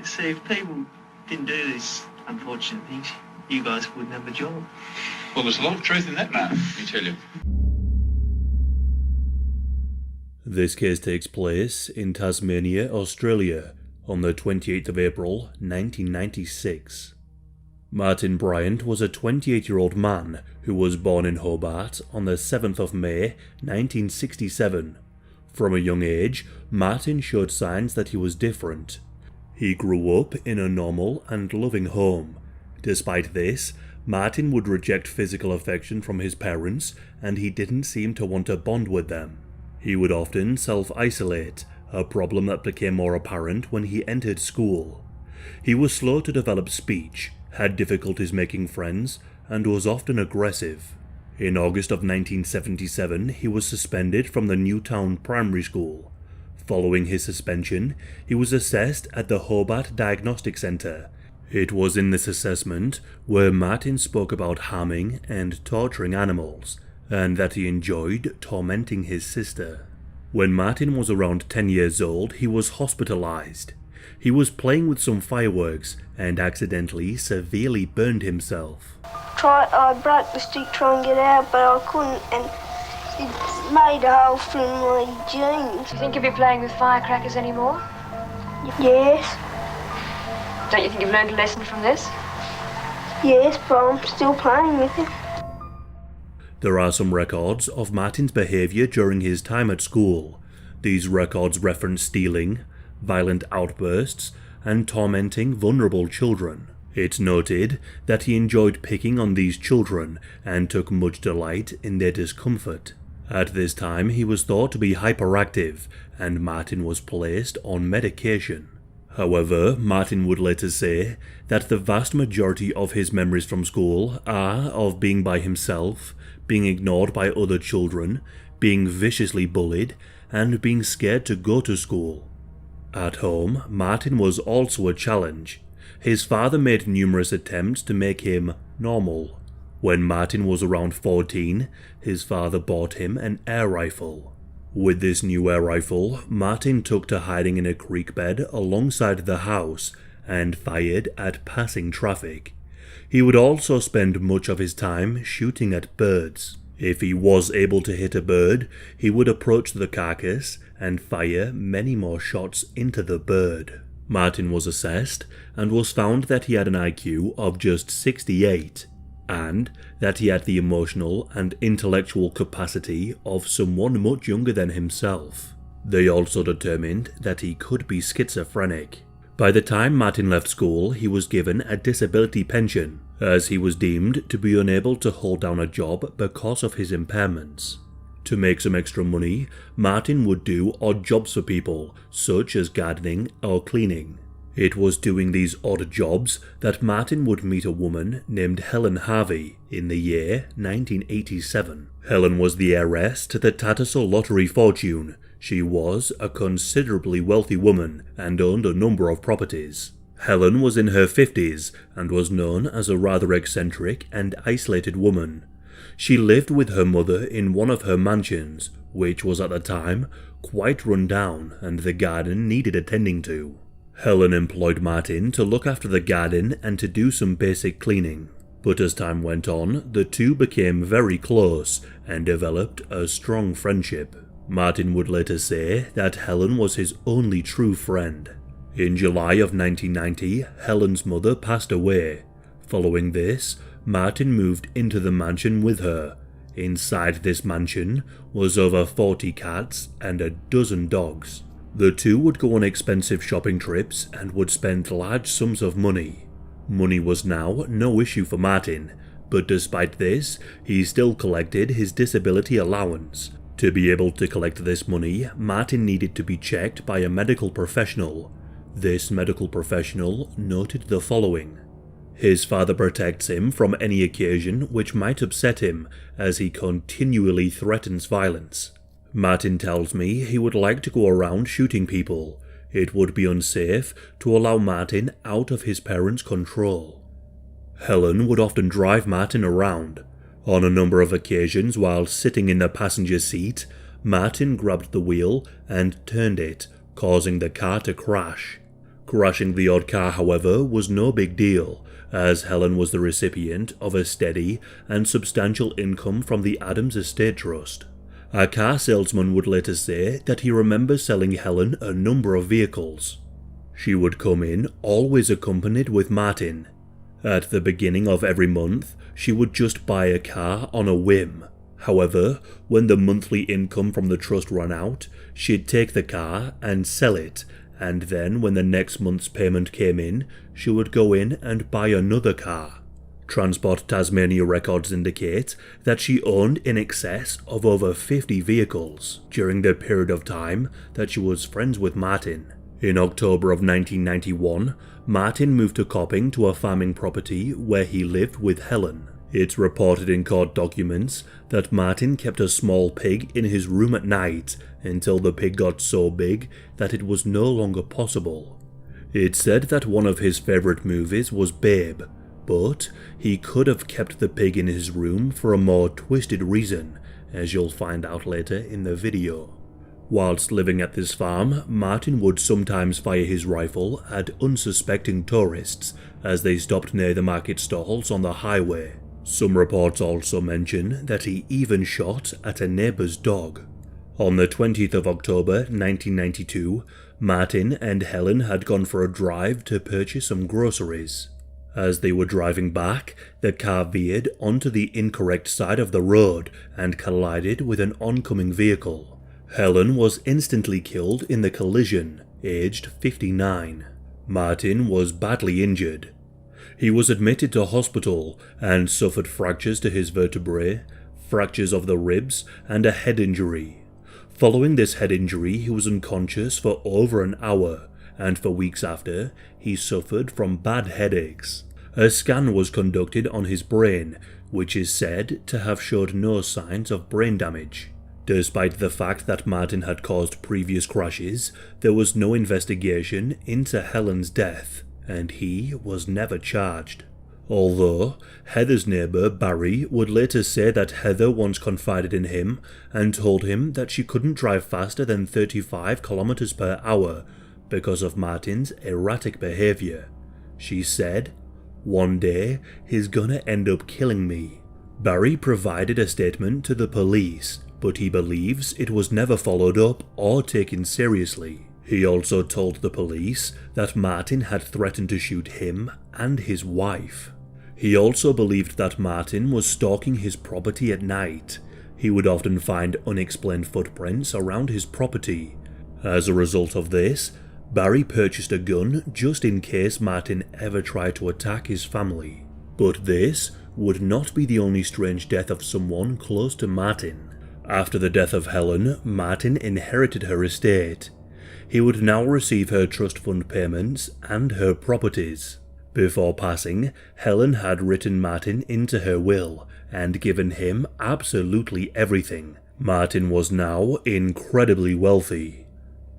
See, if people didn't do these unfortunate things, you guys wouldn't have a job. Well, there's a lot of truth in that, man, let me tell you. This case takes place in Tasmania, Australia, on the 28th of April, 1996. Martin Bryant was a 28-year-old man who was born in Hobart on the 7th of May, 1967. From a young age, Martin showed signs that he was different. He grew up in a normal and loving home. Despite this, Martin would reject physical affection from his parents, and he didn't seem to want to bond with them. He would often self-isolate, a problem that became more apparent when he entered school. He was slow to develop speech, had difficulties making friends, and was often aggressive. In August of 1977, he was suspended from the Newtown Primary School. Following his suspension, he was assessed at the Hobart Diagnostic Centre. It was in this assessment where Martin spoke about harming and torturing animals, and that he enjoyed tormenting his sister. When Martin was around 10 years old, he was hospitalized. He was playing with some fireworks and accidentally severely burned himself. I broke the stick trying to get out, but I couldn't, and it made a hole through my jeans. Do you think you'll be playing with firecrackers anymore? Yes. Don't you think you've learned a lesson from this? Yes, but I'm still playing with it. There are some records of Martin's behaviour during his time at school. These records reference stealing, violent outbursts, and tormenting vulnerable children. It's noted that he enjoyed picking on these children and took much delight in their discomfort. At this time, he was thought to be hyperactive, and Martin was placed on medication. However, Martin would later say that the vast majority of his memories from school are of being by himself, being ignored by other children, being viciously bullied, and being scared to go to school. At home, Martin was also a challenge. His father made numerous attempts to make him normal. When Martin was around 14, his father bought him an air rifle. With this new air rifle, Martin took to hiding in a creek bed alongside the house and fired at passing traffic. He would also spend much of his time shooting at birds. If he was able to hit a bird, he would approach the carcass and fire many more shots into the bird. Martin was assessed and was found that he had an IQ of just 68, and that he had the emotional and intellectual capacity of someone much younger than himself. They also determined that he could be schizophrenic. By the time Martin left school, he was given a disability pension, as he was deemed to be unable to hold down a job because of his impairments. To make some extra money, Martin would do odd jobs for people, such as gardening or cleaning. It was doing these odd jobs that Martin would meet a woman named Helen Harvey in the year 1987. Helen was the heiress to the Tattersall lottery fortune. She was a considerably wealthy woman and owned a number of properties. Helen was in her 50s and was known as a rather eccentric and isolated woman. She lived with her mother in one of her mansions, which was at the time quite run down and the garden needed attending to. Helen employed Martin to look after the garden and to do some basic cleaning. But as time went on, the two became very close and developed a strong friendship. Martin would later say that Helen was his only true friend. In July of 1990, Helen's mother passed away. Following this, Martin moved into the mansion with her. Inside this mansion was over 40 cats and a dozen dogs. The two would go on expensive shopping trips and would spend large sums of money. Money was now no issue for Martin, but despite this, he still collected his disability allowance. To be able to collect this money, Martin needed to be checked by a medical professional. This medical professional noted the following. His father protects him from any occasion which might upset him, as he continually threatens violence. Martin tells me he would like to go around shooting people. It would be unsafe to allow Martin out of his parents' control. Helen would often drive Martin around. On a number of occasions while sitting in the passenger seat, Martin grabbed the wheel and turned it, causing the car to crash. Crashing the odd car, however, was no big deal, as Helen was the recipient of a steady and substantial income from the Adams Estate Trust. A car salesman would later say that he remembers selling Helen a number of vehicles. She would come in always accompanied with Martin. At the beginning of every month, she would just buy a car on a whim. However, when the monthly income from the trust ran out, she'd take the car and sell it, and then when the next month's payment came in, she would go in and buy another car. Transport Tasmania records indicate that she owned in excess of over 50 vehicles during the period of time that she was friends with Martin. In October of 1991, Martin moved to Copping to a farming property where he lived with Helen. It's reported in court documents that Martin kept a small pig in his room at night until the pig got so big that it was no longer possible. It's said that one of his favourite movies was Babe, but he could have kept the pig in his room for a more twisted reason, as you'll find out later in the video. Whilst living at this farm, Martin would sometimes fire his rifle at unsuspecting tourists as they stopped near the market stalls on the highway. Some reports also mention that he even shot at a neighbour's dog. On the 20th of October 1992, Martin and Helen had gone for a drive to purchase some groceries. As they were driving back, the car veered onto the incorrect side of the road and collided with an oncoming vehicle. Helen was instantly killed in the collision, aged 59. Martin was badly injured. He was admitted to hospital and suffered fractures to his vertebrae, fractures of the ribs, and a head injury. Following this head injury, he was unconscious for over an hour, and for weeks after, he suffered from bad headaches. A scan was conducted on his brain, which is said to have showed no signs of brain damage. Despite the fact that Martin had caused previous crashes, there was no investigation into Helen's death, and he was never charged. Although Heather's neighbour Barry would later say that Heather once confided in him and told him that she couldn't drive faster than 35 kilometers per hour because of Martin's erratic behaviour. She said, "One day he's gonna end up killing me." Barry provided a statement to the police, but he believes it was never followed up or taken seriously. He also told the police that Martin had threatened to shoot him and his wife. He also believed that Martin was stalking his property at night. He would often find unexplained footprints around his property. As a result of this, Barry purchased a gun just in case Martin ever tried to attack his family. But this would not be the only strange death of someone close to Martin. After the death of Helen, Martin inherited her estate. He would now receive her trust fund payments and her properties. Before passing, Helen had written Martin into her will and given him absolutely everything. Martin was now incredibly wealthy.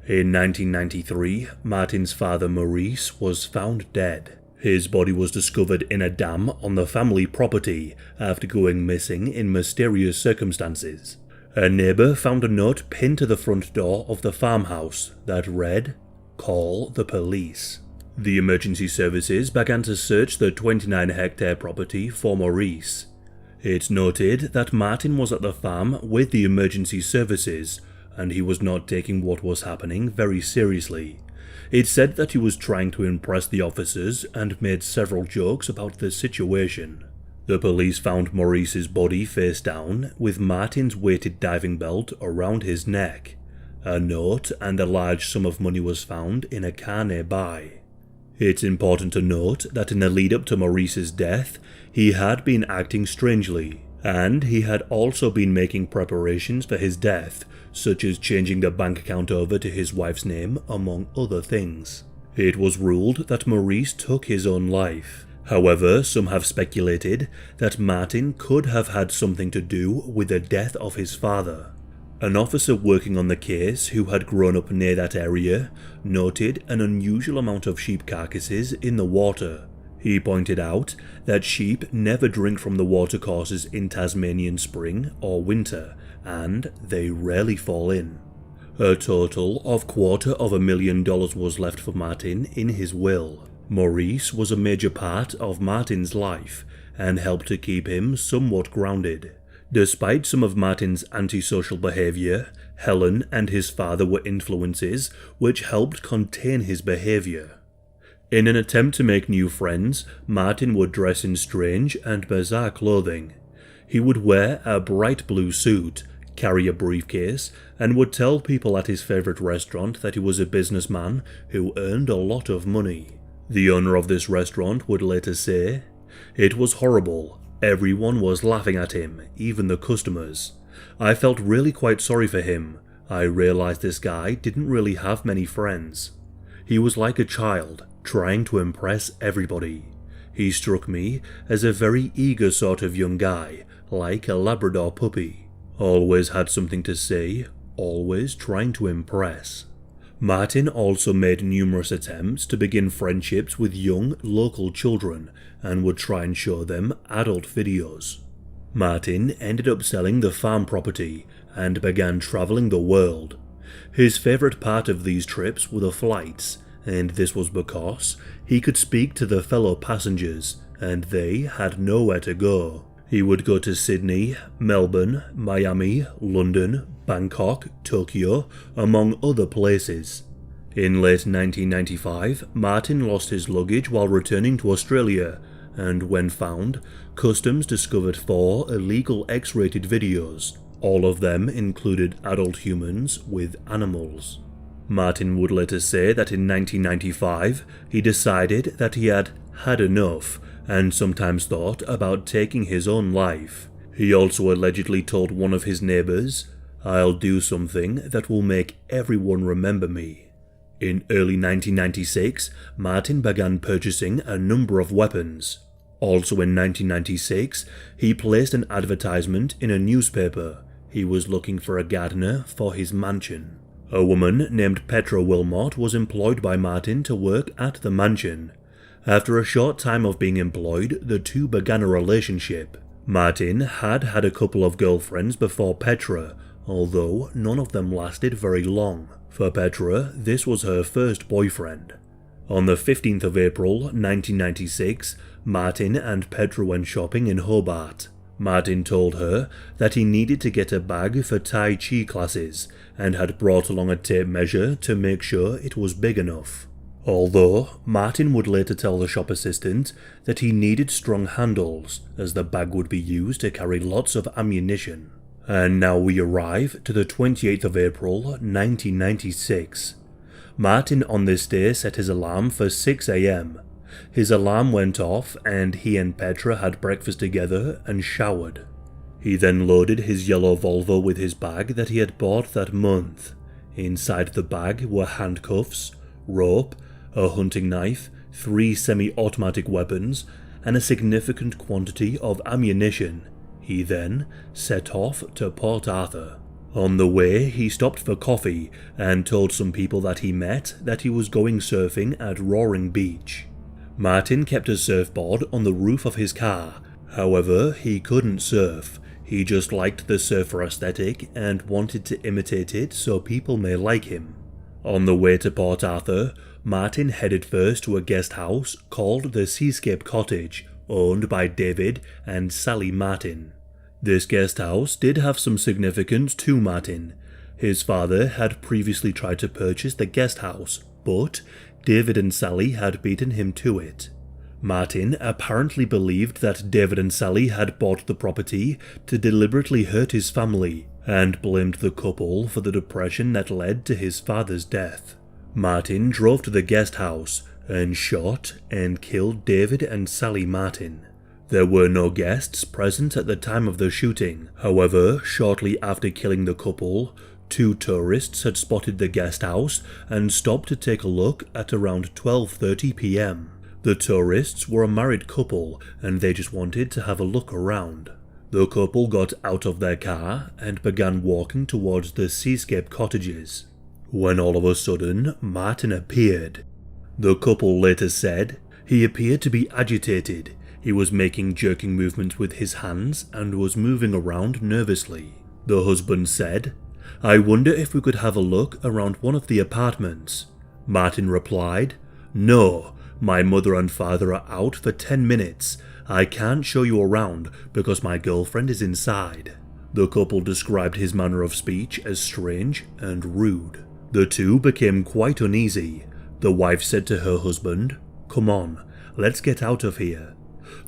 In 1993, Martin's father Maurice was found dead. His body was discovered in a dam on the family property after going missing in mysterious circumstances. A neighbour found a note pinned to the front door of the farmhouse that read, "Call the police." The emergency services began to search the 29-hectare property for Maurice. It's noted that Martin was at the farm with the emergency services, and he was not taking what was happening very seriously. It's said that he was trying to impress the officers and made several jokes about the situation. The police found Maurice's body face down, with Martin's weighted diving belt around his neck. A note and a large sum of money was found in a car nearby. It's important to note that in the lead up to Maurice's death, he had been acting strangely, and he had also been making preparations for his death, such as changing the bank account over to his wife's name, among other things. It was ruled that Maurice took his own life. However, some have speculated that Martin could have had something to do with the death of his father. An officer working on the case who had grown up near that area noted an unusual amount of sheep carcasses in the water. He pointed out that sheep never drink from the watercourses in Tasmanian spring or winter, and they rarely fall in. A total of $250,000 was left for Martin in his will. Maurice was a major part of Martin's life and helped to keep him somewhat grounded. Despite some of Martin's antisocial behaviour, Helen and his father were influences which helped contain his behaviour. In an attempt to make new friends, Martin would dress in strange and bizarre clothing. He would wear a bright blue suit, carry a briefcase, and would tell people at his favourite restaurant that he was a businessman who earned a lot of money. The owner of this restaurant would later say, "It was horrible. Everyone was laughing at him, even the customers. I felt really quite sorry for him. I realised this guy didn't really have many friends. He was like a child, trying to impress everybody. He struck me as a very eager sort of young guy, like a Labrador puppy. Always had something to say, always trying to impress." Martin also made numerous attempts to begin friendships with young local children and would try and show them adult videos. Martin ended up selling the farm property and began travelling the world. His favourite part of these trips were the flights, and this was because he could speak to the fellow passengers and they had nowhere to go. He would go to Sydney, Melbourne, Miami, London, Bangkok, Tokyo, among other places. In late 1995, Martin lost his luggage while returning to Australia, and when found, Customs discovered 4 illegal X-rated videos. All of them included adult humans with animals. Martin would later say that in 1995, he decided that he had had enough and sometimes thought about taking his own life. He also allegedly told one of his neighbours, "I'll do something that will make everyone remember me." In early 1996, Martin began purchasing a number of weapons. Also in 1996, he placed an advertisement in a newspaper. He was looking for a gardener for his mansion. A woman named Petra Wilmot was employed by Martin to work at the mansion. After a short time of being employed, the two began a relationship. Martin had had a couple of girlfriends before Petra, although none of them lasted very long. For Petra, this was her first boyfriend. On the 15th of April 1996, Martin and Petra went shopping in Hobart. Martin told her that he needed to get a bag for Tai Chi classes and had brought along a tape measure to make sure it was big enough. Although Martin would later tell the shop assistant that he needed strong handles as the bag would be used to carry lots of ammunition. And now we arrive to the 28th of April 1996. Martin on this day set his alarm for 6 AM. His alarm went off and he and Petra had breakfast together and showered. He then loaded his yellow Volvo with his bag that he had bought that month. Inside the bag were handcuffs, rope, a hunting knife, 3 semi-automatic weapons, and a significant quantity of ammunition. He then set off to Port Arthur. On the way, he stopped for coffee and told some people that he met that he was going surfing at Roaring Beach. Martin kept a surfboard on the roof of his car. However, he couldn't surf. He just liked the surfer aesthetic and wanted to imitate it so people may like him. On the way to Port Arthur, Martin headed first to a guest house called the Seascape Cottage, owned by David and Sally Martin. This guest house did have some significance to Martin. His father had previously tried to purchase the guest house, but David and Sally had beaten him to it. Martin apparently believed that David and Sally had bought the property to deliberately hurt his family, and blamed the couple for the depression that led to his father's death. Martin drove to the guest house and shot and killed David and Sally Martin. There were no guests present at the time of the shooting. However, shortly after killing the couple, 2 tourists had spotted the guest house and stopped to take a look at around 12:30 PM. The tourists were a married couple and they just wanted to have a look around. The couple got out of their car and began walking towards the Seascape Cottages, when all of a sudden Martin appeared. The couple later said he appeared to be agitated. He was making jerking movements with his hands and was moving around nervously. The husband said, "I wonder if we could have a look around one of the apartments." Martin replied, "No, my mother and father are out for 10 minutes. I can't show you around because my girlfriend is inside." The couple described his manner of speech as strange and rude. The two became quite uneasy. The wife said to her husband, "Come on, let's get out of here."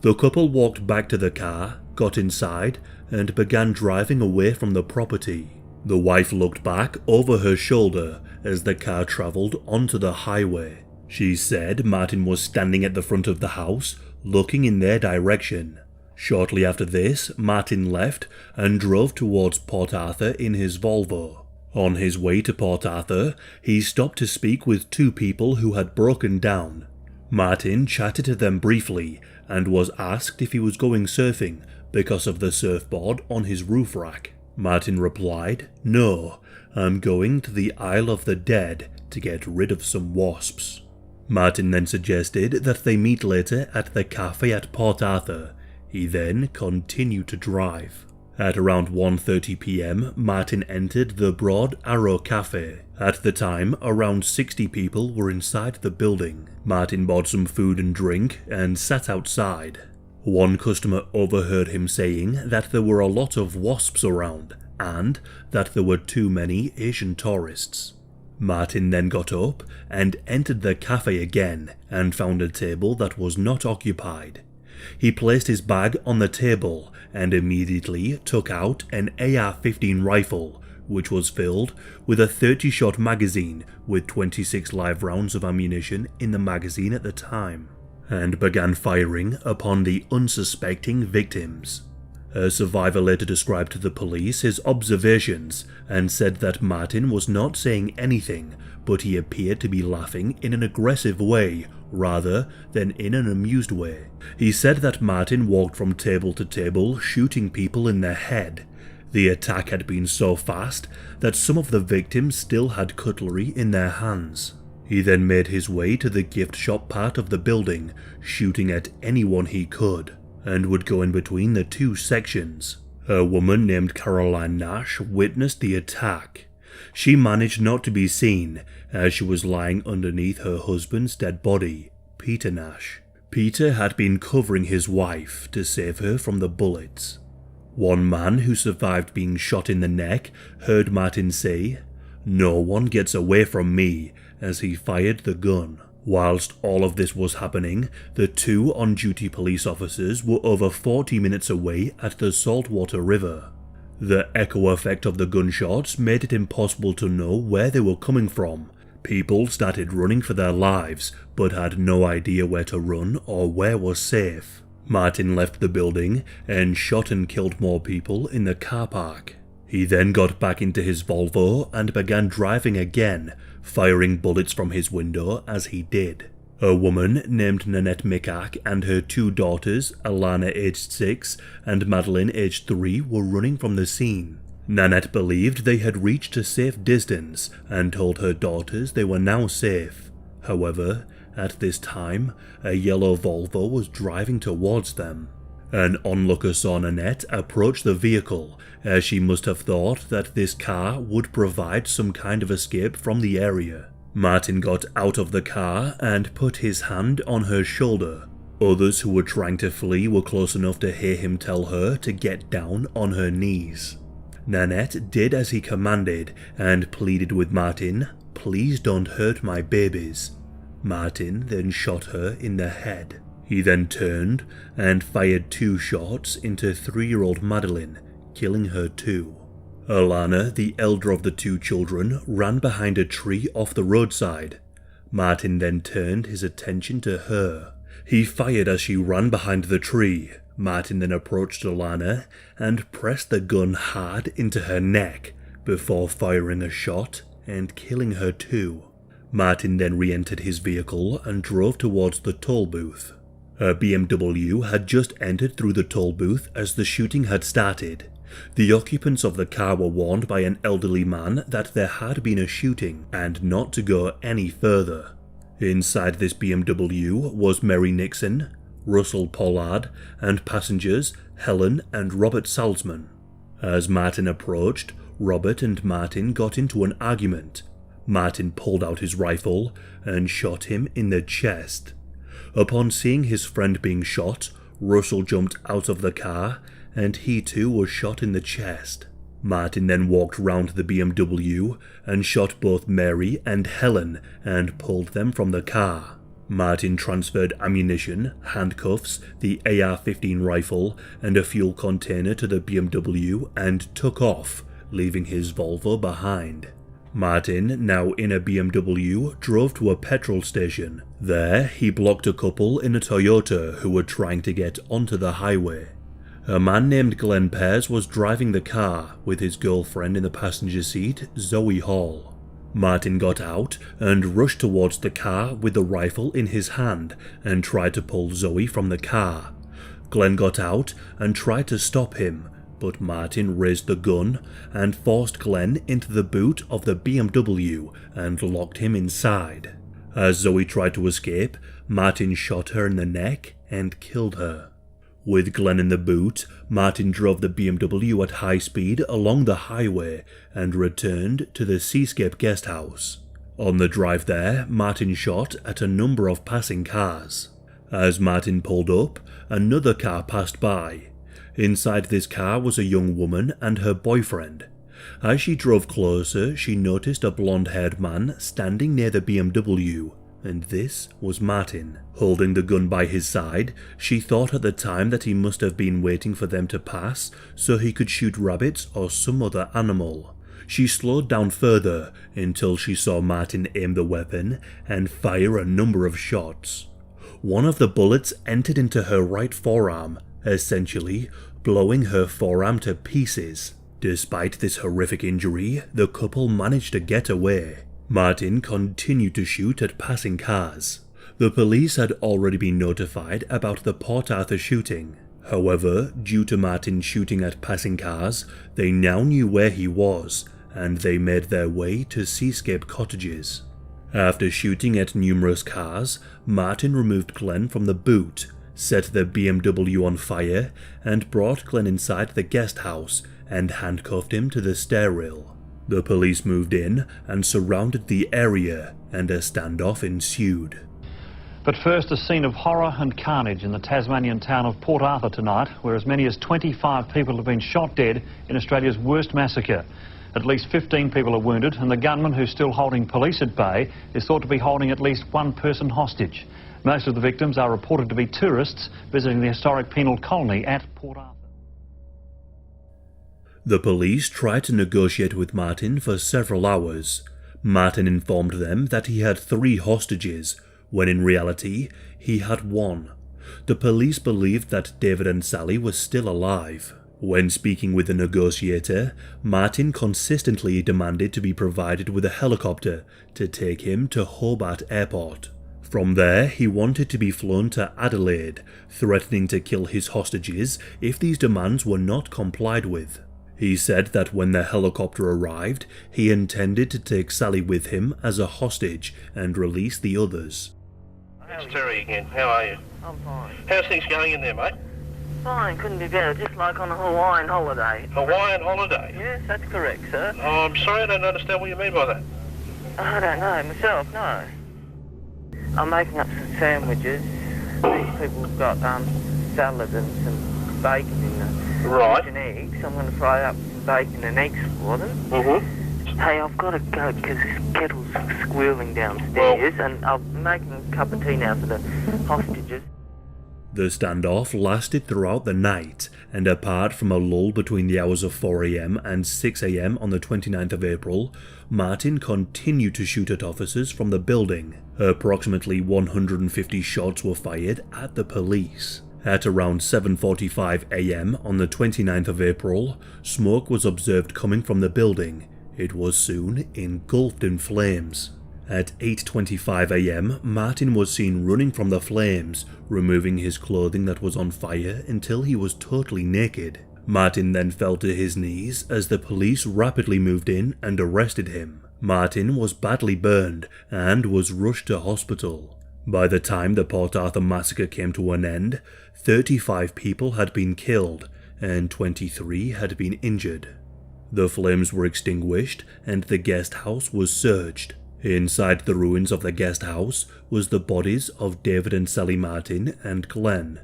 The couple walked back to the car, got inside, and began driving away from the property. The wife looked back over her shoulder as the car travelled onto the highway. She said Martin was standing at the front of the house, looking in their direction. Shortly after this, Martin left and drove towards Port Arthur in his Volvo. On his way to Port Arthur, he stopped to speak with 2 people who had broken down. Martin chatted to them briefly and was asked if he was going surfing because of the surfboard on his roof rack. Martin replied, "No, I'm going to the Isle of the Dead to get rid of some wasps." Martin then suggested that they meet later at the cafe at Port Arthur. He then continued to drive. At around 1:30 p.m, Martin entered the Broad Arrow Cafe. At the time, around 60 people were inside the building. Martin bought some food and drink and sat outside. One customer overheard him saying that there were a lot of wasps around and that there were too many Asian tourists. Martin then got up and entered the cafe again and found a table that was not occupied. He placed his bag on the table and immediately took out an AR-15 rifle, which was filled with a 30-shot magazine with 26 live rounds of ammunition in the magazine at the time, and began firing upon the unsuspecting victims. A survivor later described to the police his observations and said that Martin was not saying anything, but he appeared to be laughing in an aggressive way rather than in an amused way. He said that Martin walked from table to table shooting people in the head. The attack had been so fast that some of the victims still had cutlery in their hands. He then made his way to the gift shop part of the building, shooting at anyone he could, and would go in between the 2 sections. A woman named Caroline Nash witnessed the attack. She managed not to be seen as she was lying underneath her husband's dead body, Peter Nash. Peter had been covering his wife to save her from the bullets. One man who survived being shot in the neck heard Martin say, "No one gets away from me," as he fired the gun. Whilst all of this was happening, the 2 on-duty police officers were over 40 minutes away at the Saltwater River. The echo effect of the gunshots made it impossible to know where they were coming from. People started running for their lives, but had no idea where to run or where was safe. Martin left the building and shot and killed more people in the car park. He then got back into his Volvo and began driving again, firing bullets from his window as he did. A woman named Nanette Mikak and her 2 daughters, Alana aged 6 and Madeline aged 3, were running from the scene. Nanette believed they had reached a safe distance and told her daughters they were now safe. However, at this time, a yellow Volvo was driving towards them. An onlooker saw Nanette approach the vehicle, as she must have thought that this car would provide some kind of escape from the area. Martin got out of the car and put his hand on her shoulder. Others who were trying to flee were close enough to hear him tell her to get down on her knees. Nanette did as he commanded and pleaded with Martin, "Please don't hurt my babies." Martin then shot her in the head. He then turned and fired 2 shots into 3-year-old Madeline, killing her too. Alana, the elder of the 2 children, ran behind a tree off the roadside. Martin then turned his attention to her. He fired as she ran behind the tree. Martin then approached Alana and pressed the gun hard into her neck before firing a shot and killing her too. Martin then re-entered his vehicle and drove towards the toll booth. A BMW had just entered through the toll booth as the shooting had started. The occupants of the car were warned by an elderly man that there had been a shooting and not to go any further. Inside this BMW was Mary Nixon, Russell Pollard, and passengers Helen and Robert Salzman. As Martin approached, Robert and Martin got into an argument. Martin pulled out his rifle and shot him in the chest. Upon seeing his friend being shot, Russell jumped out of the car and he too was shot in the chest. Martin then walked round the BMW and shot both Mary and Helen and pulled them from the car. Martin transferred ammunition, handcuffs, the AR-15 rifle and a fuel container to the BMW and took off, leaving his Volvo behind. Martin, now in a BMW, drove to a petrol station. There, he blocked a couple in a Toyota who were trying to get onto the highway. A man named Glenn Pears was driving the car with his girlfriend in the passenger seat, Zoe Hall. Martin got out and rushed towards the car with the rifle in his hand and tried to pull Zoe from the car. Glenn got out and tried to stop him, but Martin raised the gun and forced Glenn into the boot of the BMW and locked him inside. As Zoe tried to escape, Martin shot her in the neck and killed her. With Glenn in the boot, Martin drove the BMW at high speed along the highway and returned to the Seascape guest house. On the drive there, Martin shot at a number of passing cars. As Martin pulled up, another car passed by. Inside this car was a young woman and her boyfriend. As she drove closer, she noticed a blonde-haired man standing near the BMW, and this was Martin. Holding the gun by his side, she thought at the time that he must have been waiting for them to pass so he could shoot rabbits or some other animal. She slowed down further until she saw Martin aim the weapon and fire a number of shots. One of the bullets entered into her right forearm, essentially blowing her forearm to pieces. Despite this horrific injury, the couple managed to get away. Martin continued to shoot at passing cars. The police had already been notified about the Port Arthur shooting. However, due to Martin shooting at passing cars, they now knew where he was, and they made their way to Seascape Cottages. After shooting at numerous cars, Martin removed Glenn from the boot, set the BMW on fire, and brought Glenn inside the guest house and handcuffed him to the stair rail. The police moved in and surrounded the area, and a standoff ensued. But first, a scene of horror and carnage in the Tasmanian town of Port Arthur tonight, where as many as 25 people have been shot dead in Australia's worst massacre. At least 15 people are wounded, and the gunman, who's still holding police at bay, is thought to be holding at least one person hostage. Most of the victims are reported to be tourists visiting the historic penal colony at Port Arthur. The police tried to negotiate with Martin for several hours. Martin informed them that he had 3 hostages, when in reality he had 1. The police believed that David and Sally were still alive. When speaking with the negotiator, Martin consistently demanded to be provided with a helicopter to take him to Hobart Airport. From there, he wanted to be flown to Adelaide, threatening to kill his hostages if these demands were not complied with. He said that when the helicopter arrived, he intended to take Sally with him as a hostage and release the others. It's Terry again. How are you? I'm fine. How's things going in there, mate? Fine, couldn't be better, just like on a Hawaiian holiday. Hawaiian holiday? Yes, that's correct, sir. Oh, I'm sorry, I don't understand what you mean by that. I don't know myself, no. I'm making up some sandwiches. These people have got salad and some bacon in them. Right. And eggs. I'm going to fry up some bacon and eggs for them. Mm-hmm. Hey, I've got to go because this kettle's squealing downstairs, and I'm making a cup of tea now for the hostages. The standoff lasted throughout the night, and apart from a lull between the hours of 4 AM and 6 AM on the 29th of April, Martin continued to shoot at officers from the building. Approximately 150 shots were fired at the police. At around 7:45 AM on the 29th of April, smoke was observed coming from the building. It was soon engulfed in flames. At 8:25 AM, Martin was seen running from the flames, removing his clothing that was on fire until he was totally naked. Martin then fell to his knees as the police rapidly moved in and arrested him. Martin was badly burned and was rushed to hospital. By the time the Port Arthur massacre came to an end, 35 people had been killed and 23 had been injured. The flames were extinguished and the guest house was searched. Inside the ruins of the guest house was the bodies of David and Sally Martin and Glenn.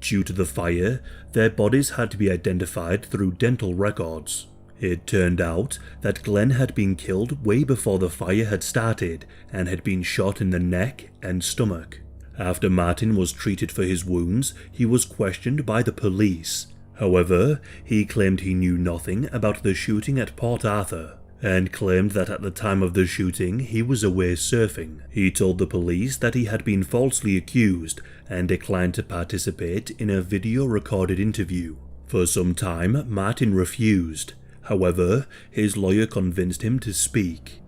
Due to the fire, their bodies had to be identified through dental records. It turned out that Glenn had been killed way before the fire had started and had been shot in the neck and stomach. After Martin was treated for his wounds, he was questioned by the police. However, he claimed he knew nothing about the shooting at Port Arthur, and claimed that at the time of the shooting he was away surfing. He told the police that he had been falsely accused and declined to participate in a video-recorded interview. For some time, Martin refused. However, his lawyer convinced him to speak.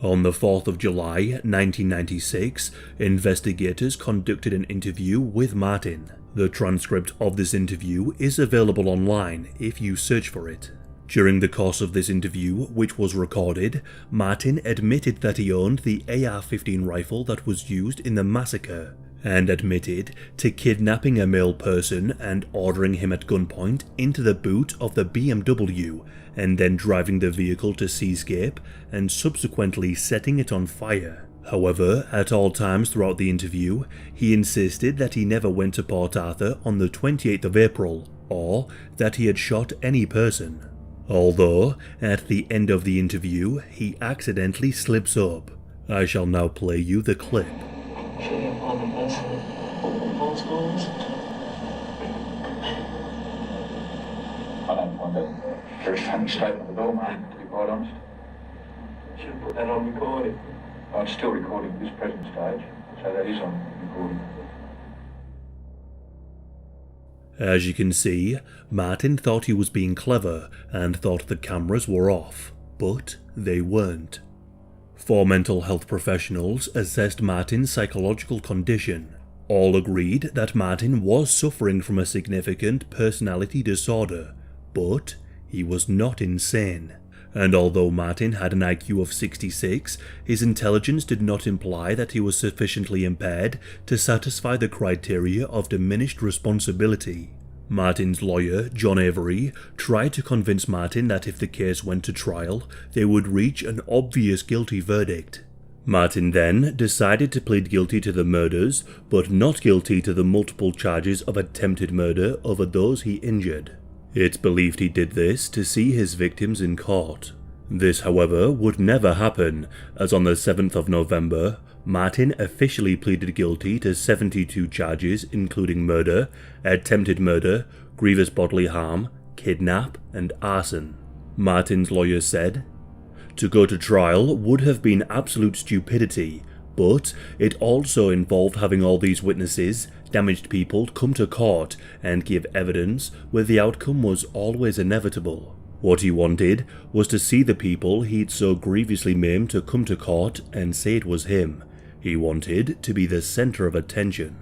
On the 4th of July 1996, investigators conducted an interview with Martin. The transcript of this interview is available online if you search for it. During the course of this interview, which was recorded, Martin admitted that he owned the AR-15 rifle that was used in the massacre, and admitted to kidnapping a male person and ordering him at gunpoint into the boot of the BMW, and then driving the vehicle to Seascape and subsequently setting it on fire. However, at all times throughout the interview, he insisted that he never went to Port Arthur on the 28th of April, or that he had shot any person. Although, at the end of the interview, he accidentally slips up. I shall now play you the clip. I don't find that a very funny statement at all, mate, to be quite honest. Should have put that on recording. I'm still recording at this present stage, so that is on recording. As you can see, Martin thought he was being clever and thought the cameras were off, but they weren't. 4 mental health professionals assessed Martin's psychological condition. All agreed that Martin was suffering from a significant personality disorder, but he was not insane. And although Martin had an IQ of 66, his intelligence did not imply that he was sufficiently impaired to satisfy the criteria of diminished responsibility. Martin's lawyer, John Avery, tried to convince Martin that if the case went to trial, they would reach an obvious guilty verdict. Martin then decided to plead guilty to the murders, but not guilty to the multiple charges of attempted murder over those he injured. It's believed he did this to see his victims in court. This, however, would never happen, as on the 7th of November, Martin officially pleaded guilty to 72 charges including murder, attempted murder, grievous bodily harm, kidnap, and arson. Martin's lawyer said, "To go to trial would have been absolute stupidity, but it also involved having all these witnesses, damaged people come to court and give evidence where the outcome was always inevitable. What he wanted was to see the people he'd so grievously maimed to come to court and say it was him. He wanted to be the centre of attention."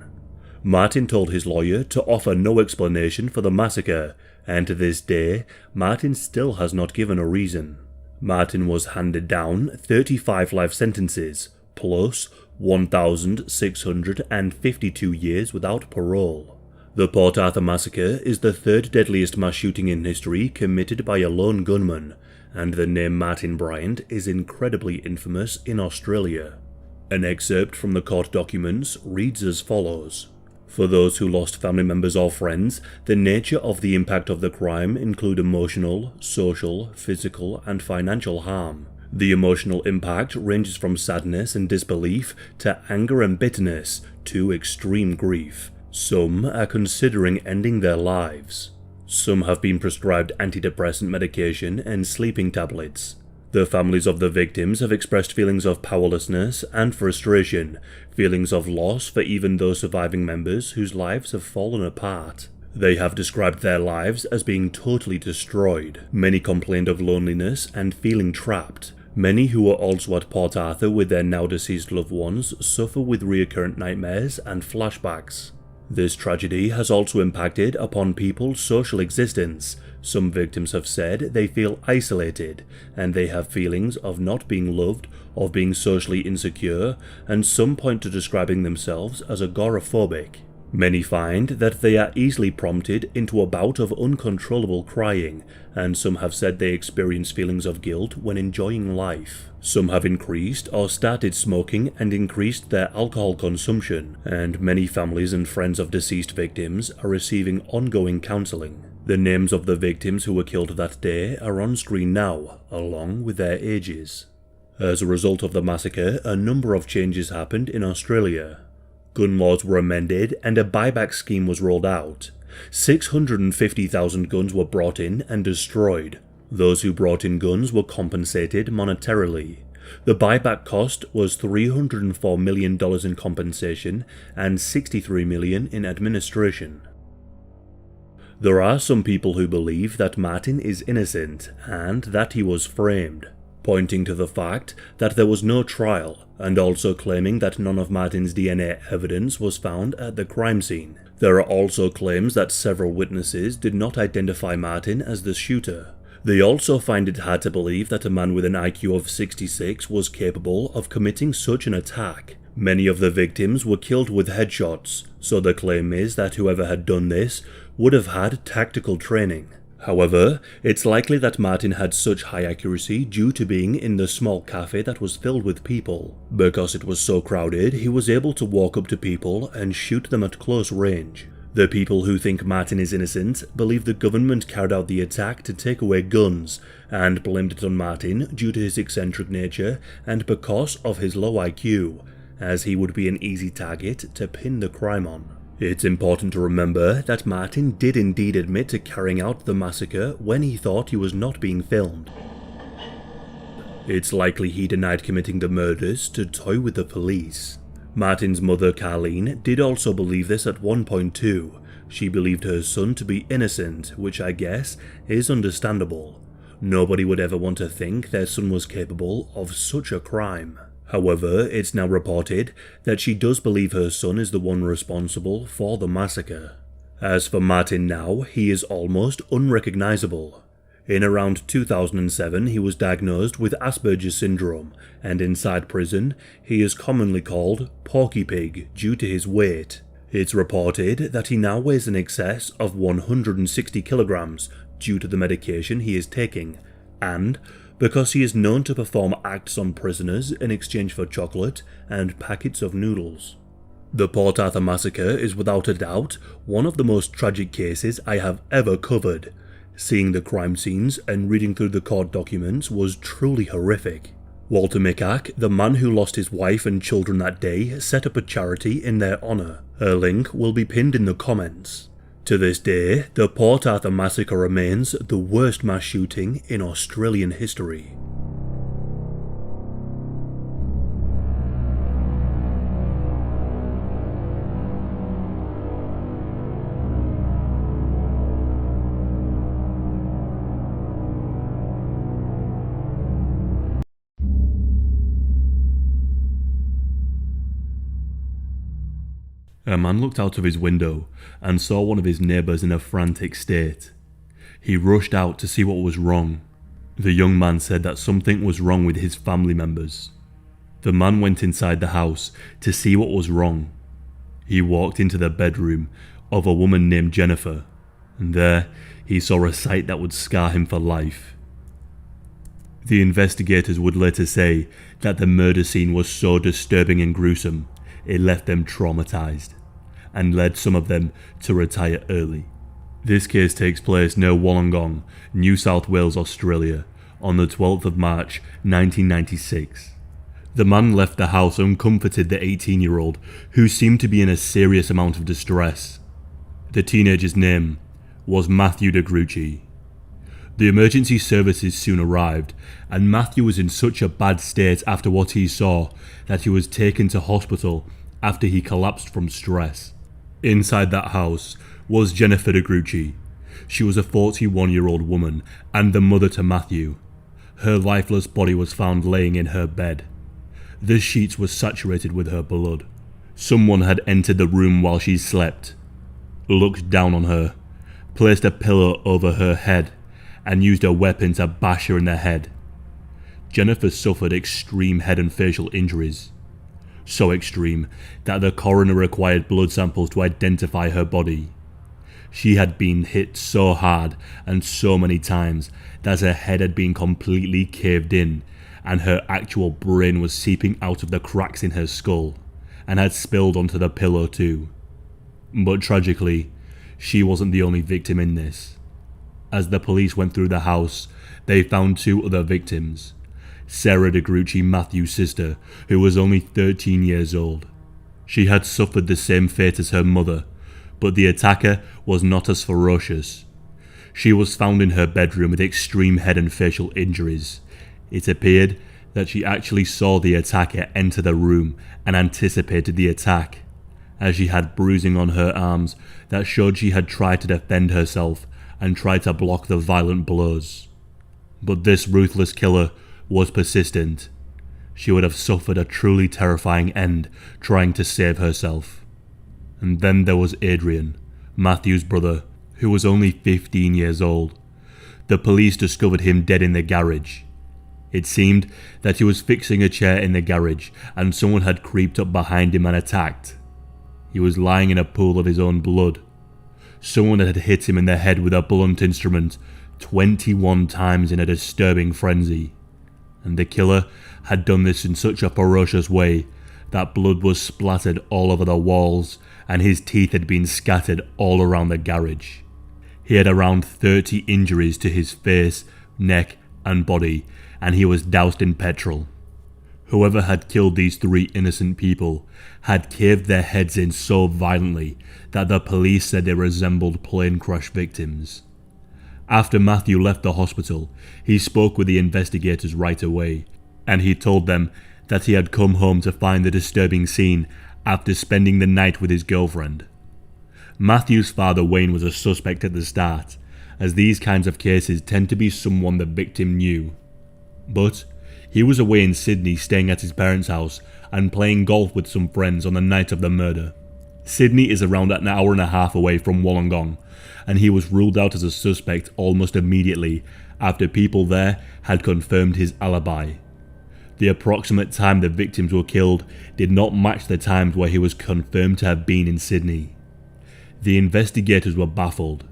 Martin told his lawyer to offer no explanation for the massacre, and to this day, Martin still has not given a reason. Martin was handed down 35 life sentences, plus 1,652 years without parole. The Port Arthur massacre is the 3rd deadliest mass shooting in history committed by a lone gunman, and the name Martin Bryant is incredibly infamous in Australia. An excerpt from the court documents reads as follows. For those who lost family members or friends, the nature of the impact of the crime include emotional, social, physical, and financial harm. The emotional impact ranges from sadness and disbelief to anger and bitterness to extreme grief. Some are considering ending their lives. Some have been prescribed antidepressant medication and sleeping tablets. The families of the victims have expressed feelings of powerlessness and frustration, feelings of loss for even those surviving members whose lives have fallen apart. They have described their lives as being totally destroyed. Many complained of loneliness and feeling trapped. Many who were also at Port Arthur with their now deceased loved ones suffer with recurrent nightmares and flashbacks. This tragedy has also impacted upon people's social existence. Some victims have said they feel isolated, and they have feelings of not being loved, of being socially insecure, and some point to describing themselves as agoraphobic. Many find that they are easily prompted into a bout of uncontrollable crying, and some have said they experience feelings of guilt when enjoying life. Some have increased or started smoking and increased their alcohol consumption, and many families and friends of deceased victims are receiving ongoing counselling. The names of the victims who were killed that day are on screen now, along with their ages. As a result of the massacre, a number of changes happened in Australia. Gun laws were amended and a buyback scheme was rolled out. 650,000 guns were brought in and destroyed. Those who brought in guns were compensated monetarily. The buyback cost was $304 million in compensation and $63 million in administration. There are some people who believe that Martin is innocent and that he was framed, pointing to the fact that there was no trial, and also claiming that none of Martin's DNA evidence was found at the crime scene. There are also claims that several witnesses did not identify Martin as the shooter. They also find it hard to believe that a man with an IQ of 66 was capable of committing such an attack. Many of the victims were killed with headshots, so the claim is that whoever had done this would have had tactical training. However, it's likely that Martin had such high accuracy due to being in the small cafe that was filled with people. Because it was so crowded, he was able to walk up to people and shoot them at close range. The people who think Martin is innocent believe the government carried out the attack to take away guns, and blamed it on Martin due to his eccentric nature and because of his low IQ, as he would be an easy target to pin the crime on. It's important to remember that Martin did indeed admit to carrying out the massacre when he thought he was not being filmed. It's likely he denied committing the murders to toy with the police. Martin's mother, Carleen, did also believe this at one point too. She believed her son to be innocent, which I guess is understandable. Nobody would ever want to think their son was capable of such a crime. However, it's now reported that she does believe her son is the one responsible for the massacre. As for Martin now, he is almost unrecognizable. In around 2007, he was diagnosed with Asperger's syndrome, and inside prison, he is commonly called Porky Pig due to his weight. It's reported that he now weighs in excess of 160 kilograms due to the medication he is taking, and because he is known to perform acts on prisoners in exchange for chocolate and packets of noodles. The Port Arthur massacre is without a doubt one of the most tragic cases I have ever covered. Seeing the crime scenes and reading through the court documents was truly horrific. Walter Mikac, the man who lost his wife and children that day, set up a charity in their honour. Her link will be pinned in the comments. To this day, the Port Arthur massacre remains the worst mass shooting in Australian history. A man looked out of his window and saw one of his neighbours in a frantic state. He rushed out to see what was wrong. The young man said that something was wrong with his family members. The man went inside the house to see what was wrong. He walked into the bedroom of a woman named Jennifer, and there he saw a sight that would scar him for life. The investigators would later say that the murder scene was so disturbing and gruesome, it left them traumatized, and led some of them to retire early. This case takes place near Wollongong, New South Wales, Australia, on the 12th of March 1996. The man left the house and comforted the 18-year-old, who seemed to be in a serious amount of distress. The teenager's name was Matthew de Gruchy. The emergency services soon arrived, and Matthew was in such a bad state after what he saw that he was taken to hospital after he collapsed from stress. Inside that house was Jennifer de Gruchy. She was a 41-year-old woman and the mother to Matthew. Her lifeless body was found laying in her bed. The sheets were saturated with her blood. Someone had entered the room while she slept, looked down on her, placed a pillow over her head, and used a weapon to bash her in the head. Jennifer suffered extreme head and facial injuries. so extreme that the coroner required blood samples to identify her body. She had been hit so hard and so many times that her head had been completely caved in, and her actual brain was seeping out of the cracks in her skull, and had spilled onto the pillow too. But tragically, she wasn't the only victim in this. As the police went through the house, they found 2 other victims. Sarah de Gruchy, Matthew's sister, who was only 13 years old. She had suffered the same fate as her mother, but the attacker was not as ferocious. She was found in her bedroom with extreme head and facial injuries. It appeared that she actually saw the attacker enter the room and anticipated the attack, as she had bruising on her arms that showed she had tried to defend herself and tried to block the violent blows. But this ruthless killer was persistent. She would have suffered a truly terrifying end trying to save herself. And then there was Adrian, Matthew's brother, who was only 15 years old. The police discovered him dead in the garage. It seemed that he was fixing a chair in the garage and someone had creeped up behind him and attacked. He was lying in a pool of his own blood. Someone had hit him in the head with a blunt instrument 21 times in a disturbing frenzy. And the killer had done this in such a ferocious way that blood was splattered all over the walls and his teeth had been scattered all around the garage. He had around 30 injuries to his face, neck and body, and he was doused in petrol. Whoever had killed these 3 innocent people had caved their heads in so violently that the police said they resembled plane crash victims. After Matthew left the hospital, he spoke with the investigators right away, and he told them that he had come home to find the disturbing scene after spending the night with his girlfriend. Matthew's father Wayne was a suspect at the start, as these kinds of cases tend to be someone the victim knew. But he was away in Sydney staying at his parents' house and playing golf with some friends on the night of the murder. Sydney is around an hour and a half away from Wollongong, and he was ruled out as a suspect almost immediately after people there had confirmed his alibi. The approximate time the victims were killed did not match the times where he was confirmed to have been in Sydney. The investigators were baffled.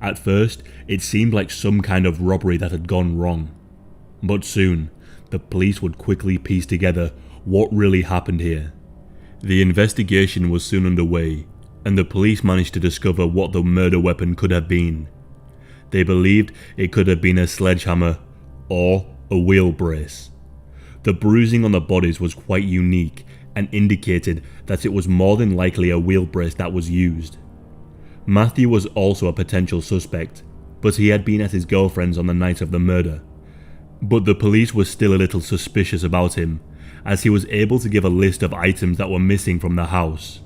At first, it seemed like some kind of robbery that had gone wrong. But soon, the police would quickly piece together what really happened here. The investigation was soon underway, and the police managed to discover what the murder weapon could have been. They believed it could have been a sledgehammer or a wheel brace. The bruising on the bodies was quite unique and indicated that it was more than likely a wheel brace that was used. Matthew was also a potential suspect, but he had been at his girlfriend's on the night of the murder. But the police were still a little suspicious about him, as he was able to give a list of items that were missing from the house.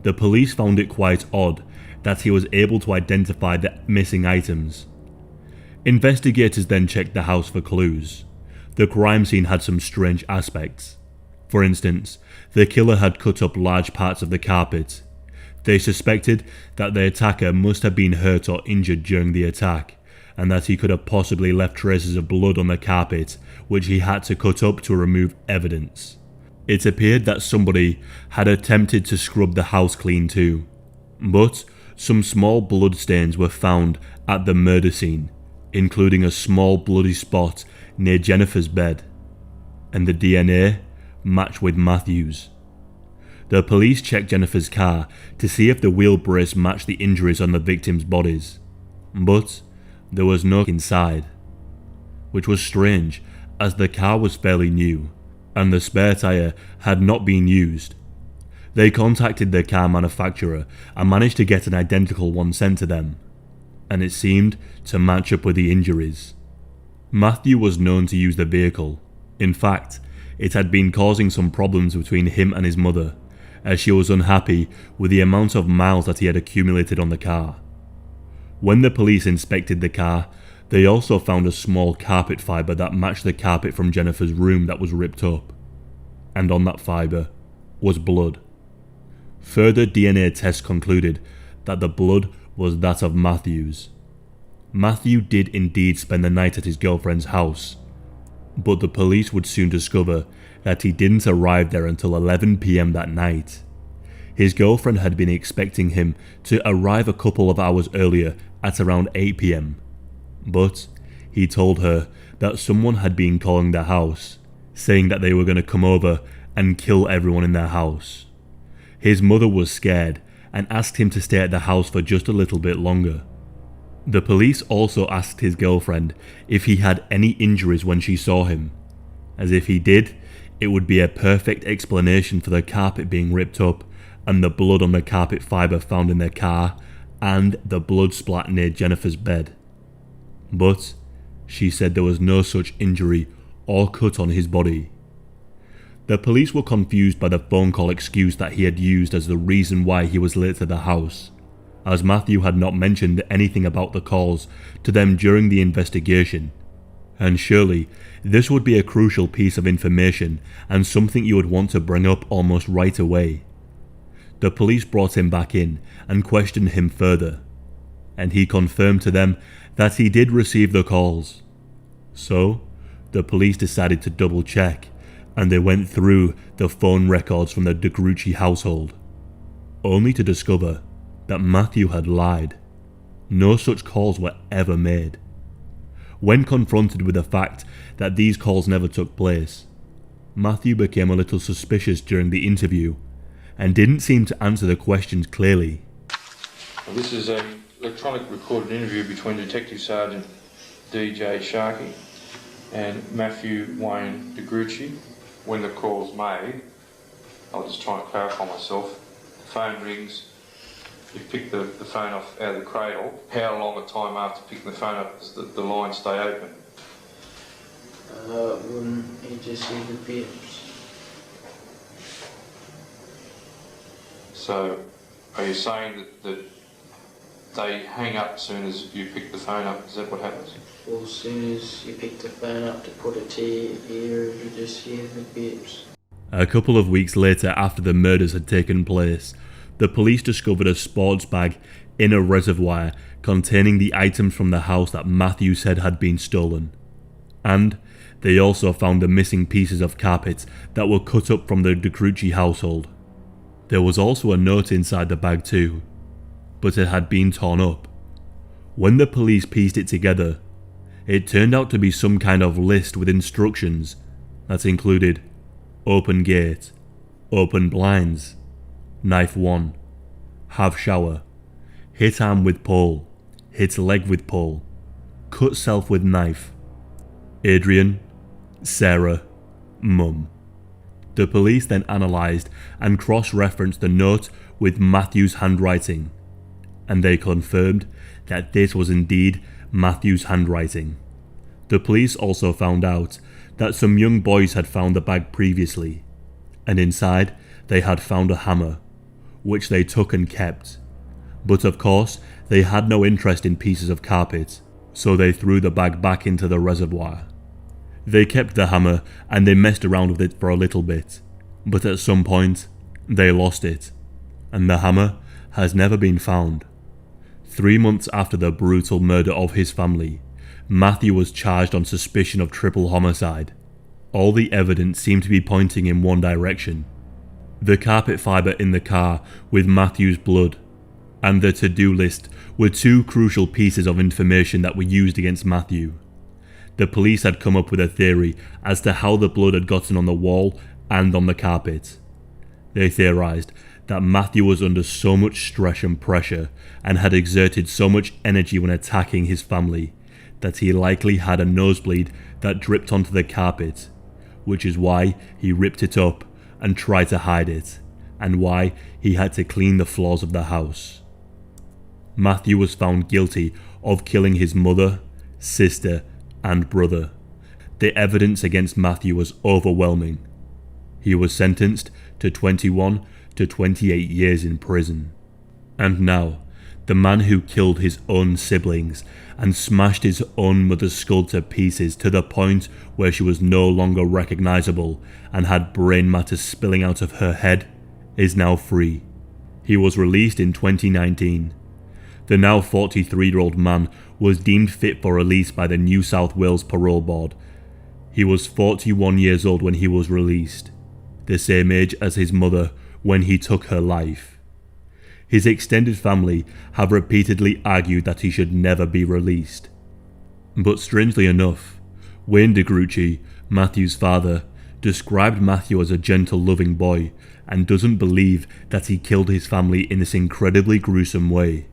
The police found it quite odd that he was able to identify the missing items. Investigators then checked the house for clues. The crime scene had some strange aspects. For instance, the killer had cut up large parts of the carpet. They suspected that the attacker must have been hurt or injured during the attack, and that he could have possibly left traces of blood on the carpet, which he had to cut up to remove evidence. It appeared that somebody had attempted to scrub the house clean too, but some small blood stains were found at the murder scene, including a small bloody spot near Jennifer's bed, and the DNA matched with Matthew's. The police checked Jennifer's car to see if the wheel brace matched the injuries on the victims' bodies, but there was no inside, which was strange as the car was fairly new and the spare tyre had not been used. They contacted the car manufacturer and managed to get an identical one sent to them, and it seemed to match up with the injuries. Matthew was known to use the vehicle. In fact, it had been causing some problems between him and his mother, as she was unhappy with the amount of miles that he had accumulated on the car. When the police inspected the car, they also found a small carpet fibre that matched the carpet from Jennifer's room that was ripped up, and on that fibre was blood. Further DNA tests concluded that the blood was that of Matthew's. Matthew did indeed spend the night at his girlfriend's house, but the police would soon discover that he didn't arrive there until 11 PM that night. His girlfriend had been expecting him to arrive a couple of hours earlier at around 8 PM, but he told her that someone had been calling their house, saying that they were going to come over and kill everyone in their house. His mother was scared and asked him to stay at the house for just a little bit longer. The police also asked his girlfriend if he had any injuries when she saw him, as if he did, it would be a perfect explanation for the carpet being ripped up and the blood on the carpet fibre found in their car and the blood splat near Jennifer's bed. But she said there was no such injury or cut on his body. The police were confused by the phone call excuse that he had used as the reason why he was late to the house, as Matthew had not mentioned anything about the calls to them during the investigation, and surely this would be a crucial piece of information and something you would want to bring up almost right away. The police brought him back in and questioned him further, and he confirmed to them that he did receive the calls. So, the police decided to double check, and they went through the phone records from the Gruchy household, only to discover that Matthew had lied. No such calls were ever made. When confronted with the fact that these calls never took place, Matthew became a little suspicious during the interview and didn't seem to answer the questions clearly. Well, this is an electronic recorded interview between Detective Sergeant DJ Sharkey and Matthew Wayne Gruchy. When the call's made, I'll just try and clarify myself. The phone rings, you pick the phone off out of the cradle. How long a time after picking the phone up does the line stay open? When you just hear the beeps. So, are you saying that they hang up as soon as you pick the phone up? Is that what happens? Well, as soon as you pick the phone up to put it to your ear, you just hear the beeps. A couple of weeks later, after the murders had taken place, the police discovered a sports bag in a reservoir containing the items from the house that Matthew said had been stolen. And they also found the missing pieces of carpet that were cut up from the Gruchy household. There was also a note inside the bag too, but it had been torn up. When the police pieced it together, it turned out to be some kind of list with instructions that included open gate, open blinds, knife 1, have shower, hit arm with pole, hit leg with pole, cut self with knife, Adrian, Sarah, mum. The police then analysed and cross-referenced the note with Matthew's handwriting, and they confirmed that this was indeed Matthew's handwriting. The police also found out that some young boys had found the bag previously, and inside they had found a hammer, which they took and kept. But of course, they had no interest in pieces of carpet, so they threw the bag back into the reservoir. They kept the hammer and they messed around with it for a little bit, but at some point, they lost it, and the hammer has never been found. 3 months after the brutal murder of his family, Matthew was charged on suspicion of triple homicide. All the evidence seemed to be pointing in one direction: the carpet fibre in the car with Matthew's blood, and the to-do list were two crucial pieces of information that were used against Matthew. The police had come up with a theory as to how the blood had gotten on the wall and on the carpet. They theorised that Matthew was under so much stress and pressure and had exerted so much energy when attacking his family that he likely had a nosebleed that dripped onto the carpet, which is why he ripped it up and tried to hide it, and why he had to clean the floors of the house. Matthew was found guilty of killing his mother, sister, and brother. The evidence against Matthew was overwhelming. He was sentenced to 21 to 28 years in prison. And now, the man who killed his own siblings and smashed his own mother's skull to pieces to the point where she was no longer recognisable and had brain matter spilling out of her head, is now free. He was released in 2019. The now 43-year-old man was deemed fit for release by the New South Wales Parole Board. He was 41 years old when he was released, the same age as his mother when he took her life. His extended family have repeatedly argued that he should never be released. But strangely enough, Wayne Gruchy, Matthew's father, described Matthew as a gentle, loving boy and doesn't believe that he killed his family in this incredibly gruesome way.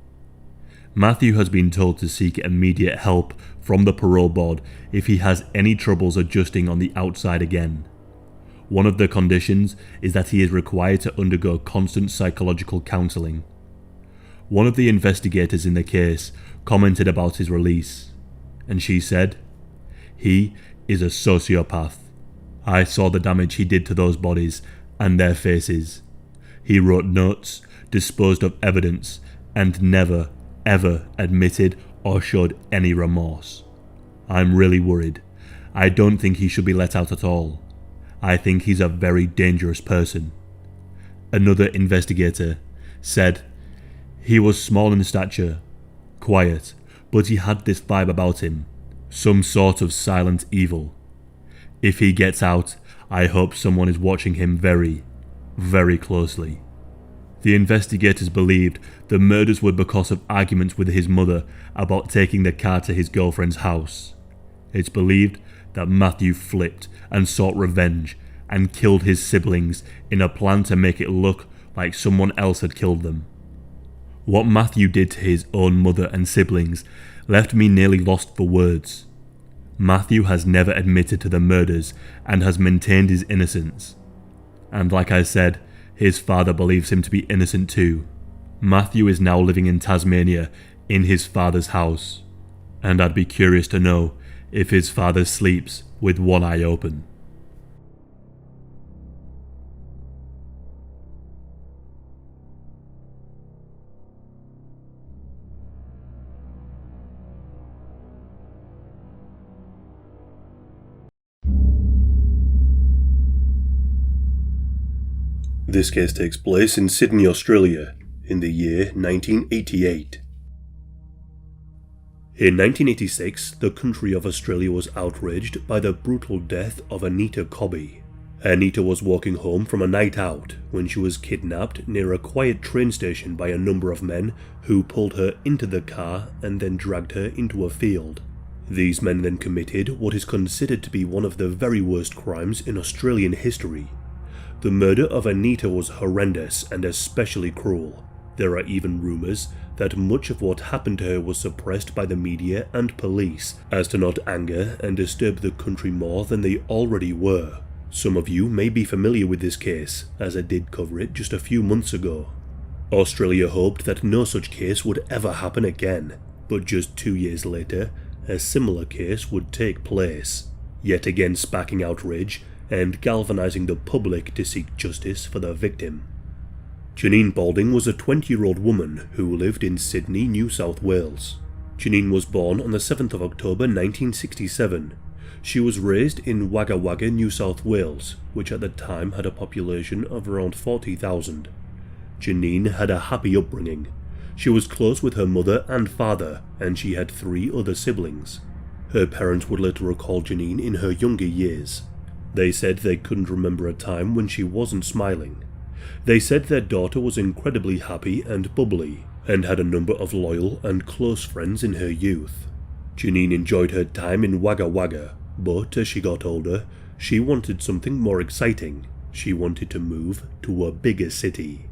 Matthew has been told to seek immediate help from the parole board if he has any troubles adjusting on the outside again. One of the conditions is that he is required to undergo constant psychological counselling. One of the investigators in the case commented about his release, and she said, "He is a sociopath. I saw the damage he did to those bodies and their faces. He wrote notes, disposed of evidence, and never, ever admitted or showed any remorse. I'm really worried. I don't think he should be let out at all. I think he's a very dangerous person." Another investigator said, "He was small in stature, quiet, but he had this vibe about him, some sort of silent evil. If he gets out, I hope someone is watching him very, very closely." The investigators believed the murders were because of arguments with his mother about taking the car to his girlfriend's house. It's believed that Matthew flipped and sought revenge and killed his siblings in a plan to make it look like someone else had killed them. What Matthew did to his own mother and siblings left me nearly lost for words. Matthew has never admitted to the murders and has maintained his innocence. And like I said, his father believes him to be innocent too. Matthew is now living in Tasmania in his father's house, and I'd be curious to know if his father sleeps with one eye open. This case takes place in Sydney, Australia, in the year 1988. In 1986, the country of Australia was outraged by the brutal death of Anita Cobby. Anita was walking home from a night out when she was kidnapped near a quiet train station by a number of men who pulled her into the car and then dragged her into a field. These men then committed what is considered to be one of the very worst crimes in Australian history. The murder of Anita was horrendous and especially cruel. There are even rumours that much of what happened to her was suppressed by the media and police as to not anger and disturb the country more than they already were. Some of you may be familiar with this case, as I did cover it just a few months ago. Australia hoped that no such case would ever happen again, but just 2 years later, a similar case would take place, yet again sparking outrage and galvanising the public to seek justice for the victim. Janine Balding was a 20-year-old woman who lived in Sydney, New South Wales. Janine was born on the 7th of October 1967. She was raised in Wagga Wagga, New South Wales, which at the time had a population of around 40,000. Janine had a happy upbringing. She was close with her mother and father, and she had 3 other siblings. Her parents would later recall Janine in her younger years. They said they couldn't remember a time when she wasn't smiling. They said their daughter was incredibly happy and bubbly, and had a number of loyal and close friends in her youth. Janine enjoyed her time in Wagga Wagga, but as she got older, she wanted something more exciting. She wanted to move to a bigger city.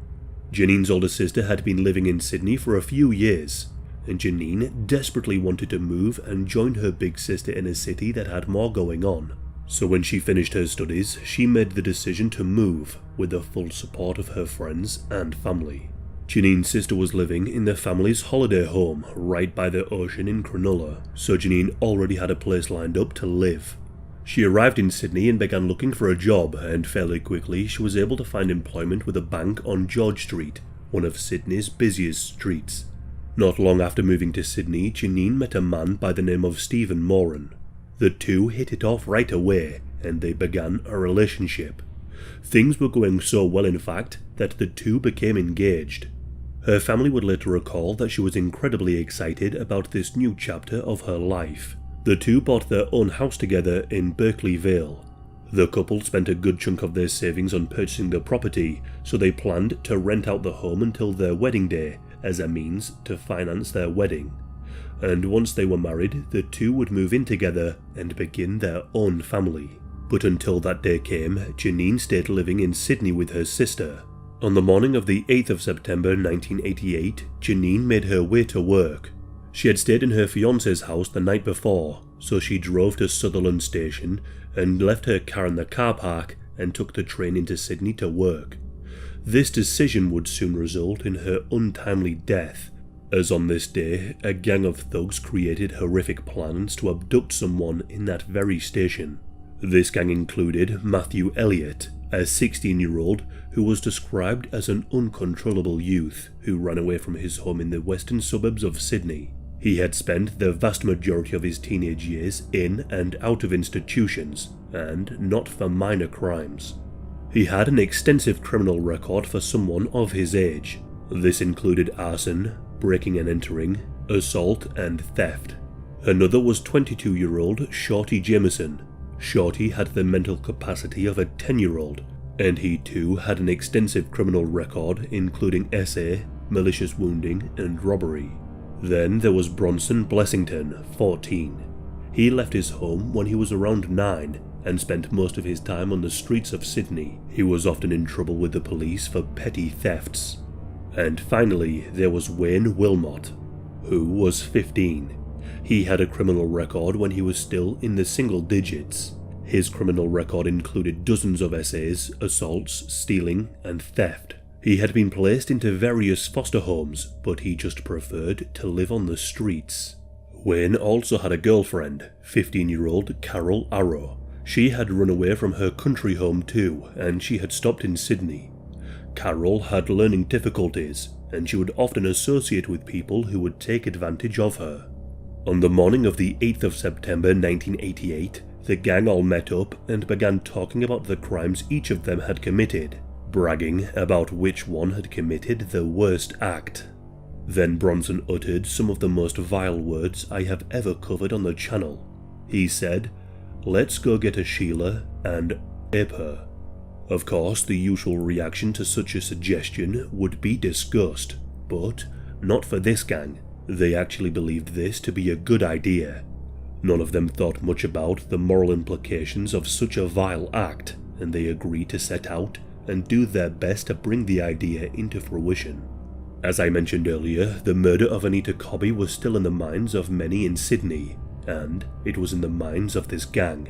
Janine's older sister had been living in Sydney for a few years, and Janine desperately wanted to move and join her big sister in a city that had more going on. So when she finished her studies, she made the decision to move with the full support of her friends and family. Janine's sister was living in the family's holiday home right by the ocean in Cronulla, so Janine already had a place lined up to live. She arrived in Sydney and began looking for a job, and fairly quickly she was able to find employment with a bank on George Street, one of Sydney's busiest streets. Not long after moving to Sydney, Janine met a man by the name of Stephen Moran. The two hit it off right away, and they began a relationship. Things were going so well, in fact, that the two became engaged. Her family would later recall that she was incredibly excited about this new chapter of her life. The two bought their own house together in Berkeley Vale. The couple spent a good chunk of their savings on purchasing the property, so they planned to rent out the home until their wedding day as a means to finance their wedding. And once they were married, the two would move in together and begin their own family. But until that day came, Janine stayed living in Sydney with her sister. On the morning of the 8th of September 1988, Janine made her way to work. She had stayed in her fiancé's house the night before, so she drove to Sutherland Station and left her car in the car park and took the train into Sydney to work. This decision would soon result in her untimely death, as on this day, a gang of thugs created horrific plans to abduct someone in that very station. This gang included Matthew Elliott, a 16-year-old who was described as an uncontrollable youth who ran away from his home in the western suburbs of Sydney. He had spent the vast majority of his teenage years in and out of institutions, and not for minor crimes. He had an extensive criminal record for someone of his age. This included arson, breaking and entering, assault, and theft. Another was 22-year-old Shorty Jameson. Shorty had the mental capacity of a 10-year-old, and he too had an extensive criminal record including SA, malicious wounding, and robbery. Then there was Bronson Blessington, 14. He left his home when he was around 9 and spent most of his time on the streets of Sydney. He was often in trouble with the police for petty thefts. And finally, there was Wayne Wilmot, who was 15. He had a criminal record when he was still in the single digits. His criminal record included dozens of SAs, assaults, stealing, and theft. He had been placed into various foster homes, but he just preferred to live on the streets. Wayne also had a girlfriend, 15-year-old Carol Arrow. She had run away from her country home too, and she had stopped in Sydney. Carol had learning difficulties, and she would often associate with people who would take advantage of her. On the morning of the 8th of September 1988, the gang all met up and began talking about the crimes each of them had committed, bragging about which one had committed the worst act. Then Bronson uttered some of the most vile words I have ever covered on the channel. He said, "Let's go get a Sheila and ape her." Of course, the usual reaction to such a suggestion would be disgust, but not for this gang. They actually believed this to be a good idea. None of them thought much about the moral implications of such a vile act, and they agreed to set out and do their best to bring the idea into fruition. As I mentioned earlier, the murder of Anita Cobby was still in the minds of many in Sydney, and it was in the minds of this gang.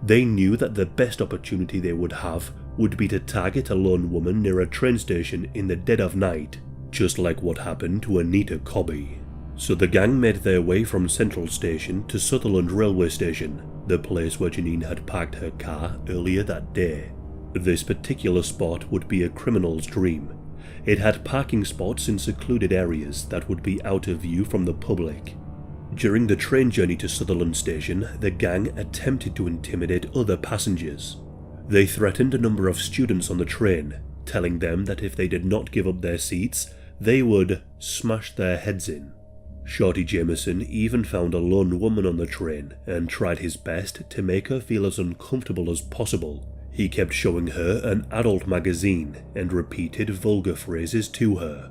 They knew that the best opportunity they would have would be to target a lone woman near a train station in the dead of night, just like what happened to Anita Cobby. So the gang made their way from Central Station to Sutherland Railway Station, the place where Janine had parked her car earlier that day. This particular spot would be a criminal's dream. It had parking spots in secluded areas that would be out of view from the public. During the train journey to Sutherland Station, the gang attempted to intimidate other passengers. They threatened a number of students on the train, telling them that if they did not give up their seats, they would smash their heads in. Shorty Jameson even found a lone woman on the train and tried his best to make her feel as uncomfortable as possible. He kept showing her an adult magazine and repeated vulgar phrases to her.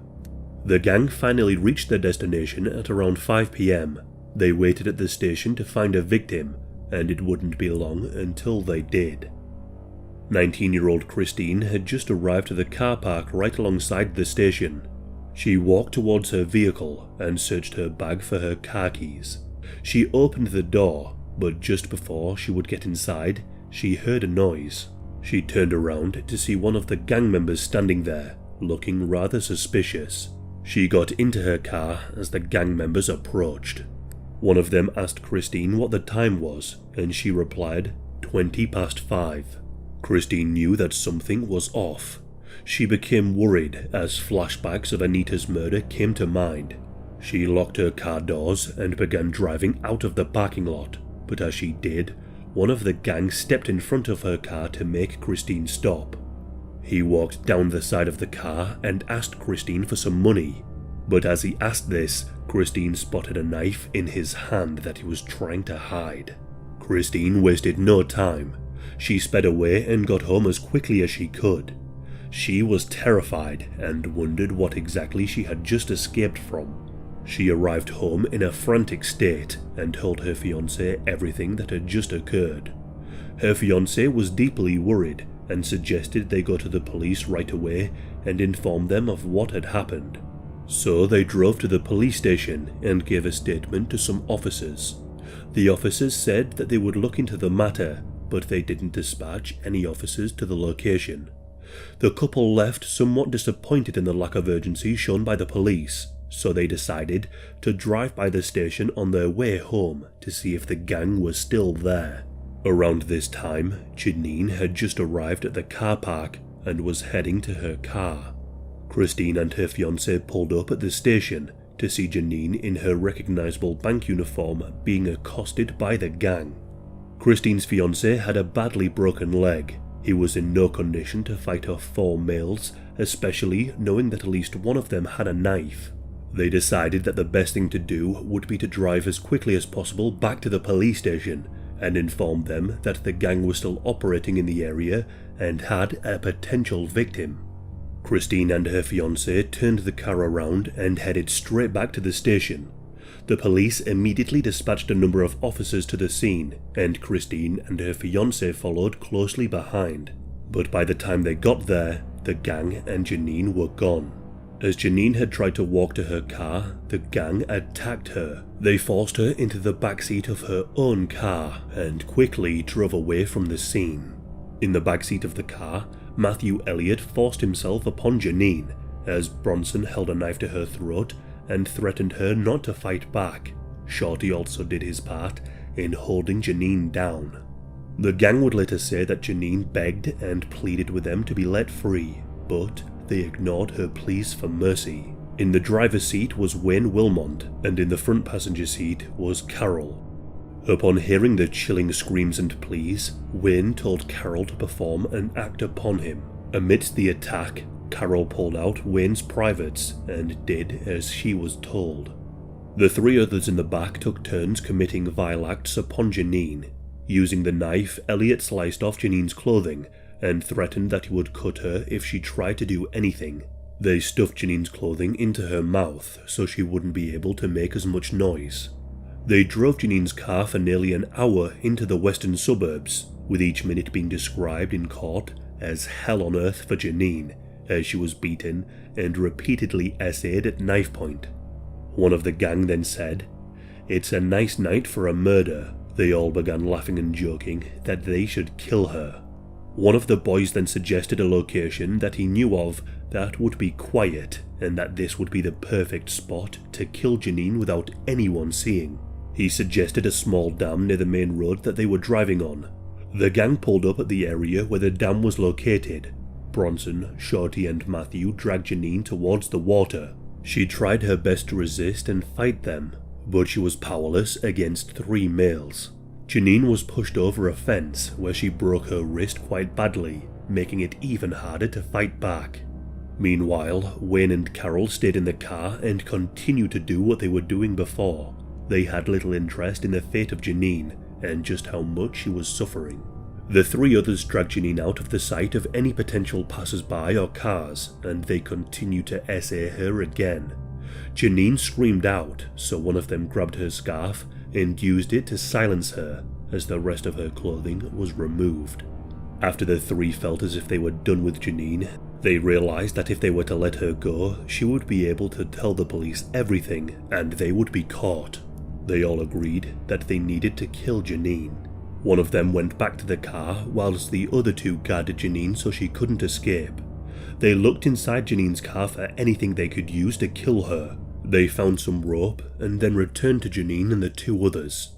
The gang finally reached their destination at around 5 PM. They waited at the station to find a victim, and it wouldn't be long until they did. 19-year-old Christine had just arrived to the car park right alongside the station. She walked towards her vehicle and searched her bag for her car keys. She opened the door, but just before she would get inside, she heard a noise. She turned around to see one of the gang members standing there, looking rather suspicious. She got into her car as the gang members approached. One of them asked Christine what the time was, and she replied, 5:20. Christine knew that something was off. She became worried as flashbacks of Anita's murder came to mind. She locked her car doors and began driving out of the parking lot, but as she did, one of the gang stepped in front of her car to make Christine stop. He walked down the side of the car and asked Christine for some money, But as he asked this, Christine spotted a knife in his hand that he was trying to hide. Christine wasted no time. She sped away and got home as quickly as she could. She was terrified and wondered what exactly she had just escaped from. She arrived home in a frantic state and told her fiancé everything that had just occurred. Her fiancé was deeply worried and suggested they go to the police right away and inform them of what had happened. So they drove to the police station and gave a statement to some officers. The officers said that they would look into the matter, but they didn't dispatch any officers to the location. The couple left somewhat disappointed in the lack of urgency shown by the police, so they decided to drive by the station on their way home to see if the gang was still there. Around this time, Janine had just arrived at the car park and was heading to her car. Christine and her fiancé pulled up at the station to see Janine in her recognizable bank uniform being accosted by the gang. Christine's fiancé had a badly broken leg. He was in no condition to fight off 4 males, especially knowing that at least one of them had a knife. They decided that the best thing to do would be to drive as quickly as possible back to the police station and inform them that the gang was still operating in the area and had a potential victim. Christine and her fiancé turned the car around and headed straight back to the station. The police immediately dispatched a number of officers to the scene, and Christine and her fiancé followed closely behind. But by the time they got there, the gang and Janine were gone. As Janine had tried to walk to her car, the gang attacked her. They forced her into the backseat of her own car and quickly drove away from the scene. In the backseat of the car, Matthew Elliott forced himself upon Janine as Bronson held a knife to her throat and threatened her not to fight back. Shorty also did his part in holding Janine down. The gang would later say that Janine begged and pleaded with them to be let free, but they ignored her pleas for mercy. In the driver's seat was Wayne Wilmont, and in the front passenger seat was Carol. Upon hearing the chilling screams and pleas, Wayne told Carol to perform an act upon him. Amidst the attack, Carol pulled out Wayne's privates and did as she was told. The 3 others in the back took turns committing vile acts upon Janine. Using the knife, Elliot sliced off Janine's clothing and threatened that he would cut her if she tried to do anything. They stuffed Janine's clothing into her mouth so she wouldn't be able to make as much noise. They drove Janine's car for nearly an hour into the western suburbs, with each minute being described in court as hell on earth for Janine, as she was beaten and repeatedly essayed at knife point. One of the gang then said, "It's a nice night for a murder." They all began laughing and joking that they should kill her. One of the boys then suggested a location that he knew of that would be quiet and that this would be the perfect spot to kill Janine without anyone seeing. He suggested a small dam near the main road that they were driving on. The gang pulled up at the area where the dam was located. Bronson, Shorty and Matthew dragged Janine towards the water. She tried her best to resist and fight them, but she was powerless against 3 males. Janine was pushed over a fence where she broke her wrist quite badly, making it even harder to fight back. Meanwhile, Wayne and Carol stayed in the car and continued to do what they were doing before. They had little interest in the fate of Janine and just how much she was suffering. The 3 others dragged Janine out of the sight of any potential passers-by or cars, and they continued to essay her again. Janine screamed out, so one of them grabbed her scarf and used it to silence her as the rest of her clothing was removed. After the 3 felt as if they were done with Janine, they realized that if they were to let her go, she would be able to tell the police everything and they would be caught. They all agreed that they needed to kill Janine. One of them went back to the car whilst the other 2 guarded Janine so she couldn't escape. They looked inside Janine's car for anything they could use to kill her. They found some rope and then returned to Janine and the 2 others.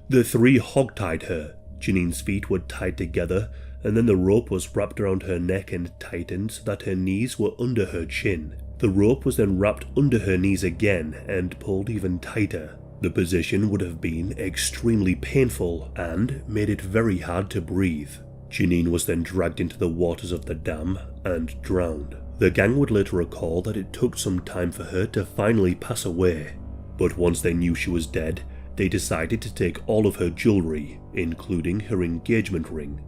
The 3 hogtied her. Janine's feet were tied together and then the rope was wrapped around her neck and tightened so that her knees were under her chin. The rope was then wrapped under her knees again and pulled even tighter. The position would have been extremely painful and made it very hard to breathe. Janine was then dragged into the waters of the dam and drowned. The gang would later recall that it took some time for her to finally pass away, but once they knew she was dead, they decided to take all of her jewellery, including her engagement ring.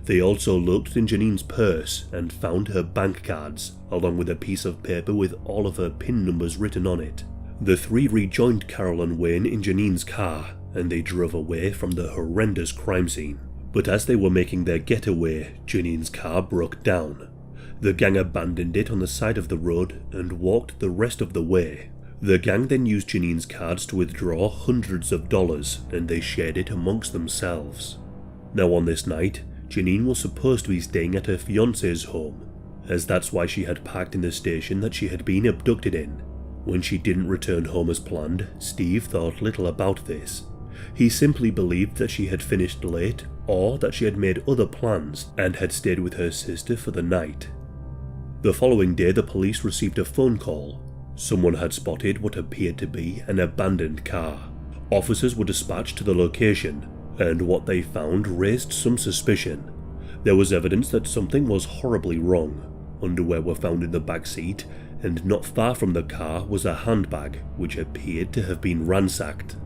They also looked in Janine's purse and found her bank cards, along with a piece of paper with all of her PIN numbers written on it. The three rejoined Carol and Wayne in Janine's car, and they drove away from the horrendous crime scene. But as they were making their getaway, Janine's car broke down. The gang abandoned it on the side of the road and walked the rest of the way. The gang then used Janine's cards to withdraw hundreds of dollars, and they shared it amongst themselves. Now on this night, Janine was supposed to be staying at her fiancé's home, as that's why she had parked in the station that she had been abducted in. When she didn't return home as planned, Steve thought little about this. He simply believed that she had finished late, or that she had made other plans and had stayed with her sister for the night. The following day, the police received a phone call. Someone had spotted what appeared to be an abandoned car. Officers were dispatched to the location, and what they found raised some suspicion. There was evidence that something was horribly wrong. Underwear were found in the back seat, and not far from the car was a handbag which appeared to have been ransacked.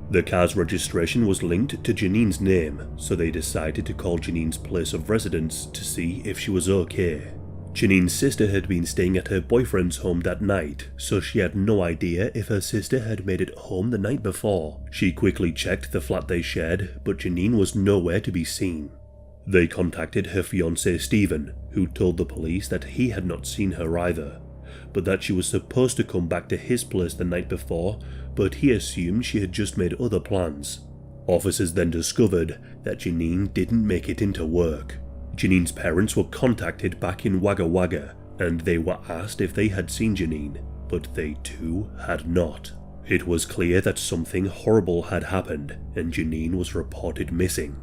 The car's registration was linked to Janine's name, so they decided to call Janine's place of residence to see if she was okay. Janine's sister had been staying at her boyfriend's home that night, so she had no idea if her sister had made it home the night before. She quickly checked the flat they shared, but Janine was nowhere to be seen. They contacted her fiancé Stephen, who told the police that he had not seen her either, but that she was supposed to come back to his place the night before, but he assumed she had just made other plans. Officers then discovered that Janine didn't make it into work. Janine's parents were contacted back in Wagga Wagga, and they were asked if they had seen Janine, but they too had not. It was clear that something horrible had happened, and Janine was reported missing.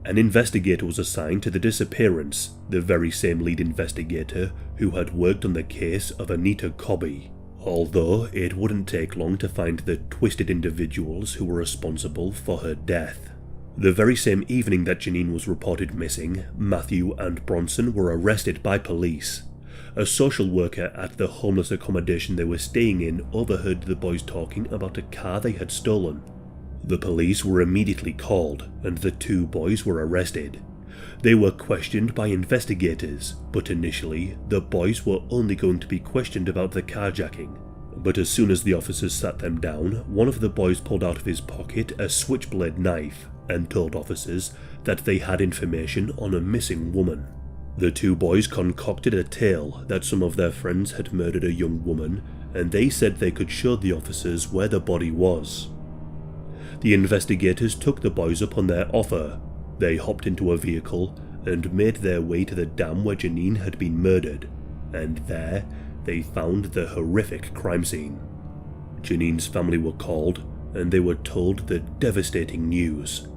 An investigator was assigned to the disappearance, the very same lead investigator who had worked on the case of Anita Cobby, although it wouldn't take long to find the twisted individuals who were responsible for her death. The very same evening that Janine was reported missing, Matthew and Bronson were arrested by police. A social worker at the homeless accommodation they were staying in overheard the boys talking about a car they had stolen. The police were immediately called, and the two boys were arrested. They were questioned by investigators, but initially the boys were only going to be questioned about the carjacking. But as soon as the officers sat them down, one of the boys pulled out of his pocket a switchblade knife and told officers that they had information on a missing woman. The two boys concocted a tale that some of their friends had murdered a young woman, and they said they could show the officers where the body was. The investigators took the boys up on their offer. They hopped into a vehicle and made their way to the dam where Janine had been murdered, and there they found the horrific crime scene. Janine's family were called, and they were told the devastating news.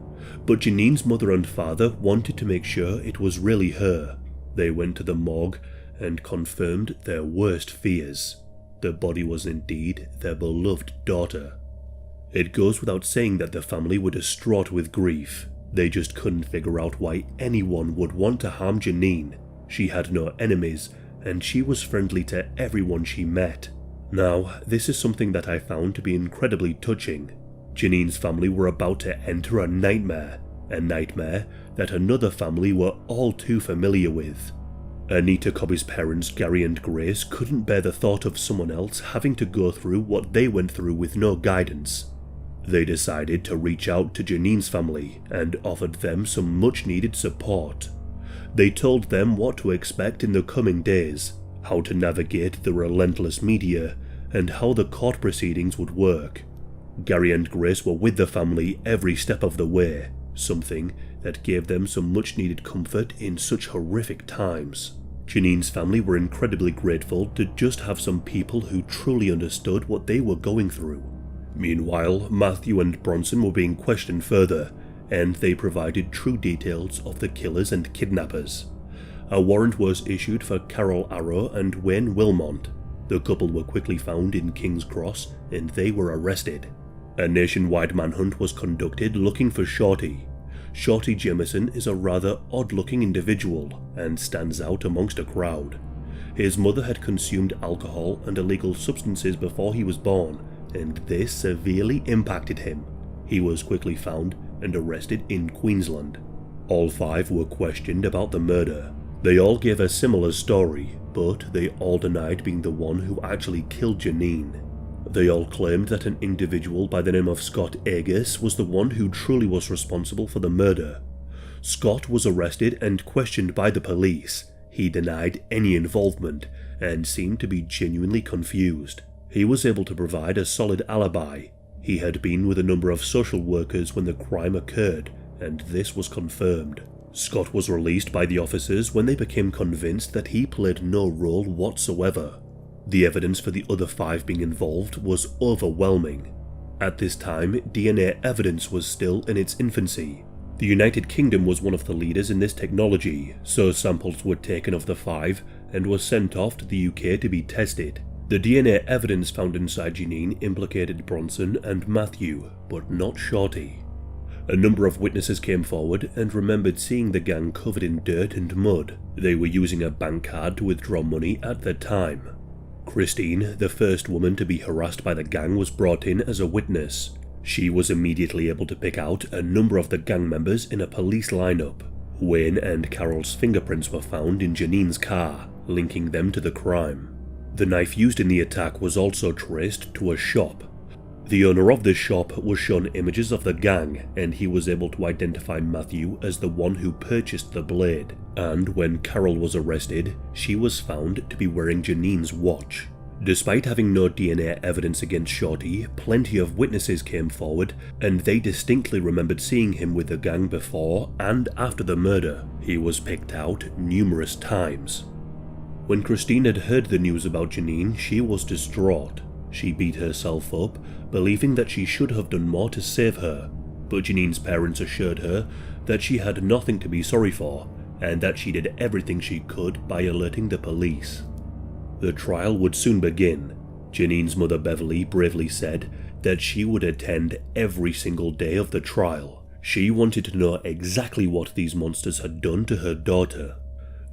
But Janine's mother and father wanted to make sure it was really her. They went to the morgue and confirmed their worst fears. The body was indeed their beloved daughter. It goes without saying that the family were distraught with grief. They just couldn't figure out why anyone would want to harm Janine. She had no enemies, and she was friendly to everyone she met. Now, this is something that I found to be incredibly touching. Janine's family were about to enter a nightmare that another family were all too familiar with. Anita Cobby's parents, Gary and Grace, couldn't bear the thought of someone else having to go through what they went through with no guidance. They decided to reach out to Janine's family and offered them some much-needed support. They told them what to expect in the coming days, how to navigate the relentless media, and how the court proceedings would work. Gary and Grace were with the family every step of the way, something that gave them some much-needed comfort in such horrific times. Janine's family were incredibly grateful to just have some people who truly understood what they were going through. Meanwhile, Matthew and Bronson were being questioned further, and they provided true details of the killers and kidnappers. A warrant was issued for Carol Arrow and Wayne Wilmont. The couple were quickly found in King's Cross, and they were arrested. A nationwide manhunt was conducted looking for Shorty. Shorty Jameson is a rather odd-looking individual and stands out amongst a crowd. His mother had consumed alcohol and illegal substances before he was born, and this severely impacted him. He was quickly found and arrested in Queensland. All 5 were questioned about the murder. They all gave a similar story, but they all denied being the one who actually killed Janine. They all claimed that an individual by the name of Scott Agus was the one who truly was responsible for the murder. Scott was arrested and questioned by the police. He denied any involvement and seemed to be genuinely confused. He was able to provide a solid alibi. He had been with a number of social workers when the crime occurred, and this was confirmed. Scott was released by the officers when they became convinced that he played no role whatsoever. The evidence for the other 5 being involved was overwhelming. At this time, DNA evidence was still in its infancy. The United Kingdom was one of the leaders in this technology, so samples were taken of the 5 and were sent off to the UK to be tested. The DNA evidence found inside Janine implicated Bronson and Matthew, but not Shorty. A number of witnesses came forward and remembered seeing the gang covered in dirt and mud. They were using a bank card to withdraw money at the time. Christine, the first woman to be harassed by the gang, was brought in as a witness. She was immediately able to pick out a number of the gang members in a police lineup. Wayne and Carol's fingerprints were found in Janine's car, linking them to the crime. The knife used in the attack was also traced to a shop. The owner of this shop was shown images of the gang, and he was able to identify Matthew as the one who purchased the blade. And when Carol was arrested, she was found to be wearing Janine's watch. Despite having no DNA evidence against Shorty, plenty of witnesses came forward, and they distinctly remembered seeing him with the gang before and after the murder. He was picked out numerous times. When Christine had heard the news about Janine, she was distraught. She beat herself up, believing that she should have done more to save her, but Janine's parents assured her that she had nothing to be sorry for, and that she did everything she could by alerting the police. The trial would soon begin. Janine's mother Beverly bravely said that she would attend every single day of the trial. She wanted to know exactly what these monsters had done to her daughter.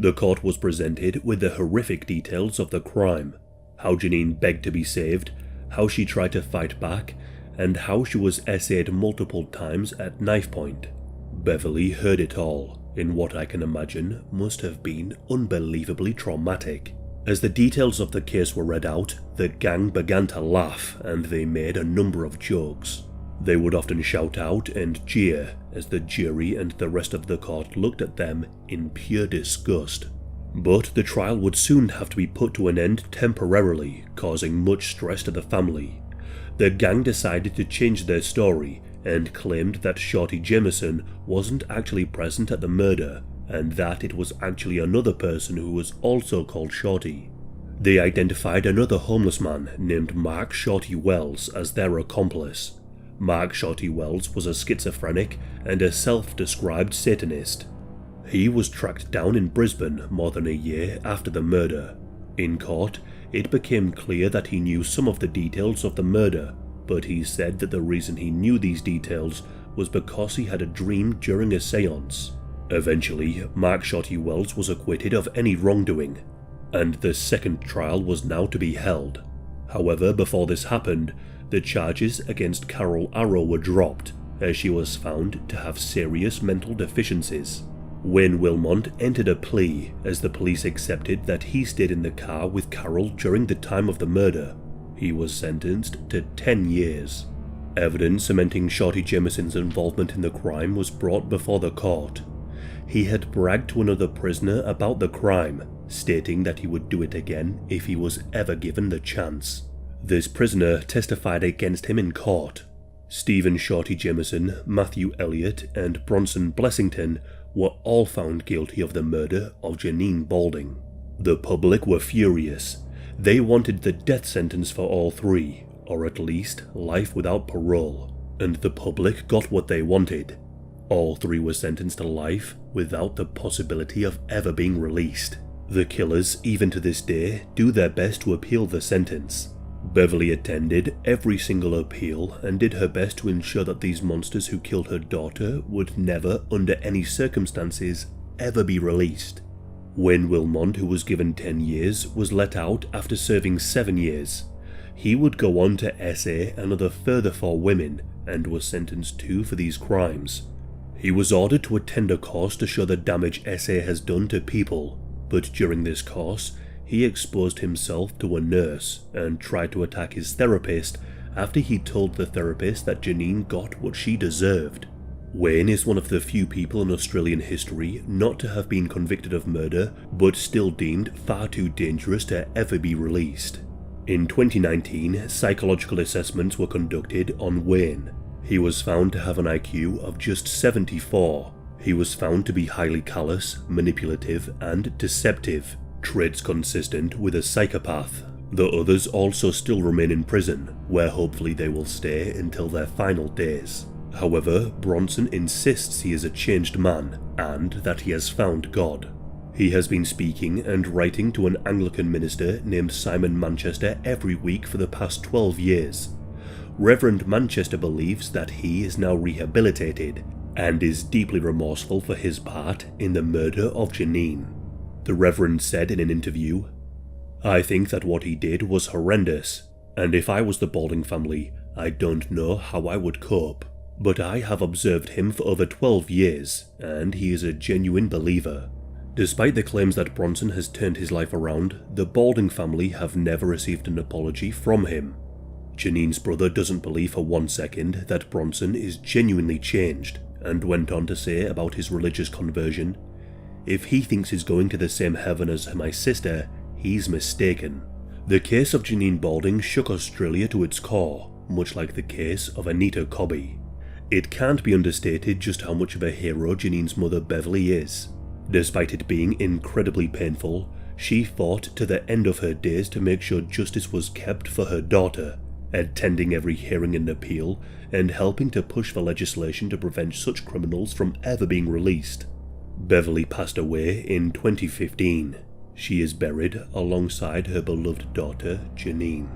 The court was presented with the horrific details of the crime. How Janine begged to be saved, how she tried to fight back, and how she was essayed multiple times at knife point. Beverly heard it all, in what I can imagine must have been unbelievably traumatic. As the details of the case were read out, the gang began to laugh, and they made a number of jokes. They would often shout out and jeer as the jury and the rest of the court looked at them in pure disgust. But the trial would soon have to be put to an end temporarily, causing much stress to the family. The gang decided to change their story and claimed that Shorty Jameson wasn't actually present at the murder, and that it was actually another person who was also called Shorty. They identified another homeless man named Mark Shorty Wells as their accomplice. Mark Shorty Wells was a schizophrenic and a self-described Satanist. He was tracked down in Brisbane more than a year after the murder. In court, it became clear that he knew some of the details of the murder, but he said that the reason he knew these details was because he had a dream during a seance. Eventually, Mark Shorty Wells was acquitted of any wrongdoing, and the second trial was now to be held. However, before this happened, the charges against Carol Arrow were dropped, as she was found to have serious mental deficiencies. Wayne Wilmont entered a plea as the police accepted that he stayed in the car with Carol during the time of the murder. He was sentenced to 10 years. Evidence cementing Shorty Jameson's involvement in the crime was brought before the court. He had bragged to another prisoner about the crime, stating that he would do it again if he was ever given the chance. This prisoner testified against him in court. Stephen Shorty Jameson, Matthew Elliott, and Bronson Blessington were all found guilty of the murder of Janine Balding. The public were furious. They wanted the death sentence for all 3, or at least life without parole, and the public got what they wanted. All 3 were sentenced to life without the possibility of ever being released. The killers, even to this day, do their best to appeal the sentence. Beverly attended every single appeal and did her best to ensure that these monsters who killed her daughter would never, under any circumstances, ever be released. Wayne Wilmont, who was given 10 years, was let out after serving 7 years. He would go on to essay another further 4 women and was sentenced to for these crimes. He was ordered to attend a course to show the damage essay has done to people, but during this course, he exposed himself to a nurse and tried to attack his therapist after he told the therapist that Janine got what she deserved. Wayne is one of the few people in Australian history not to have been convicted of murder, but still deemed far too dangerous to ever be released. In 2019, psychological assessments were conducted on Wayne. He was found to have an IQ of just 74. He was found to be highly callous, manipulative, and deceptive, traits consistent with a psychopath. The others also still remain in prison, where hopefully they will stay until their final days. However, Bronson insists he is a changed man, and that he has found God. He has been speaking and writing to an Anglican minister named Simon Manchester every week for the past 12 years. Reverend Manchester believes that he is now rehabilitated, and is deeply remorseful for his part in the murder of Janine. The Reverend said in an interview, "I think that what he did was horrendous, and if I was the Balding family, I don't know how I would cope. But I have observed him for over 12 years, and he is a genuine believer." Despite the claims that Bronson has turned his life around, the Balding family have never received an apology from him. Janine's brother doesn't believe for 1 second that Bronson is genuinely changed, and went on to say about his religious conversion, "If he thinks he's going to the same heaven as my sister, he's mistaken." The case of Janine Balding shook Australia to its core, much like the case of Anita Cobby. It can't be understated just how much of a hero Janine's mother Beverly is. Despite it being incredibly painful, she fought to the end of her days to make sure justice was kept for her daughter, attending every hearing and appeal, and helping to push for legislation to prevent such criminals from ever being released. Beverly passed away in 2015. She is buried alongside her beloved daughter, Janine.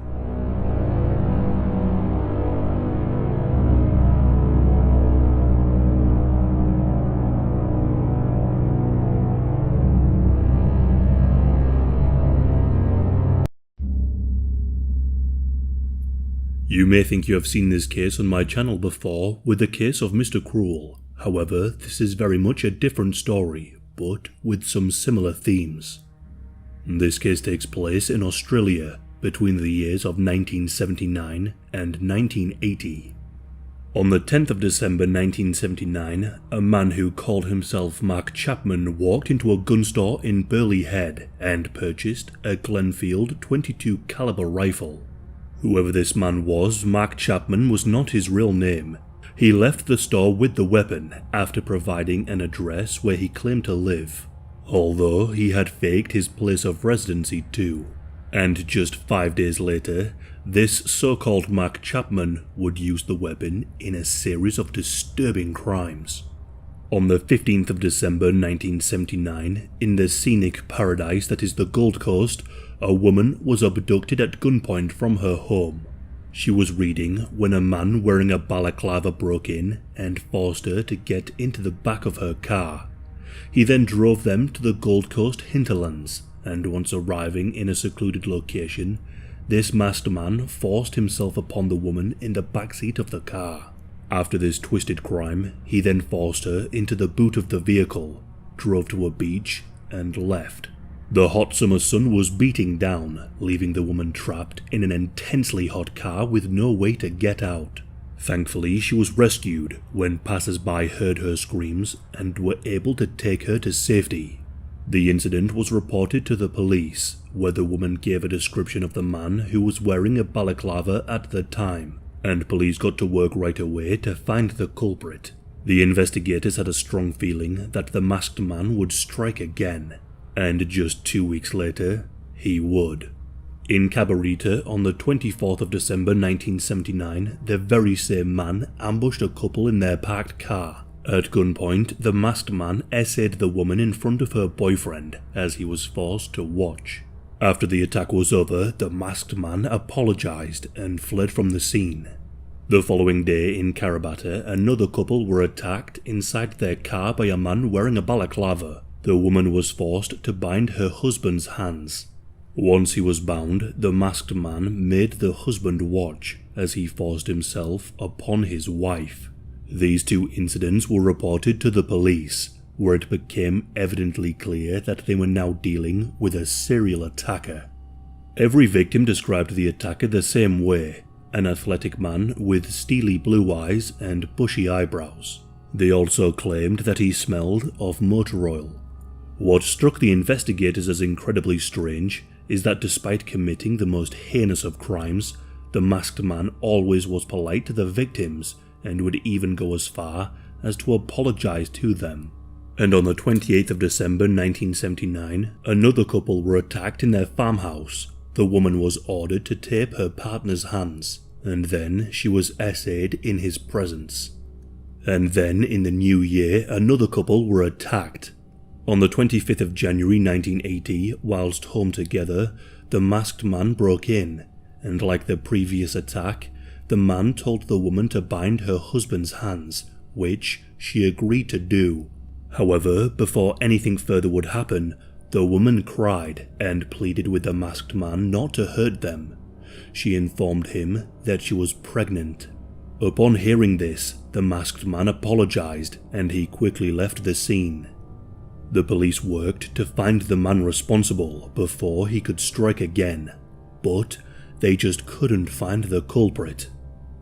You may think you have seen this case on my channel before with the case of Mr. Cruel. However, this is very much a different story, but with some similar themes. This case takes place in Australia between the years of 1979 and 1980. On the 10th of December 1979, a man who called himself Mark Chapman walked into a gun store in Burleigh Head and purchased a Glenfield .22 caliber rifle. Whoever this man was, Mark Chapman was not his real name. He left the store with the weapon after providing an address where he claimed to live, although he had faked his place of residency too. And just 5 days later, this so-called Mark Chapman would use the weapon in a series of disturbing crimes. On the 15th of December 1979, in the scenic paradise that is the Gold Coast, a woman was abducted at gunpoint from her home. She was reading when a man wearing a balaclava broke in and forced her to get into the back of her car. He then drove them to the Gold Coast hinterlands, and once arriving in a secluded location, this masked man forced himself upon the woman in the backseat of the car. After this twisted crime, he then forced her into the boot of the vehicle, drove to a beach, and left. The hot summer sun was beating down, leaving the woman trapped in an intensely hot car with no way to get out. Thankfully, she was rescued when passers-by heard her screams and were able to take her to safety. The incident was reported to the police, where the woman gave a description of the man who was wearing a balaclava at the time, and police got to work right away to find the culprit. The investigators had a strong feeling that the masked man would strike again, and just 2 weeks later, he would. In Cabarita, on the 24th of December 1979, the very same man ambushed a couple in their parked car. At gunpoint, the masked man essayed the woman in front of her boyfriend as he was forced to watch. After the attack was over, the masked man apologized and fled from the scene. The following day in Cabarita, another couple were attacked inside their car by a man wearing a balaclava. The woman was forced to bind her husband's hands. Once he was bound, the masked man made the husband watch as he forced himself upon his wife. These two incidents were reported to the police, where it became evidently clear that they were now dealing with a serial attacker. Every victim described the attacker the same way, an athletic man with steely blue eyes and bushy eyebrows. They also claimed that he smelled of motor oil. What struck the investigators as incredibly strange is that despite committing the most heinous of crimes, the masked man always was polite to the victims and would even go as far as to apologize to them. And on the 28th of December 1979, another couple were attacked in their farmhouse. The woman was ordered to tape her partner's hands, and then she was essayed in his presence. And then in the new year, another couple were attacked. On the 25th of January 1980, whilst home together, the masked man broke in, and like the previous attack, the man told the woman to bind her husband's hands, which she agreed to do. However, before anything further would happen, the woman cried and pleaded with the masked man not to hurt them. She informed him that she was pregnant. Upon hearing this, the masked man apologized and he quickly left the scene. The police worked to find the man responsible before he could strike again, but they just couldn't find the culprit.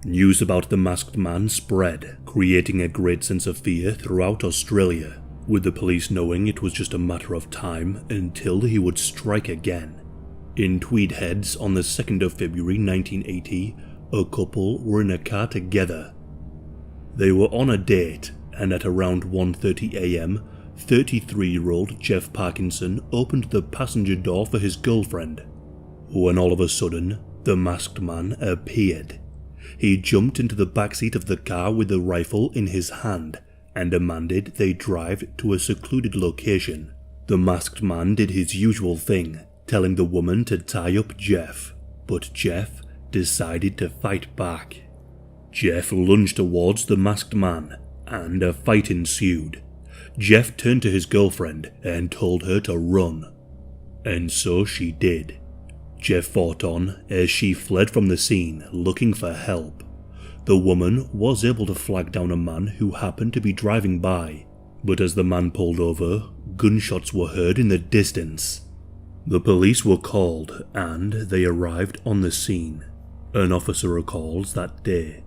News about the masked man spread, creating a great sense of fear throughout Australia, with the police knowing it was just a matter of time until he would strike again. In Tweed Heads on the 2nd of February 1980, a couple were in a car together. They were on a date, and at around 1:30 AM, 33-year-old Jeff Parkinson opened the passenger door for his girlfriend, when all of a sudden, the masked man appeared. He jumped into the backseat of the car with a rifle in his hand and demanded they drive to a secluded location. The masked man did his usual thing, telling the woman to tie up Jeff, but Jeff decided to fight back. Jeff lunged towards the masked man, and a fight ensued. Jeff turned to his girlfriend and told her to run, and so she did. Jeff fought on as she fled from the scene looking for help. The woman was able to flag down a man who happened to be driving by, but as the man pulled over, gunshots were heard in the distance. The police were called and they arrived on the scene. An officer recalls that day.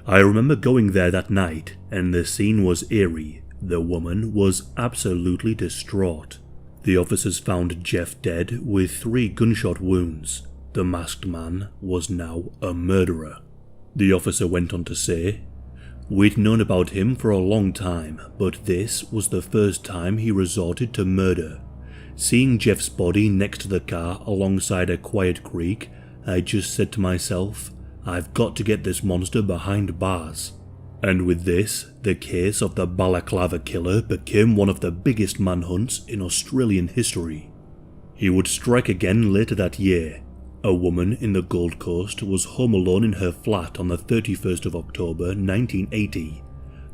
I remember going there that night and the scene was eerie. The woman was absolutely distraught. The officers found Jeff dead with 3 gunshot wounds. The masked man was now a murderer. The officer went on to say, "We'd known about him for a long time, but this was the first time he resorted to murder. Seeing Jeff's body next to the car alongside a quiet creek, I just said to myself, I've got to get this monster behind bars." And with this, the case of the Balaclava Killer became one of the biggest manhunts in Australian history. He would strike again later that year. A woman in the Gold Coast was home alone in her flat on the 31st of October 1980.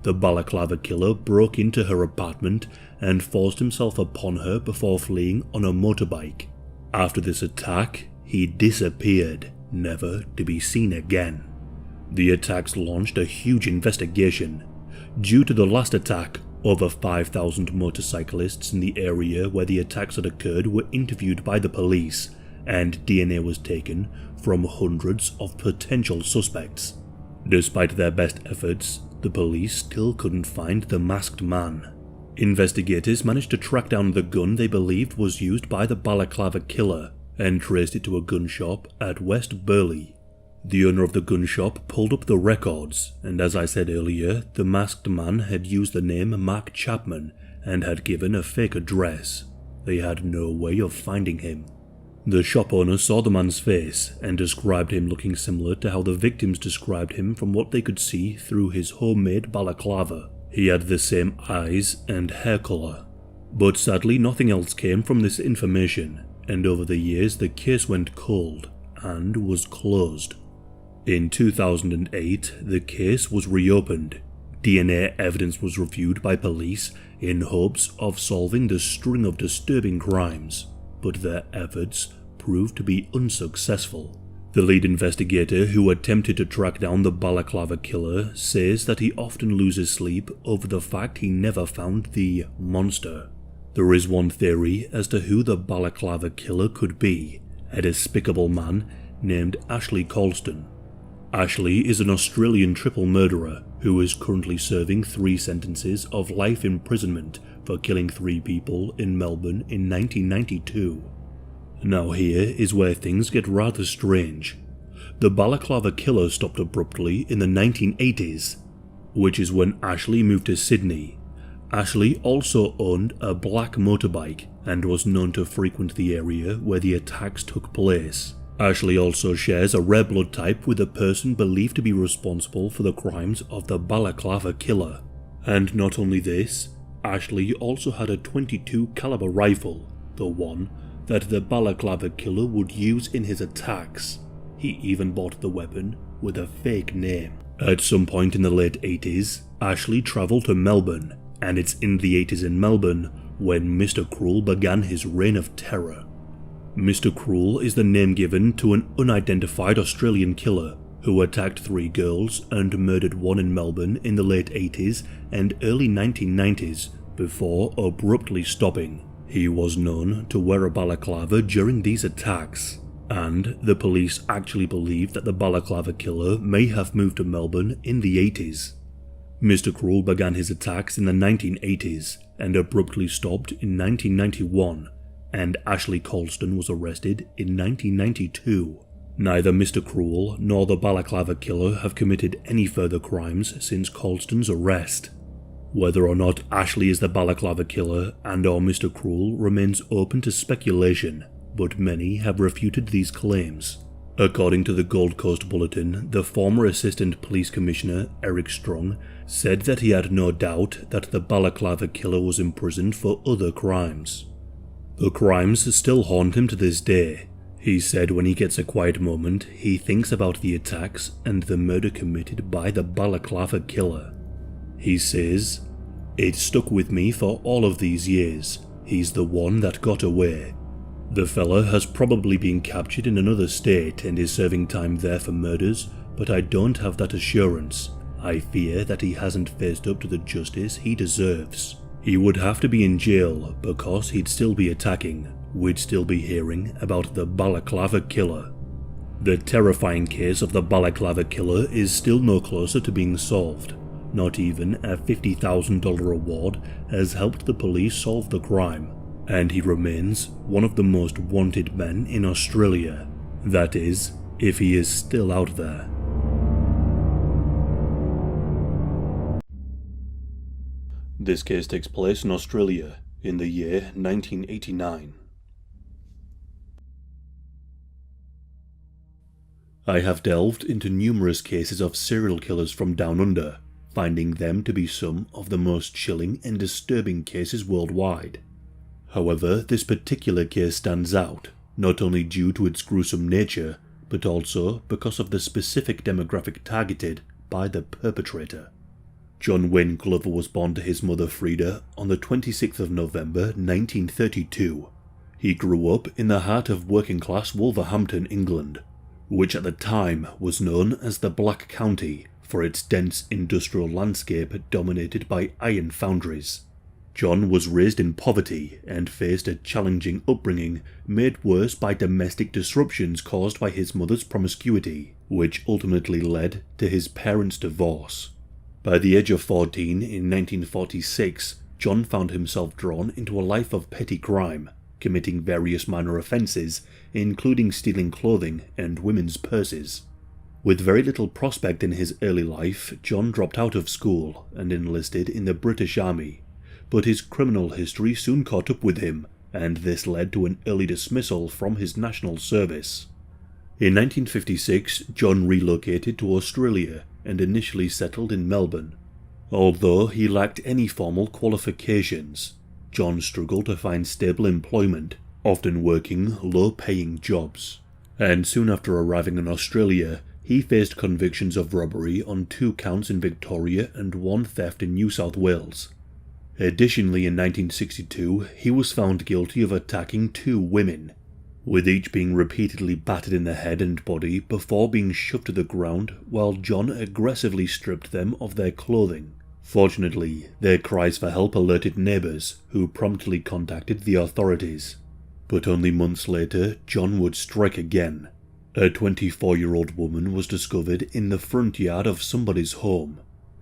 The Balaclava Killer broke into her apartment and forced himself upon her before fleeing on a motorbike. After this attack, he disappeared, never to be seen again. The attacks launched a huge investigation. Due to the last attack, over 5,000 motorcyclists in the area where the attacks had occurred were interviewed by the police, and DNA was taken from hundreds of potential suspects. Despite their best efforts, the police still couldn't find the masked man. Investigators managed to track down the gun they believed was used by the Balaclava Killer and traced it to a gun shop at West Burleigh. The owner of the gun shop pulled up the records, and as I said earlier, the masked man had used the name Mark Chapman and had given a fake address. They had no way of finding him. The shop owner saw the man's face and described him looking similar to how the victims described him from what they could see through his homemade balaclava. He had the same eyes and hair colour. But sadly nothing else came from this information, and over the years the case went cold and was closed. In 2008, the case was reopened. DNA evidence was reviewed by police in hopes of solving the string of disturbing crimes, but their efforts proved to be unsuccessful. The lead investigator who attempted to track down the Balaclava Killer says that he often loses sleep over the fact he never found the monster. There is one theory as to who the Balaclava Killer could be, a despicable man named Ashley Colston. Ashley is an Australian triple murderer who is currently serving 3 sentences of life imprisonment for killing 3 people in Melbourne in 1992. Now here is where things get rather strange. The Balaclava Killer stopped abruptly in the 1980s, which is when Ashley moved to Sydney. Ashley also owned a black motorbike and was known to frequent the area where the attacks took place. Ashley also shares a rare blood type with a person believed to be responsible for the crimes of the Balaclava Killer. And not only this, Ashley also had a .22 caliber rifle, the one that the Balaclava Killer would use in his attacks. He even bought the weapon with a fake name. At some point in the late 80s, Ashley travelled to Melbourne, and it's in the 80s in Melbourne when Mr. Cruel began his reign of terror. Mr. Cruel is the name given to an unidentified Australian killer who attacked 3 girls and murdered 1 in Melbourne in the late 80s and early 1990s before abruptly stopping. He was known to wear a balaclava during these attacks, and the police actually believe that the Balaclava Killer may have moved to Melbourne in the 80s. Mr. Cruel began his attacks in the 1980s and abruptly stopped in 1991, and Ashley Colston was arrested in 1992. Neither Mr. Cruel nor the Balaclava Killer have committed any further crimes since Colston's arrest. Whether or not Ashley is the Balaclava Killer and or Mr. Cruel remains open to speculation, but many have refuted these claims. According to the Gold Coast Bulletin, the former Assistant Police Commissioner, Eric Strong, said that he had no doubt that the Balaclava Killer was imprisoned for other crimes. The crimes still haunt him to this day. He said when he gets a quiet moment, he thinks about the attacks and the murder committed by the Balaclava Killer. He says, "It stuck with me for all of these years. He's the one that got away. The fella has probably been captured in another state and is serving time there for murders, but I don't have that assurance. I fear that he hasn't faced up to the justice he deserves. He would have to be in jail because he'd still be attacking. We'd still be hearing about the Balaclava Killer." The terrifying case of the Balaclava Killer is still no closer to being solved. Not even a $50,000 reward has helped the police solve the crime, and he remains one of the most wanted men in Australia. That is, if he is still out there. This case takes place in Australia in the year 1989. I have delved into numerous cases of serial killers from down under, finding them to be some of the most chilling and disturbing cases worldwide. However, this particular case stands out, not only due to its gruesome nature, but also because of the specific demographic targeted by the perpetrator. John Wayne Glover was born to his mother Frida on the 26th of November 1932. He grew up in the heart of working-class Wolverhampton, England, which at the time was known as the Black County for its dense industrial landscape dominated by iron foundries. John was raised in poverty and faced a challenging upbringing made worse by domestic disruptions caused by his mother's promiscuity, which ultimately led to his parents' divorce. By the age of 14 in 1946, John found himself drawn into a life of petty crime, committing various minor offences, including stealing clothing and women's purses. With very little prospect in his early life, John dropped out of school and enlisted in the British Army, but his criminal history soon caught up with him, and this led to an early dismissal from his national service. In 1956, John relocated to Australia and initially settled in Melbourne. Although he lacked any formal qualifications, John struggled to find stable employment, often working low-paying jobs. And soon after arriving in Australia, he faced convictions of robbery on 2 counts in Victoria and 1 theft in New South Wales. Additionally, in 1962, he was found guilty of attacking 2 women, with each being repeatedly battered in the head and body before being shoved to the ground while John aggressively stripped them of their clothing. Fortunately, their cries for help alerted neighbours, who promptly contacted the authorities. But only months later, John would strike again. A 24-year-old woman was discovered in the front yard of somebody's home.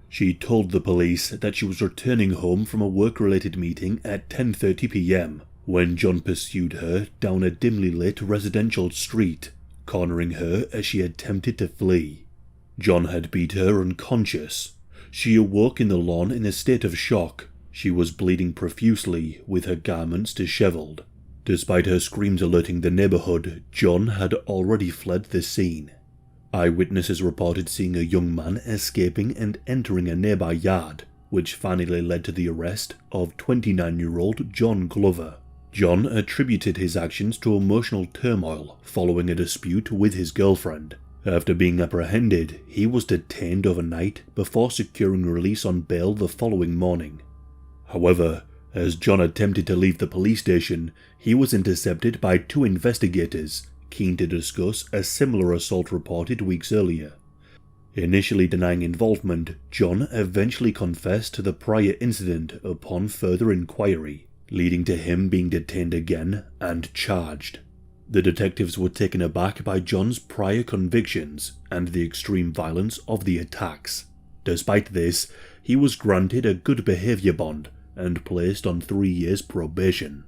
She told the police that she was returning home from a work-related meeting at 10:30 p.m. when John pursued her down a dimly lit residential street, cornering her as she attempted to flee. John had beat her unconscious. She awoke in the lawn in a state of shock. She was bleeding profusely, with her garments dishevelled. Despite her screams alerting the neighbourhood, John had already fled the scene. Eyewitnesses reported seeing a young man escaping and entering a nearby yard, which finally led to the arrest of 29-year-old John Glover. John attributed his actions to emotional turmoil following a dispute with his girlfriend. After being apprehended, he was detained overnight before securing release on bail the following morning. However, as John attempted to leave the police station, he was intercepted by 2 investigators keen to discuss a similar assault reported weeks earlier. Initially denying involvement, John eventually confessed to the prior incident upon further inquiry, leading to him being detained again and charged. The detectives were taken aback by John's prior convictions and the extreme violence of the attacks. Despite this, he was granted a good behaviour bond and placed on 3 years probation.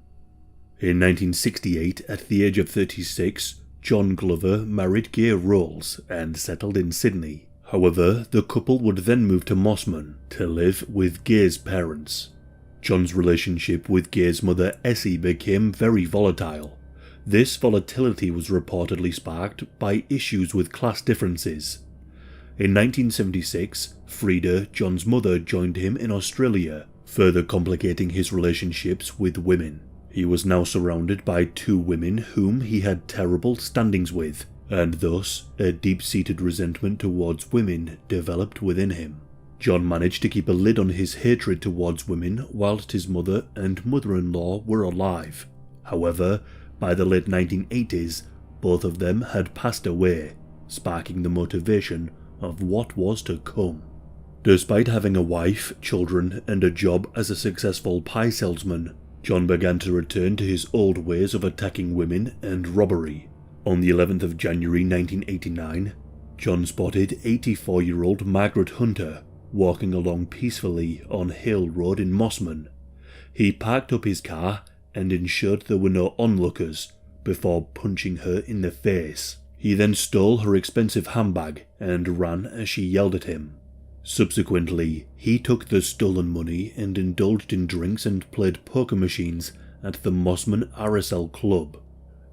In 1968, at the age of 36, John Glover married Gay Rolls and settled in Sydney. However, the couple would then move to Mossman to live with Gay's parents. John's relationship with Gay's mother Essie became very volatile. This volatility was reportedly sparked by issues with class differences. In 1976, Frida, John's mother, joined him in Australia, further complicating his relationships with women. He was now surrounded by 2 women whom he had terrible standings with, and thus a deep-seated resentment towards women developed within him. John managed to keep a lid on his hatred towards women whilst his mother and mother-in-law were alive. However, by the late 1980s, both of them had passed away, sparking the motivation of what was to come. Despite having a wife, children, and a job as a successful pie salesman, John began to return to his old ways of attacking women and robbery. On the 11th of January 1989, John spotted 84-year-old Margaret Hunter walking along peacefully on Hale Road in Mossman. He parked up his car and ensured there were no onlookers before punching her in the face. He then stole her expensive handbag and ran as she yelled at him. Subsequently, he took the stolen money and indulged in drinks and played poker machines at the Mossman RSL Club.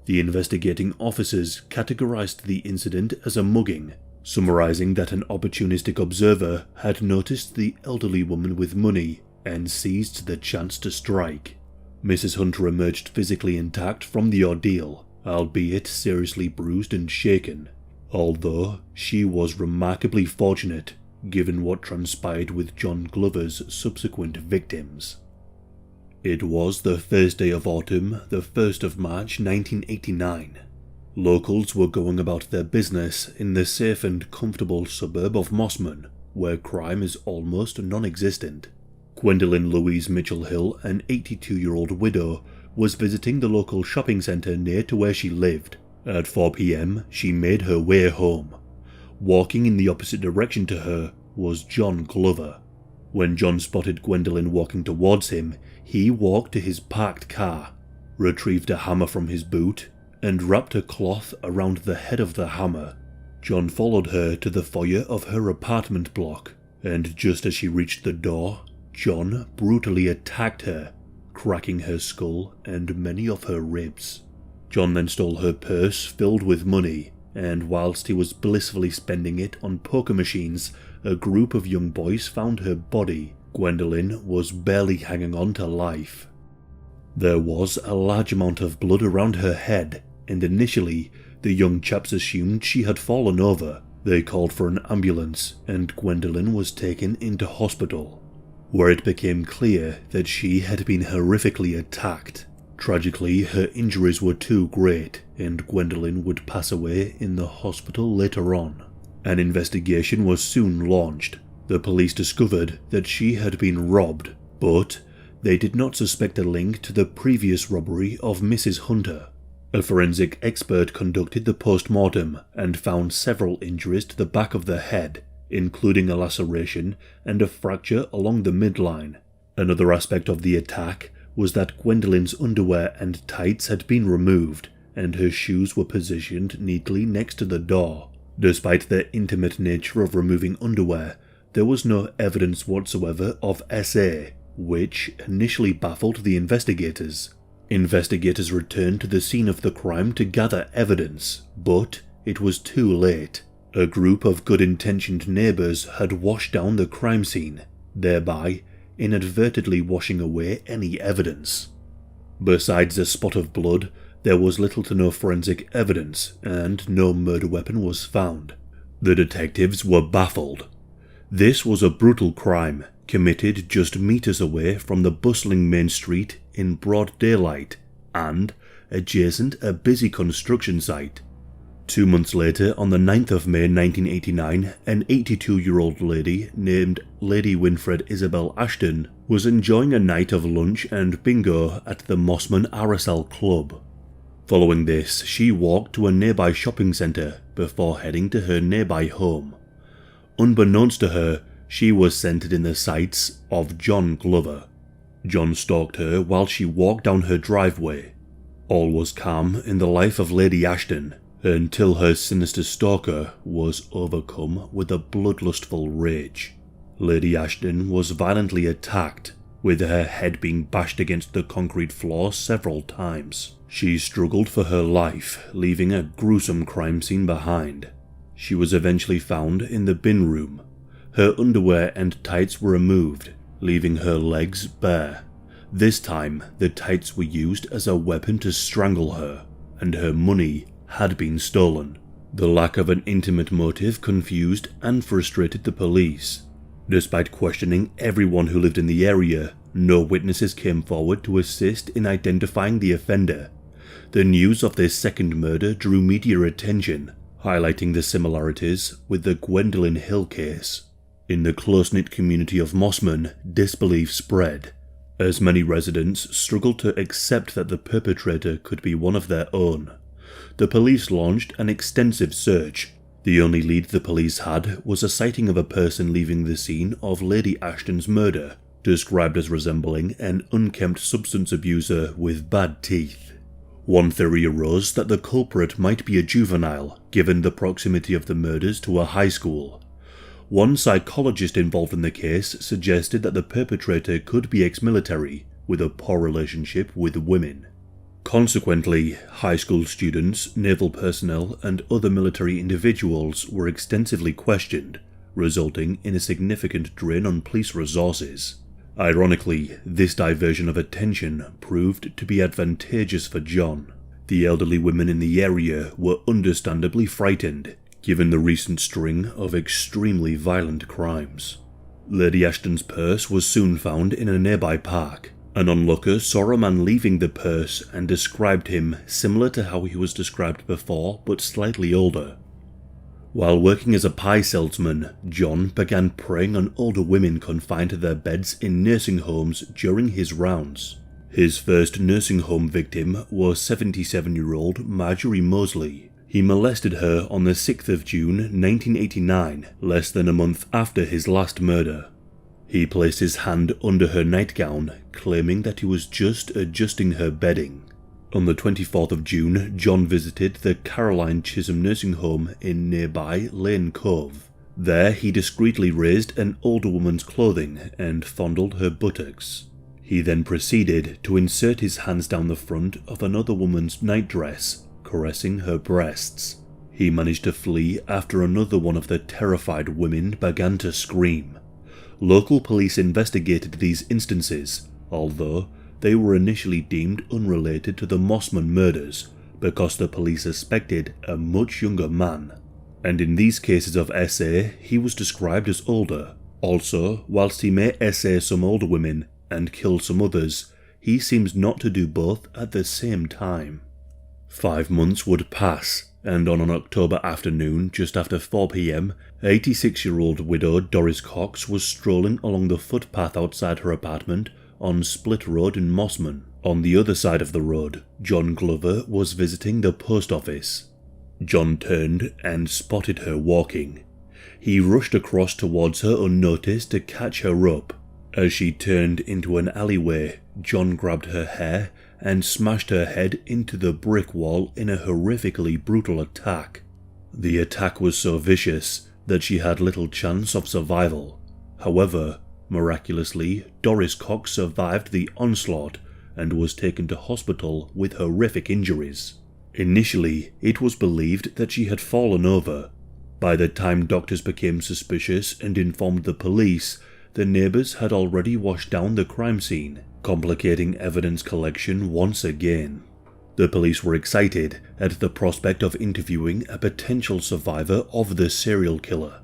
The investigating officers categorized the incident as a mugging, summarizing that an opportunistic observer had noticed the elderly woman with money and seized the chance to strike. Mrs. Hunter emerged physically intact from the ordeal, albeit seriously bruised and shaken, although she was remarkably fortunate given what transpired with John Glover's subsequent victims. It was the first day of autumn, the 1st of March 1989. Locals were going about their business in the safe and comfortable suburb of Mossman, where crime is almost non-existent. Gwendolyn Louise Mitchell-Hill, an 82-year-old widow, was visiting the local shopping centre near to where she lived. At 4 p.m, she made her way home. Walking in the opposite direction to her was John Glover. When John spotted Gwendolyn walking towards him, he walked to his parked car, retrieved a hammer from his boot, and wrapped a cloth around the head of the hammer. John followed her to the foyer of her apartment block, and just as she reached the door, John brutally attacked her, cracking her skull and many of her ribs. John then stole her purse filled with money, and whilst he was blissfully spending it on poker machines, a group of young boys found her body. Gwendolyn was barely hanging on to life. There was a large amount of blood around her head, and initially, the young chaps assumed she had fallen over. They called for an ambulance, and Gwendolyn was taken into hospital. where it became clear that she had been horrifically attacked. Tragically, her injuries were too great, and Gwendolyn would pass away in the hospital later on. An investigation was soon launched. The police discovered that she had been robbed, but they did not suspect a link to the previous robbery of Mrs. Hunter. A forensic expert conducted the post-mortem and found several injuries to the back of the head, including a laceration and a fracture along the midline. Another aspect of the attack was that Gwendolyn's underwear and tights had been removed, and her shoes were positioned neatly next to the door. Despite the intimate nature of removing underwear, there was no evidence whatsoever of SA, which initially baffled the investigators. Investigators returned to the scene of the crime to gather evidence, but it was too late. A group of good-intentioned neighbours had washed down the crime scene, thereby inadvertently washing away any evidence. Besides a spot of blood, there was little to no forensic evidence, and no murder weapon was found. The detectives were baffled. This was a brutal crime, committed just meters away from the bustling main street in broad daylight, and adjacent a busy construction site. 2 months later, on the 9th of May 1989, an 82-year-old lady named Lady Winfred Isabel Ashton was enjoying a night of lunch and bingo at the Mossman RSL Club. Following this, she walked to a nearby shopping centre before heading to her nearby home. Unbeknownst to her, she was centred in the sights of John Glover. John stalked her while she walked down her driveway. All was calm in the life of Lady Ashton, until her sinister stalker was overcome with a bloodlustful rage. Lady Ashton was violently attacked, with her head being bashed against the concrete floor several times. She struggled for her life, leaving a gruesome crime scene behind. She was eventually found in the bin room. Her underwear and tights were removed, leaving her legs bare. This time, the tights were used as a weapon to strangle her, and her money had been stolen. The lack of an intimate motive confused and frustrated the police. Despite questioning everyone who lived in the area, no witnesses came forward to assist in identifying the offender. The news of this second murder drew media attention, highlighting the similarities with the Gwendolyn Hill case. In the close-knit community of Mossman, disbelief spread, as many residents struggled to accept that the perpetrator could be one of their own. The police launched an extensive search. The only lead the police had was a sighting of a person leaving the scene of Lady Ashton's murder, described as resembling an unkempt substance abuser with bad teeth. One theory arose that the culprit might be a juvenile, given the proximity of the murders to a high school. One psychologist involved in the case suggested that the perpetrator could be ex-military, with a poor relationship with women. Consequently, high school students, naval personnel, and other military individuals were extensively questioned, resulting in a significant drain on police resources. Ironically, this diversion of attention proved to be advantageous for John. The elderly women in the area were understandably frightened, given the recent string of extremely violent crimes. Lady Ashton's purse was soon found in a nearby park. An onlooker saw a man leaving the purse and described him similar to how he was described before, but slightly older. While working as a pie salesman, John began preying on older women confined to their beds in nursing homes during his rounds. His first nursing home victim was 77-year-old Marjorie Mosley. He molested her on the 6th of June 1989, less than a month after his last murder. He placed his hand under her nightgown, claiming that he was just adjusting her bedding. On the 24th of June, John visited the Caroline Chisholm nursing home in nearby Lane Cove. There he discreetly raised an older woman's clothing and fondled her buttocks. He then proceeded to insert his hands down the front of another woman's nightdress, caressing her breasts. He managed to flee after another one of the terrified women began to scream. Local police investigated these instances, although they were initially deemed unrelated to the Mossman murders because the police suspected a much younger man. And in these cases of SA, he was described as older. Also, whilst he may essay some older women and kill some others, he seems not to do both at the same time. 5 months would pass, and on an October afternoon just after 4 p.m, 86-year-old widow Doris Cox was strolling along the footpath outside her apartment on Split Road in Mossman. On the other side of the road, John Glover was visiting the post office. John turned and spotted her walking. He rushed across towards her unnoticed to catch her up. As she turned into an alleyway, John grabbed her hair and smashed her head into the brick wall in a horrifically brutal attack. The attack was so vicious that she had little chance of survival. However, miraculously, Doris Cox survived the onslaught and was taken to hospital with horrific injuries. Initially, it was believed that she had fallen over. By the time doctors became suspicious and informed the police, the neighbours had already washed down the crime scene, complicating evidence collection once again. The police were excited at the prospect of interviewing a potential survivor of the serial killer.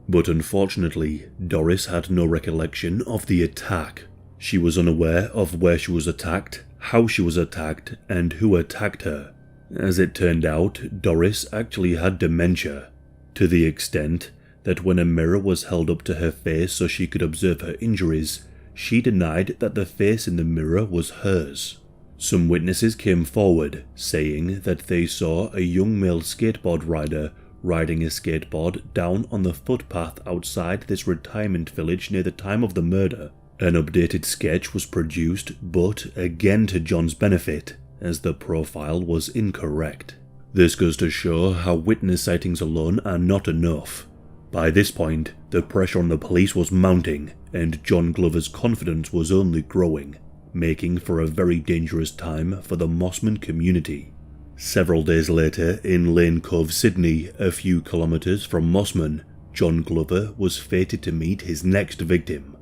But unfortunately, Doris had no recollection of the attack. She was unaware of where she was attacked, how she was attacked, and who attacked her. As it turned out, Doris actually had dementia, to the extent that when a mirror was held up to her face so she could observe her injuries, she denied that the face in the mirror was hers. Some witnesses came forward, saying that they saw a young male skateboard rider riding a skateboard down on the footpath outside this retirement village near the time of the murder. An updated sketch was produced, but again to John's benefit, as the profile was incorrect. This goes to show how witness sightings alone are not enough. By this point, the pressure on the police was mounting, and John Glover's confidence was only growing, making for a very dangerous time for the Mossman community. Several days later, in Lane Cove, Sydney, a few kilometres from Mossman, John Glover was fated to meet his next victim.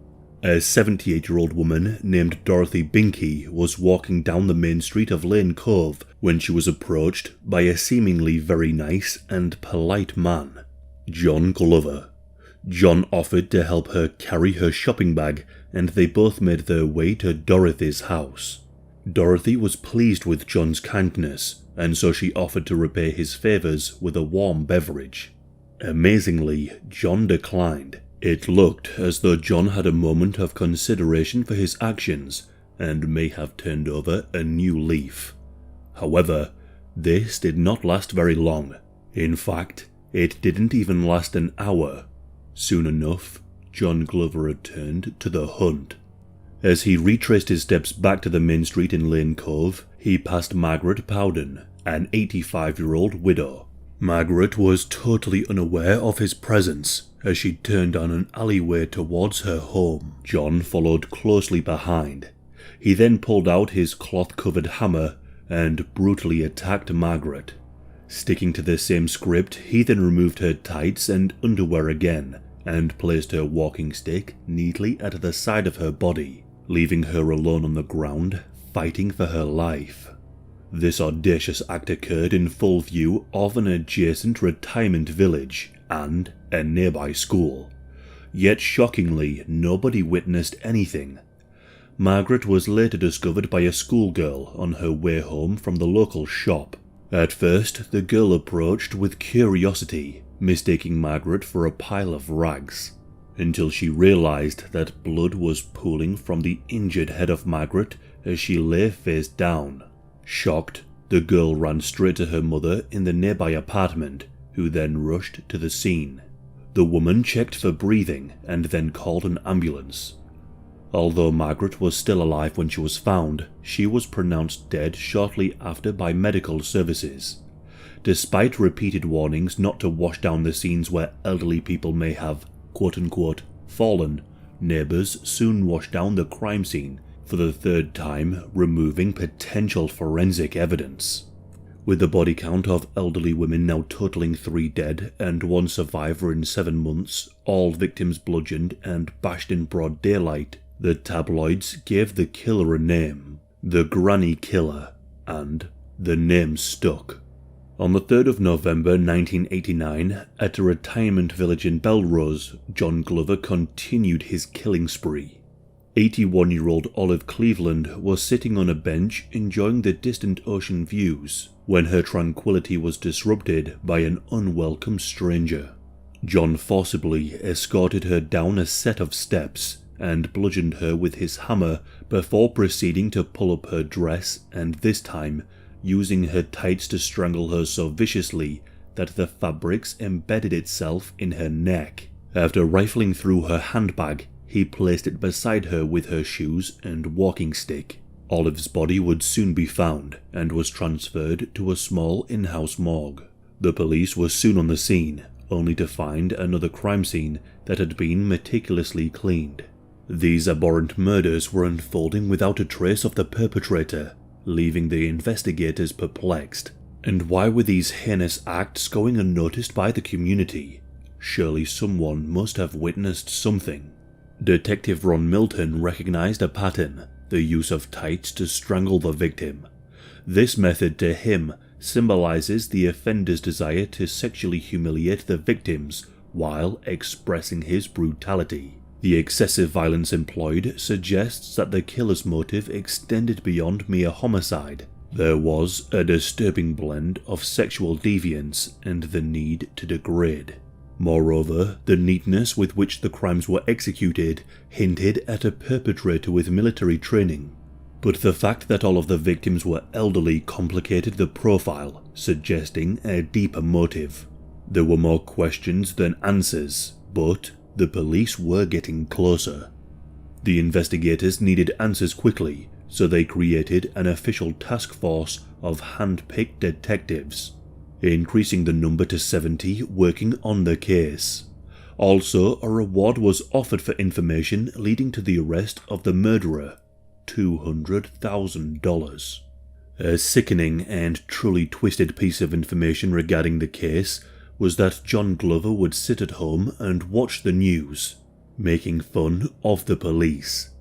A 78-year-old woman named Dorothy Binky was walking down the main street of Lane Cove when she was approached by a seemingly very nice and polite man, John Glover. John offered to help her carry her shopping bag, and they both made their way to Dorothy's house. Dorothy was pleased with John's kindness, and so she offered to repay his favours with a warm beverage. Amazingly, John declined. It looked as though John had a moment of consideration for his actions and may have turned over a new leaf. However, this did not last very long. In fact, it didn't even last an hour. Soon enough, John Glover returned to the hunt. As he retraced his steps back to the main street in Lane Cove, he passed Margaret Powden, an 85-year-old widow. Margaret was totally unaware of his presence as she turned down an alleyway towards her home. John followed closely behind. He then pulled out his cloth-covered hammer and brutally attacked Margaret. Sticking to the same script, he then removed her tights and underwear again and placed her walking stick neatly at the side of her body, leaving her alone on the ground, fighting for her life. This audacious act occurred in full view of an adjacent retirement village and a nearby school. Yet shockingly, nobody witnessed anything. Margaret was later discovered by a schoolgirl on her way home from the local shop. At first, the girl approached with curiosity, mistaking Margaret for a pile of rags, until she realised that blood was pooling from the injured head of Margaret as she lay face down. Shocked, the girl ran straight to her mother in the nearby apartment, who then rushed to the scene. The woman checked for breathing and then called an ambulance. Although Margaret was still alive when she was found, she was pronounced dead shortly after by medical services. Despite repeated warnings not to wash down the scenes where elderly people may have, quote-unquote, fallen, neighbours soon washed down the crime scene for the third time, removing potential forensic evidence. With the body count of elderly women now totaling 3 dead and 1 survivor in 7 months, all victims bludgeoned and bashed in broad daylight, the tabloids gave the killer a name, the Granny Killer, and the name stuck. On the 3rd of November 1989, at a retirement village in Belrose, John Glover continued his killing spree. 81-year-old Olive Cleveland was sitting on a bench enjoying the distant ocean views when her tranquility was disrupted by an unwelcome stranger. John forcibly escorted her down a set of steps and bludgeoned her with his hammer before proceeding to pull up her dress and this time using her tights to strangle her so viciously that the fabrics embedded itself in her neck. After rifling through her handbag, he placed it beside her with her shoes and walking stick. Olive's body would soon be found and was transferred to a small in-house morgue. The police were soon on the scene, only to find another crime scene that had been meticulously cleaned. These abhorrent murders were unfolding without a trace of the perpetrator, leaving the investigators perplexed. And why were these heinous acts going unnoticed by the community? Surely someone must have witnessed something. Detective Ron Milton recognized a pattern: the use of tights to strangle the victim. This method to him symbolizes the offender's desire to sexually humiliate the victims while expressing his brutality. The excessive violence employed suggests that the killer's motive extended beyond mere homicide. There was a disturbing blend of sexual deviance and the need to degrade. Moreover, the neatness with which the crimes were executed hinted at a perpetrator with military training. But the fact that all of the victims were elderly complicated the profile, suggesting a deeper motive. There were more questions than answers, but the police were getting closer. The investigators needed answers quickly, so they created an official task force of hand-picked detectives, increasing the number to 70 working on the case. Also, a reward was offered for information leading to the arrest of the murderer, $200,000. A sickening and truly twisted piece of information regarding the case was that John Glover would sit at home and watch the news, making fun of the police.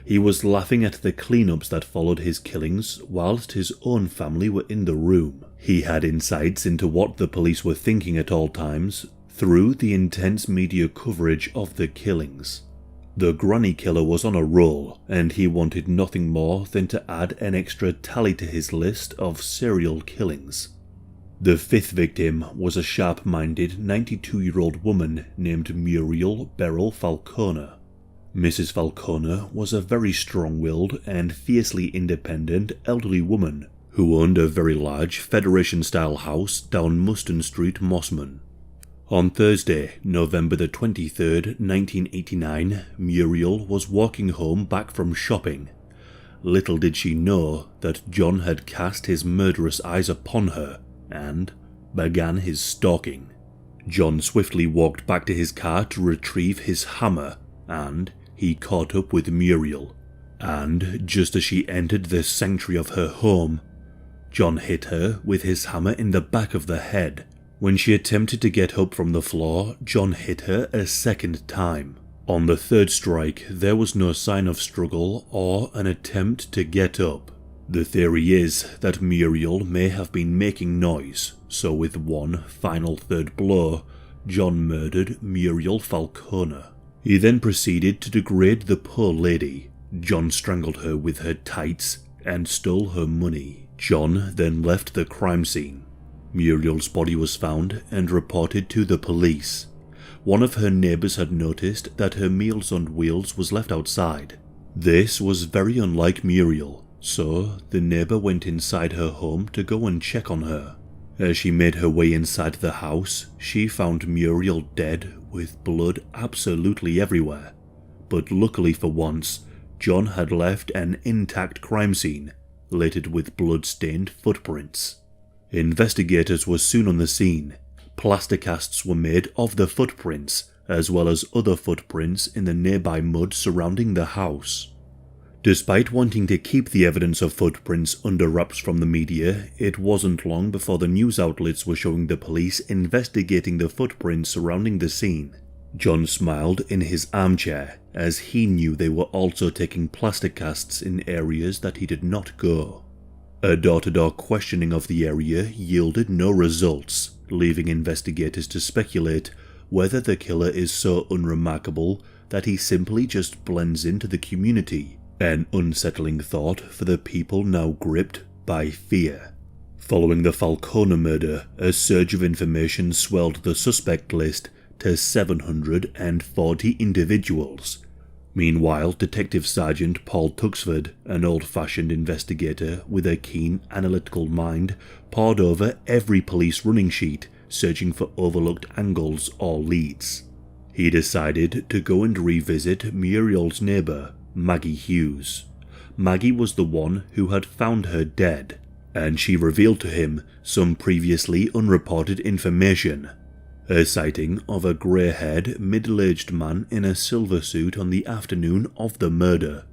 He was laughing at the cleanups that followed his killings whilst his own family were in the room. He had insights into what the police were thinking at all times through the intense media coverage of the killings. The granny killer was on a roll, and he wanted nothing more than to add an extra tally to his list of serial killings. The fifth victim was a sharp-minded 92-year-old woman named Muriel Beryl Falconer. Mrs. Falconer was a very strong-willed and fiercely independent elderly woman who owned a very large Federation-style house down Muston Street, Mossman. On Thursday, November the 23rd, 1989, Muriel was walking home back from shopping. Little did she know that John had cast his murderous eyes upon her and began his stalking. John swiftly walked back to his car to retrieve his hammer, and he caught up with Muriel. And just as she entered the sanctuary of her home, John hit her with his hammer in the back of the head. When she attempted to get up from the floor, John hit her a second time. On the third strike, there was no sign of struggle or an attempt to get up. The theory is that Muriel may have been making noise, so with one final third blow, John murdered Muriel Falconer. He then proceeded to degrade the poor lady. John strangled her with her tights and stole her money. John then left the crime scene. Muriel's body was found and reported to the police. One of her neighbours had noticed that her Meals on Wheels was left outside. This was very unlike Muriel, so the neighbour went inside her home to go and check on her. As she made her way inside the house, she found Muriel dead with blood absolutely everywhere. But luckily for once, John had left an intact crime scene, littered with blood-stained footprints. Investigators were soon on the scene. Plaster casts were made of the footprints, as well as other footprints in the nearby mud surrounding the house. Despite wanting to keep the evidence of footprints under wraps from the media, it wasn't long before the news outlets were showing the police investigating the footprints surrounding the scene. John smiled in his armchair, as he knew they were also taking plaster casts in areas that he did not go. A door-to-door questioning of the area yielded no results, leaving investigators to speculate whether the killer is so unremarkable that he simply just blends into the community, an unsettling thought for the people now gripped by fear. Following the Falcone murder, a surge of information swelled the suspect list to 740 individuals. Meanwhile, Detective Sergeant Paul Tuxford, an old-fashioned investigator with a keen analytical mind, pored over every police running sheet, searching for overlooked angles or leads. He decided to go and revisit Muriel's neighbour, Maggie Hughes. Maggie was the one who had found her dead, and she revealed to him some previously unreported information. A sighting of a grey-haired, middle-aged man in a silver suit on the afternoon of the murder.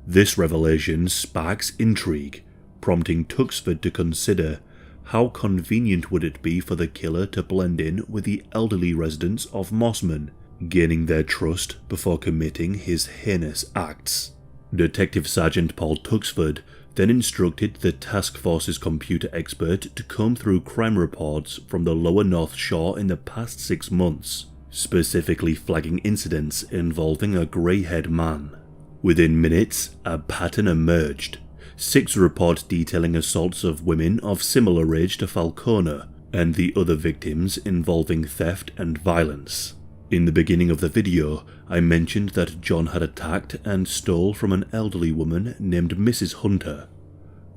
This revelation sparks intrigue, prompting Tuxford to consider how convenient would it be for the killer to blend in with the elderly residents of Mossman, gaining their trust before committing his heinous acts. Detective Sergeant Paul Tuxford then instructed the task force's computer expert to comb through crime reports from the lower North Shore in the past 6 months, specifically flagging incidents involving a grey-haired man. Within minutes, a pattern emerged. 6 reports detailing assaults of women of similar age to Falcone, and the other victims involving theft and violence. In the beginning of the video, I mentioned that John had attacked and stole from an elderly woman named Mrs. Hunter.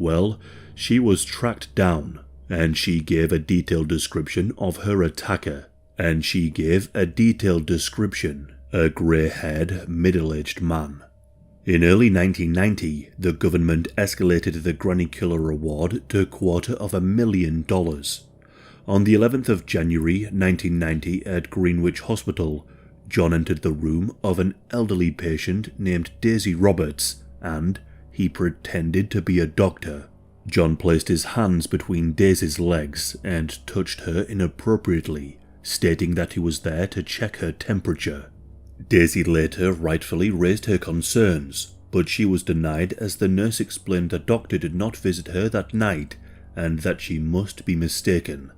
Well, she was tracked down, and she gave a detailed description of her attacker, and she gave a detailed description, a grey-haired, middle-aged man. In early 1990, the government escalated the Granny Killer reward to $250,000. On the 11th of January 1990 at Greenwich Hospital, John entered the room of an elderly patient named Daisy Roberts and he pretended to be a doctor. John placed his hands between Daisy's legs and touched her inappropriately, stating that he was there to check her temperature. Daisy later rightfully raised her concerns, but she was denied as the nurse explained the doctor did not visit her that night and that she must be mistaken.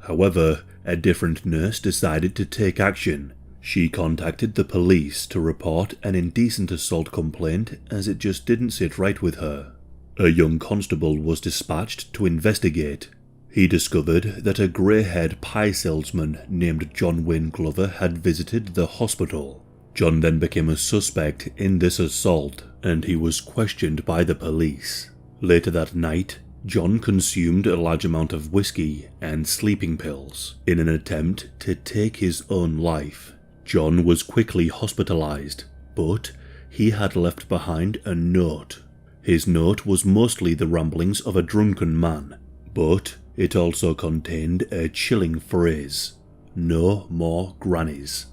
However, a different nurse decided to take action. She contacted the police to report an indecent assault complaint as it just didn't sit right with her. A young constable was dispatched to investigate. He discovered that a grey-haired pie salesman named John Wayne Glover had visited the hospital. John then became a suspect in this assault, and he was questioned by the police. Later that night, John consumed a large amount of whiskey and sleeping pills in an attempt to take his own life. John was quickly hospitalized, but he had left behind a note. His note was mostly the ramblings of a drunken man, but it also contained a chilling phrase: "No more grannies."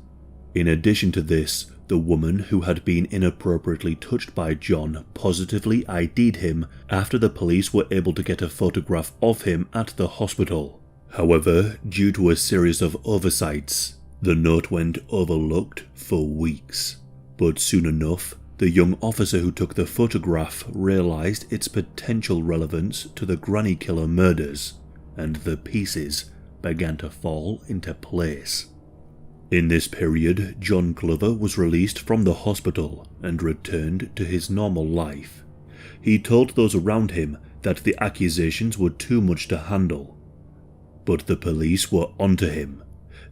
In addition to this, the woman who had been inappropriately touched by John positively ID'd him after the police were able to get a photograph of him at the hospital. However, due to a series of oversights, the note went overlooked for weeks. But soon enough, the young officer who took the photograph realized its potential relevance to the Granny Killer murders, and the pieces began to fall into place. In this period, John Glover was released from the hospital and returned to his normal life. He told those around him that the accusations were too much to handle. But the police were onto him.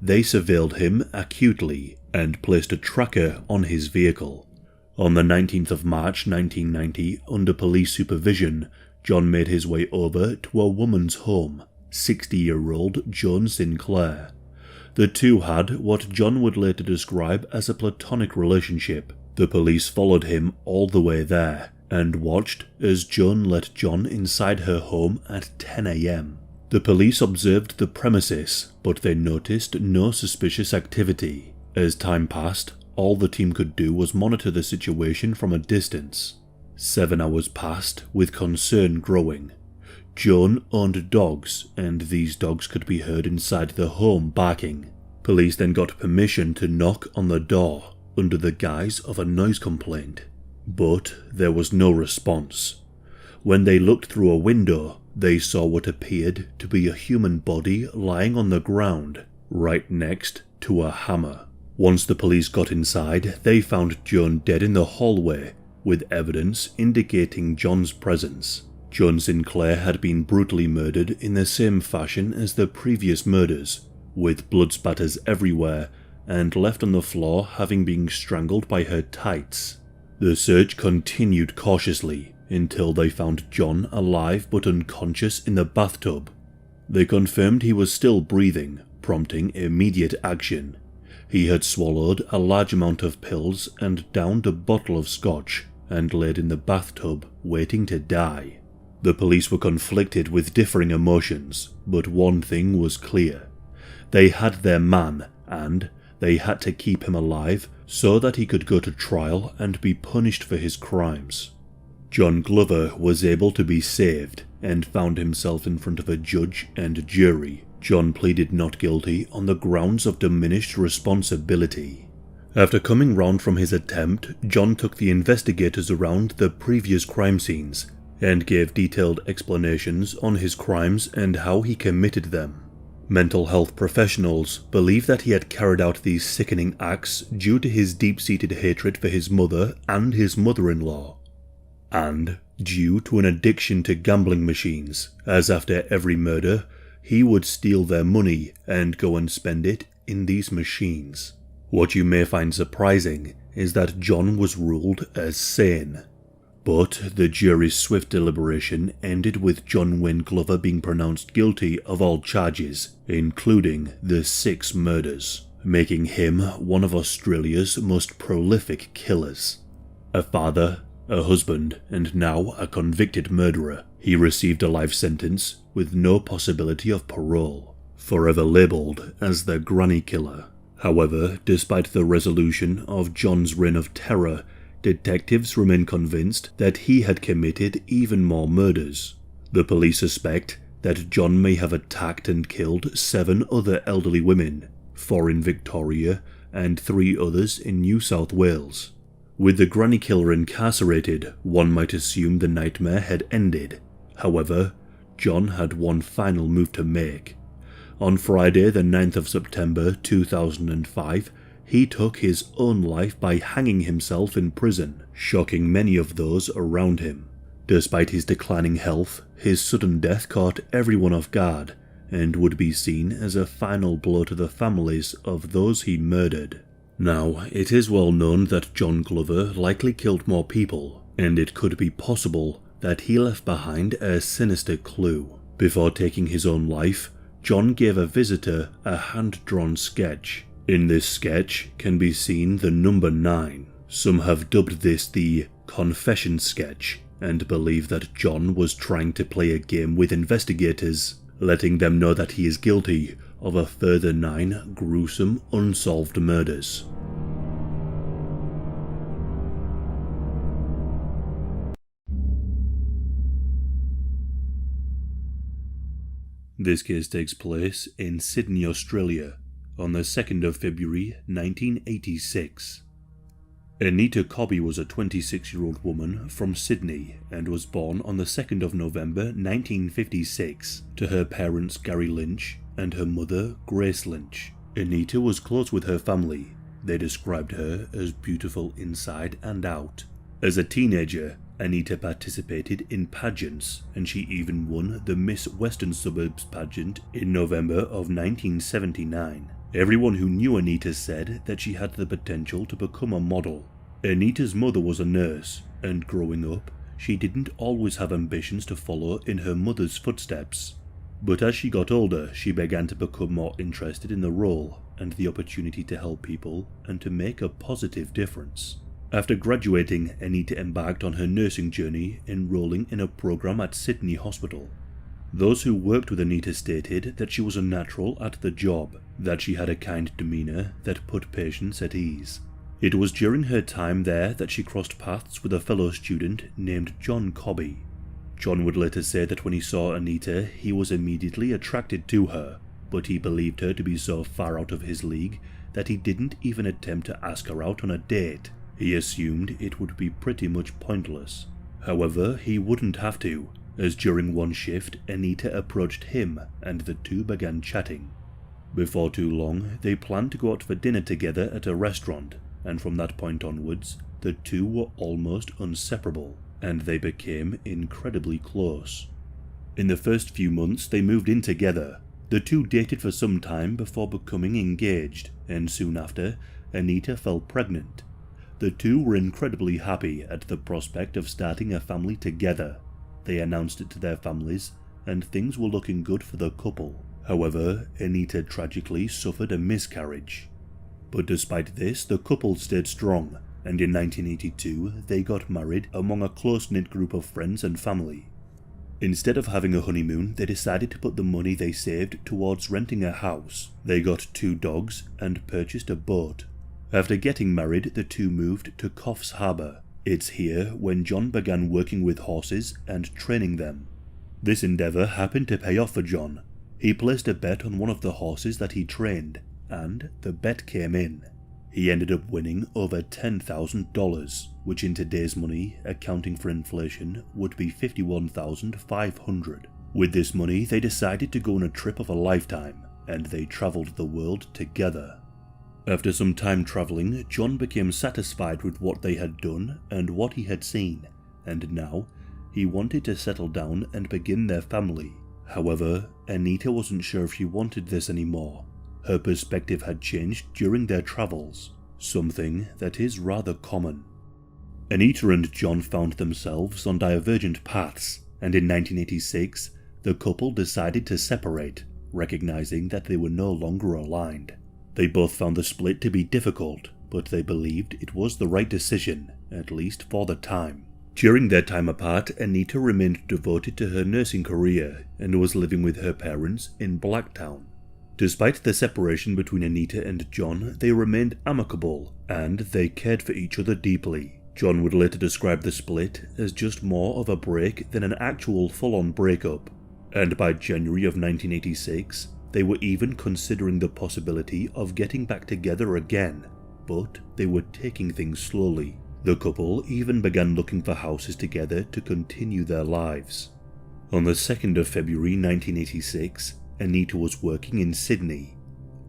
They surveilled him acutely and placed a tracker on his vehicle. On the 19th of March 1990, under police supervision, John made his way over to a woman's home, 60-year-old Joan Sinclair. The two had what John would later describe as a platonic relationship. The police followed him all the way there and watched as Joan let John inside her home at 10 a.m. The police observed the premises, but they noticed no suspicious activity. As time passed, all the team could do was monitor the situation from a distance. 7 hours passed, with concern growing. Joan owned dogs, and these dogs could be heard inside the home barking. Police then got permission to knock on the door under the guise of a noise complaint, but there was no response. When they looked through a window, they saw what appeared to be a human body lying on the ground, right next to a hammer. Once the police got inside, they found Joan dead in the hallway, with evidence indicating John's presence. Joan Sinclair had been brutally murdered in the same fashion as the previous murders, with blood spatters everywhere and left on the floor having been strangled by her tights. The search continued cautiously until they found John alive but unconscious in the bathtub. They confirmed he was still breathing, prompting immediate action. He had swallowed a large amount of pills and downed a bottle of scotch and laid in the bathtub waiting to die. The police were conflicted with differing emotions, but one thing was clear. They had their man, and they had to keep him alive so that he could go to trial and be punished for his crimes. John Glover was able to be saved and found himself in front of a judge and jury. John pleaded not guilty on the grounds of diminished responsibility. After coming round from his attempt, John took the investigators around the previous crime scenes and gave detailed explanations on his crimes and how he committed them. Mental health professionals believe that he had carried out these sickening acts due to his deep-seated hatred for his mother and his mother-in-law, and due to an addiction to gambling machines, as after every murder, he would steal their money and go and spend it in these machines. What you may find surprising is that John was ruled as sane. But the jury's swift deliberation ended with John Wayne Glover being pronounced guilty of all charges, including the 6 murders, making him one of Australia's most prolific killers. A father, a husband, and now a convicted murderer, he received a life sentence with no possibility of parole, forever labelled as the Granny Killer. However, despite the resolution of John's reign of terror, detectives remain convinced that he had committed even more murders. The police suspect that John may have attacked and killed 7 other elderly women, 4 in Victoria and 3 others in New South Wales. With the Granny Killer incarcerated, one might assume the nightmare had ended. However, John had one final move to make. On Friday, the 9th of September 2005, he took his own life by hanging himself in prison, shocking many of those around him. Despite his declining health, his sudden death caught everyone off guard and would be seen as a final blow to the families of those he murdered. Now, it is well known that John Glover likely killed more people, and it could be possible that he left behind a sinister clue. Before taking his own life, John gave a visitor a hand-drawn sketch. In this sketch can be seen the number 9. Some have dubbed this the confession sketch and believe that John was trying to play a game with investigators, letting them know that he is guilty of a further 9 gruesome unsolved murders. This case takes place in Sydney, Australia, on the 2nd of February 1986. Anita Cobby was a 26-year-old woman from Sydney and was born on the 2nd of November 1956 to her parents Gary Lynch and her mother Grace Lynch. Anita was close with her family. They described her as beautiful inside and out. As a teenager, Anita participated in pageants, and she even won the Miss Western Suburbs pageant in November of 1979. Everyone who knew Anita said that she had the potential to become a model. Anita's mother was a nurse, and growing up, she didn't always have ambitions to follow in her mother's footsteps. But as she got older, she began to become more interested in the role and the opportunity to help people and to make a positive difference. After graduating, Anita embarked on her nursing journey, enrolling in a program at Sydney Hospital. Those who worked with Anita stated that she was a natural at the job, that she had a kind demeanour that put patients at ease. It was during her time there that she crossed paths with a fellow student named John Cobby. John would later say that when he saw Anita, he was immediately attracted to her, but he believed her to be so far out of his league that he didn't even attempt to ask her out on a date. He assumed it would be pretty much pointless. However, he wouldn't have to, as during one shift, Anita approached him and the two began chatting. Before too long, they planned to go out for dinner together at a restaurant, and from that point onwards, the two were almost inseparable, and they became incredibly close. In the first few months, they moved in together. The two dated for some time before becoming engaged, and soon after, Anita fell pregnant. The two were incredibly happy at the prospect of starting a family together. They announced it to their families, and things were looking good for the couple. However, Anita tragically suffered a miscarriage. But despite this, the couple stayed strong, and in 1982 they got married among a close-knit group of friends and family. Instead of having a honeymoon, they decided to put the money they saved towards renting a house. They got 2 dogs and purchased a boat. After getting married, the two moved to Coffs Harbour. It's here when John began working with horses and training them. This endeavour happened to pay off for John. He placed a bet on one of the horses that he trained, and the bet came in. He ended up winning over $10,000, which in today's money, accounting for inflation, would be $51,500. With this money, they decided to go on a trip of a lifetime, and they travelled the world together. After some time travelling, John became satisfied with what they had done and what he had seen, and now he wanted to settle down and begin their family. However, Anita wasn't sure if she wanted this anymore. Her perspective had changed during their travels, something that is rather common. Anita and John found themselves on divergent paths, and in 1986, the couple decided to separate, recognizing that they were no longer aligned. They both found the split to be difficult, but they believed it was the right decision, at least for the time. During their time apart, Anita remained devoted to her nursing career and was living with her parents in Blacktown. Despite the separation between Anita and John, they remained amicable, and they cared for each other deeply. John would later describe the split as just more of a break than an actual full-on breakup, and by January of 1986, they were even considering the possibility of getting back together again, but they were taking things slowly. The couple even began looking for houses together to continue their lives. On the 2nd of February 1986, Anita was working in Sydney.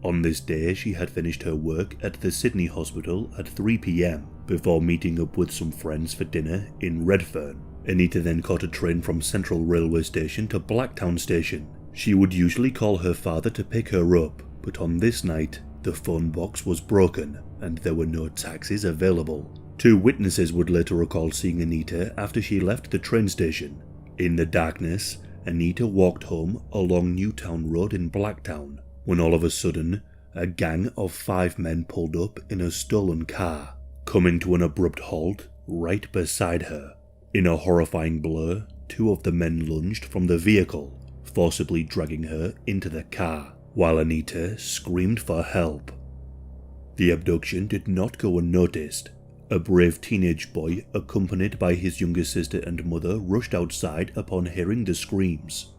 On this day, she had finished her work at the Sydney hospital at 3 p.m. before meeting up with some friends for dinner in Redfern. Anita then caught a train from Central Railway Station to Blacktown Station. She would usually call her father to pick her up, but on this night, the phone box was broken and there were no taxis available. 2 witnesses would later recall seeing Anita after she left the train station. In the darkness, Anita walked home along Newtown Road in Blacktown, when all of a sudden, a gang of 5 men pulled up in a stolen car, coming to an abrupt halt right beside her. In a horrifying blur, 2 of the men lunged from the vehicle, forcibly dragging her into the car, while Anita screamed for help. The abduction did not go unnoticed. A brave teenage boy, accompanied by his younger sister and mother, rushed outside upon hearing the screams.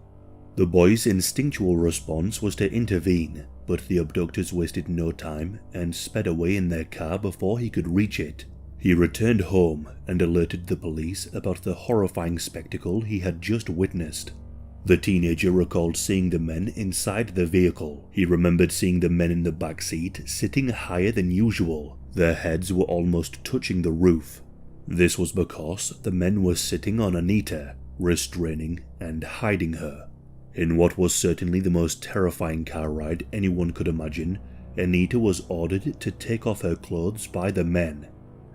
The boy's instinctual response was to intervene, but the abductors wasted no time and sped away in their car before he could reach it. He returned home and alerted the police about the horrifying spectacle he had just witnessed. The teenager recalled seeing the men inside the vehicle. He remembered seeing the men in the back seat sitting higher than usual. Their heads were almost touching the roof. This was because the men were sitting on Anita, restraining and hiding her. In what was certainly the most terrifying car ride anyone could imagine, Anita was ordered to take off her clothes by the men.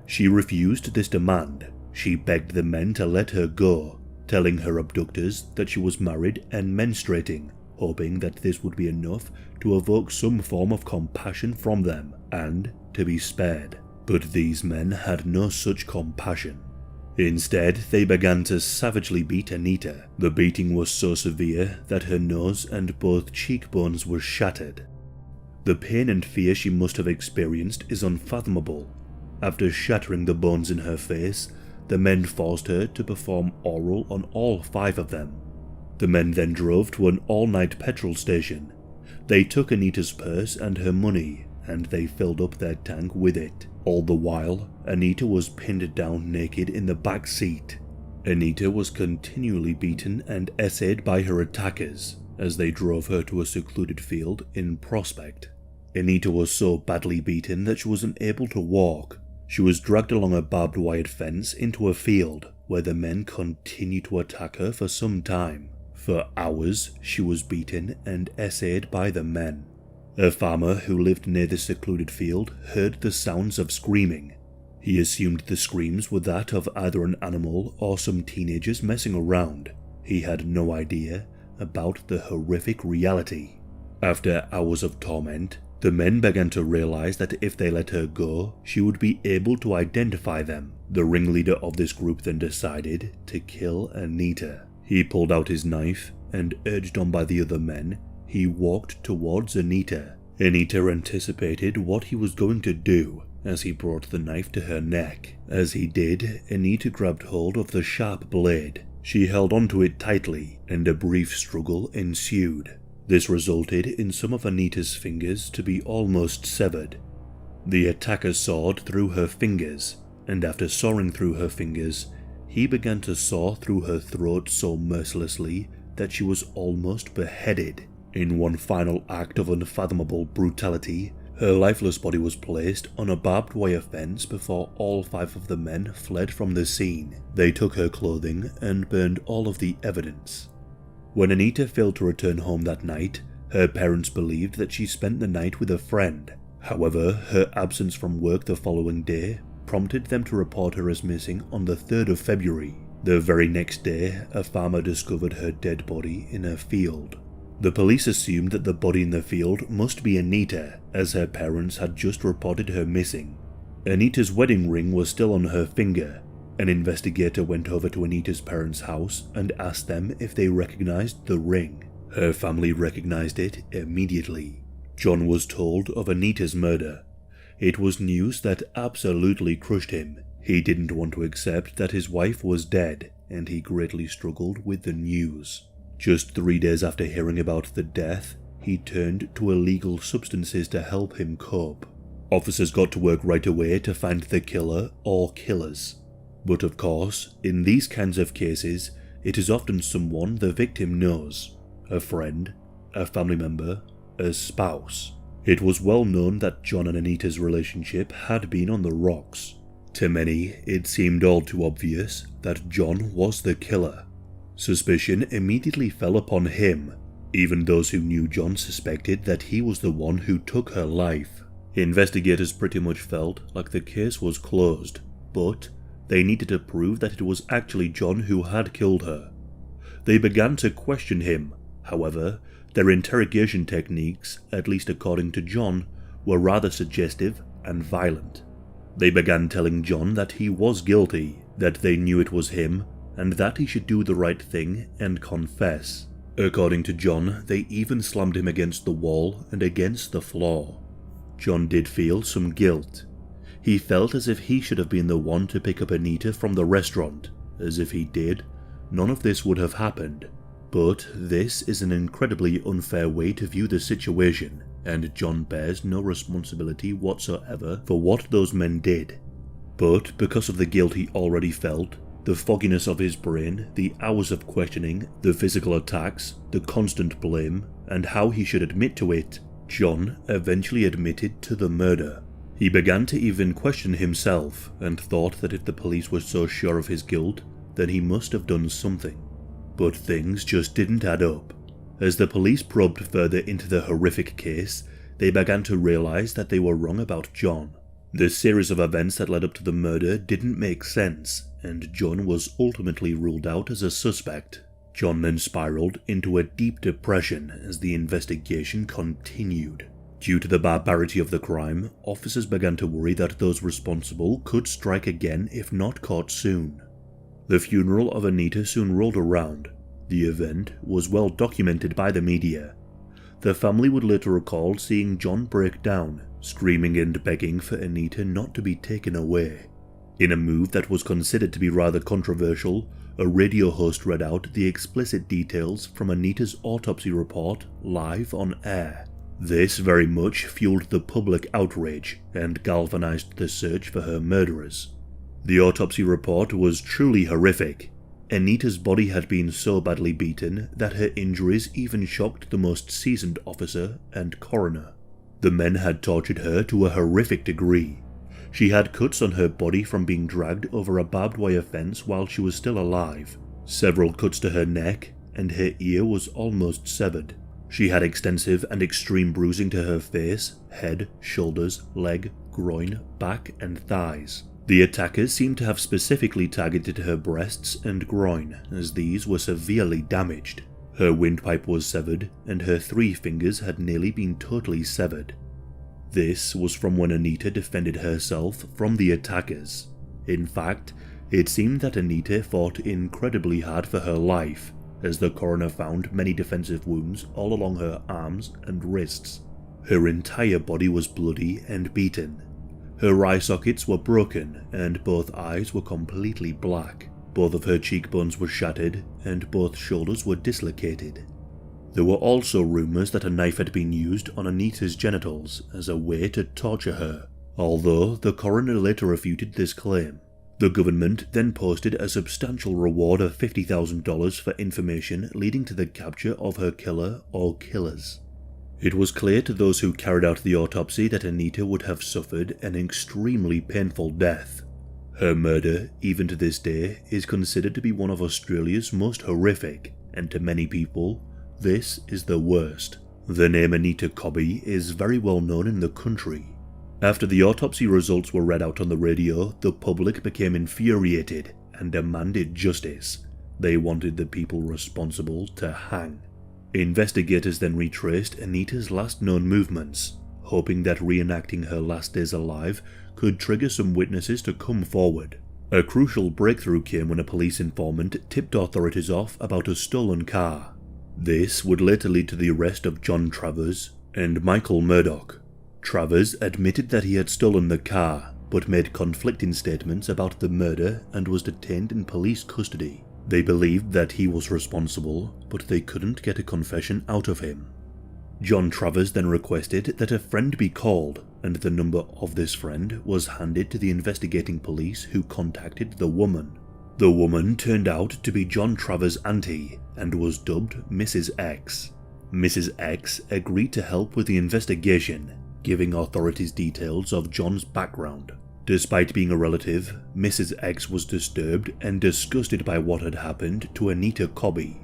She refused this demand. She begged the men to let her go, telling her abductors that she was married and menstruating, hoping that this would be enough to evoke some form of compassion from them and to be spared. But these men had no such compassion. Instead, they began to savagely beat Anita. The beating was so severe that her nose and both cheekbones were shattered. The pain and fear she must have experienced is unfathomable. After shattering the bones in her face, the men forced her to perform oral on all 5 of them. The men then drove to an all-night petrol station. They took Anita's purse and her money, and they filled up their tank with it. All the while, Anita was pinned down naked in the back seat. Anita was continually beaten and essayed by her attackers as they drove her to a secluded field in Prospect. Anita was so badly beaten that she wasn't able to walk. She was dragged along a barbed wire fence into a field where the men continued to attack her for some time. For hours, she was beaten and essayed by the men. A farmer who lived near the secluded field heard the sounds of screaming. He assumed the screams were that of either an animal or some teenagers messing around. He had no idea about the horrific reality. After hours of torment, the men began to realize that if they let her go, she would be able to identify them. The ringleader of this group then decided to kill Anita. He pulled out his knife and, urged on by the other men, he walked towards Anita. Anita anticipated what he was going to do as he brought the knife to her neck. As he did, Anita grabbed hold of the sharp blade. She held onto it tightly, and a brief struggle ensued. This resulted in some of Anita's fingers to be almost severed. The attacker sawed through her fingers, and after sawing through her fingers, he began to saw through her throat so mercilessly that she was almost beheaded. In one final act of unfathomable brutality, her lifeless body was placed on a barbed wire fence before all 5 of the men fled from the scene. They took her clothing and burned all of the evidence. When Anita failed to return home that night, her parents believed that she spent the night with a friend. However, her absence from work the following day prompted them to report her as missing on the 3rd of February. The very next day, a farmer discovered her dead body in a field. The police assumed that the body in the field must be Anita, as her parents had just reported her missing. Anita's wedding ring was still on her finger. An investigator went over to Anita's parents' house and asked them if they recognized the ring. Her family recognized it immediately. John was told of Anita's murder. It was news that absolutely crushed him. He didn't want to accept that his wife was dead, and he greatly struggled with the news. Just 3 days after hearing about the death, he turned to illegal substances to help him cope. Officers got to work right away to find the killer or killers. But of course, in these kinds of cases, it is often someone the victim knows. A friend, a family member, a spouse. It was well known that John and Anita's relationship had been on the rocks. To many, it seemed all too obvious that John was the killer. Suspicion immediately fell upon him. Even those who knew John suspected that he was the one who took her life. Investigators pretty much felt like the case was closed, but they needed to prove that it was actually John who had killed her. They began to question him. However, their interrogation techniques, at least according to John, were rather suggestive and violent. They began telling John that he was guilty, that they knew it was him, and that he should do the right thing and confess. According to John, they even slammed him against the wall and against the floor. John did feel some guilt. He felt as if he should have been the one to pick up Anita from the restaurant, as if he did, none of this would have happened. But this is an incredibly unfair way to view the situation, and John bears no responsibility whatsoever for what those men did. But because of the guilt he already felt, the fogginess of his brain, the hours of questioning, the physical attacks, the constant blame, and how he should admit to it, John eventually admitted to the murder. He began to even question himself, and thought that if the police were so sure of his guilt, then he must have done something. But things just didn't add up. As the police probed further into the horrific case, they began to realize that they were wrong about John. The series of events that led up to the murder didn't make sense, and John was ultimately ruled out as a suspect. John then spiraled into a deep depression as the investigation continued. Due to the barbarity of the crime, officers began to worry that those responsible could strike again if not caught soon. The funeral of Anita soon rolled around. The event was well documented by the media. The family would later recall seeing John break down, screaming and begging for Anita not to be taken away. In a move that was considered to be rather controversial, a radio host read out the explicit details from Anita's autopsy report live on air. This very much fueled the public outrage and galvanized the search for her murderers. The autopsy report was truly horrific. Anita's body had been so badly beaten that her injuries even shocked the most seasoned officer and coroner. The men had tortured her to a horrific degree. She had cuts on her body from being dragged over a barbed wire fence while she was still alive, several cuts to her neck, and her ear was almost severed. She had extensive and extreme bruising to her face, head, shoulders, leg, groin, back, and thighs. The attackers seemed to have specifically targeted her breasts and groin, as these were severely damaged. Her windpipe was severed, and her 3 fingers had nearly been totally severed. This was from when Anita defended herself from the attackers. In fact, it seemed that Anita fought incredibly hard for her life, as the coroner found many defensive wounds all along her arms and wrists. Her entire body was bloody and beaten. Her eye sockets were broken and both eyes were completely black. Both of her cheekbones were shattered and both shoulders were dislocated. There were also rumours that a knife had been used on Anita's genitals as a way to torture her, although the coroner later refuted this claim. The government then posted a substantial reward of $50,000 for information leading to the capture of her killer or killers. It was clear to those who carried out the autopsy that Anita would have suffered an extremely painful death. Her murder, even to this day, is considered to be one of Australia's most horrific, and to many people, this is the worst. The name Anita Cobby is very well known in the country. After the autopsy results were read out on the radio, the public became infuriated and demanded justice. They wanted the people responsible to hang. Investigators then retraced Anita's last known movements, hoping that reenacting her last days alive could trigger some witnesses to come forward. A crucial breakthrough came when a police informant tipped authorities off about a stolen car. This would later lead to the arrest of John Travers and Michael Murdoch. Travers admitted that he had stolen the car, but made conflicting statements about the murder and was detained in police custody. They believed that he was responsible, but they couldn't get a confession out of him. John Travers then requested that a friend be called, and the number of this friend was handed to the investigating police, who contacted the woman. The woman turned out to be John Travers' auntie and was dubbed Mrs. X. Mrs. X agreed to help with the investigation, giving authorities details of John's background. Despite being a relative, Mrs. X was disturbed and disgusted by what had happened to Anita Cobby.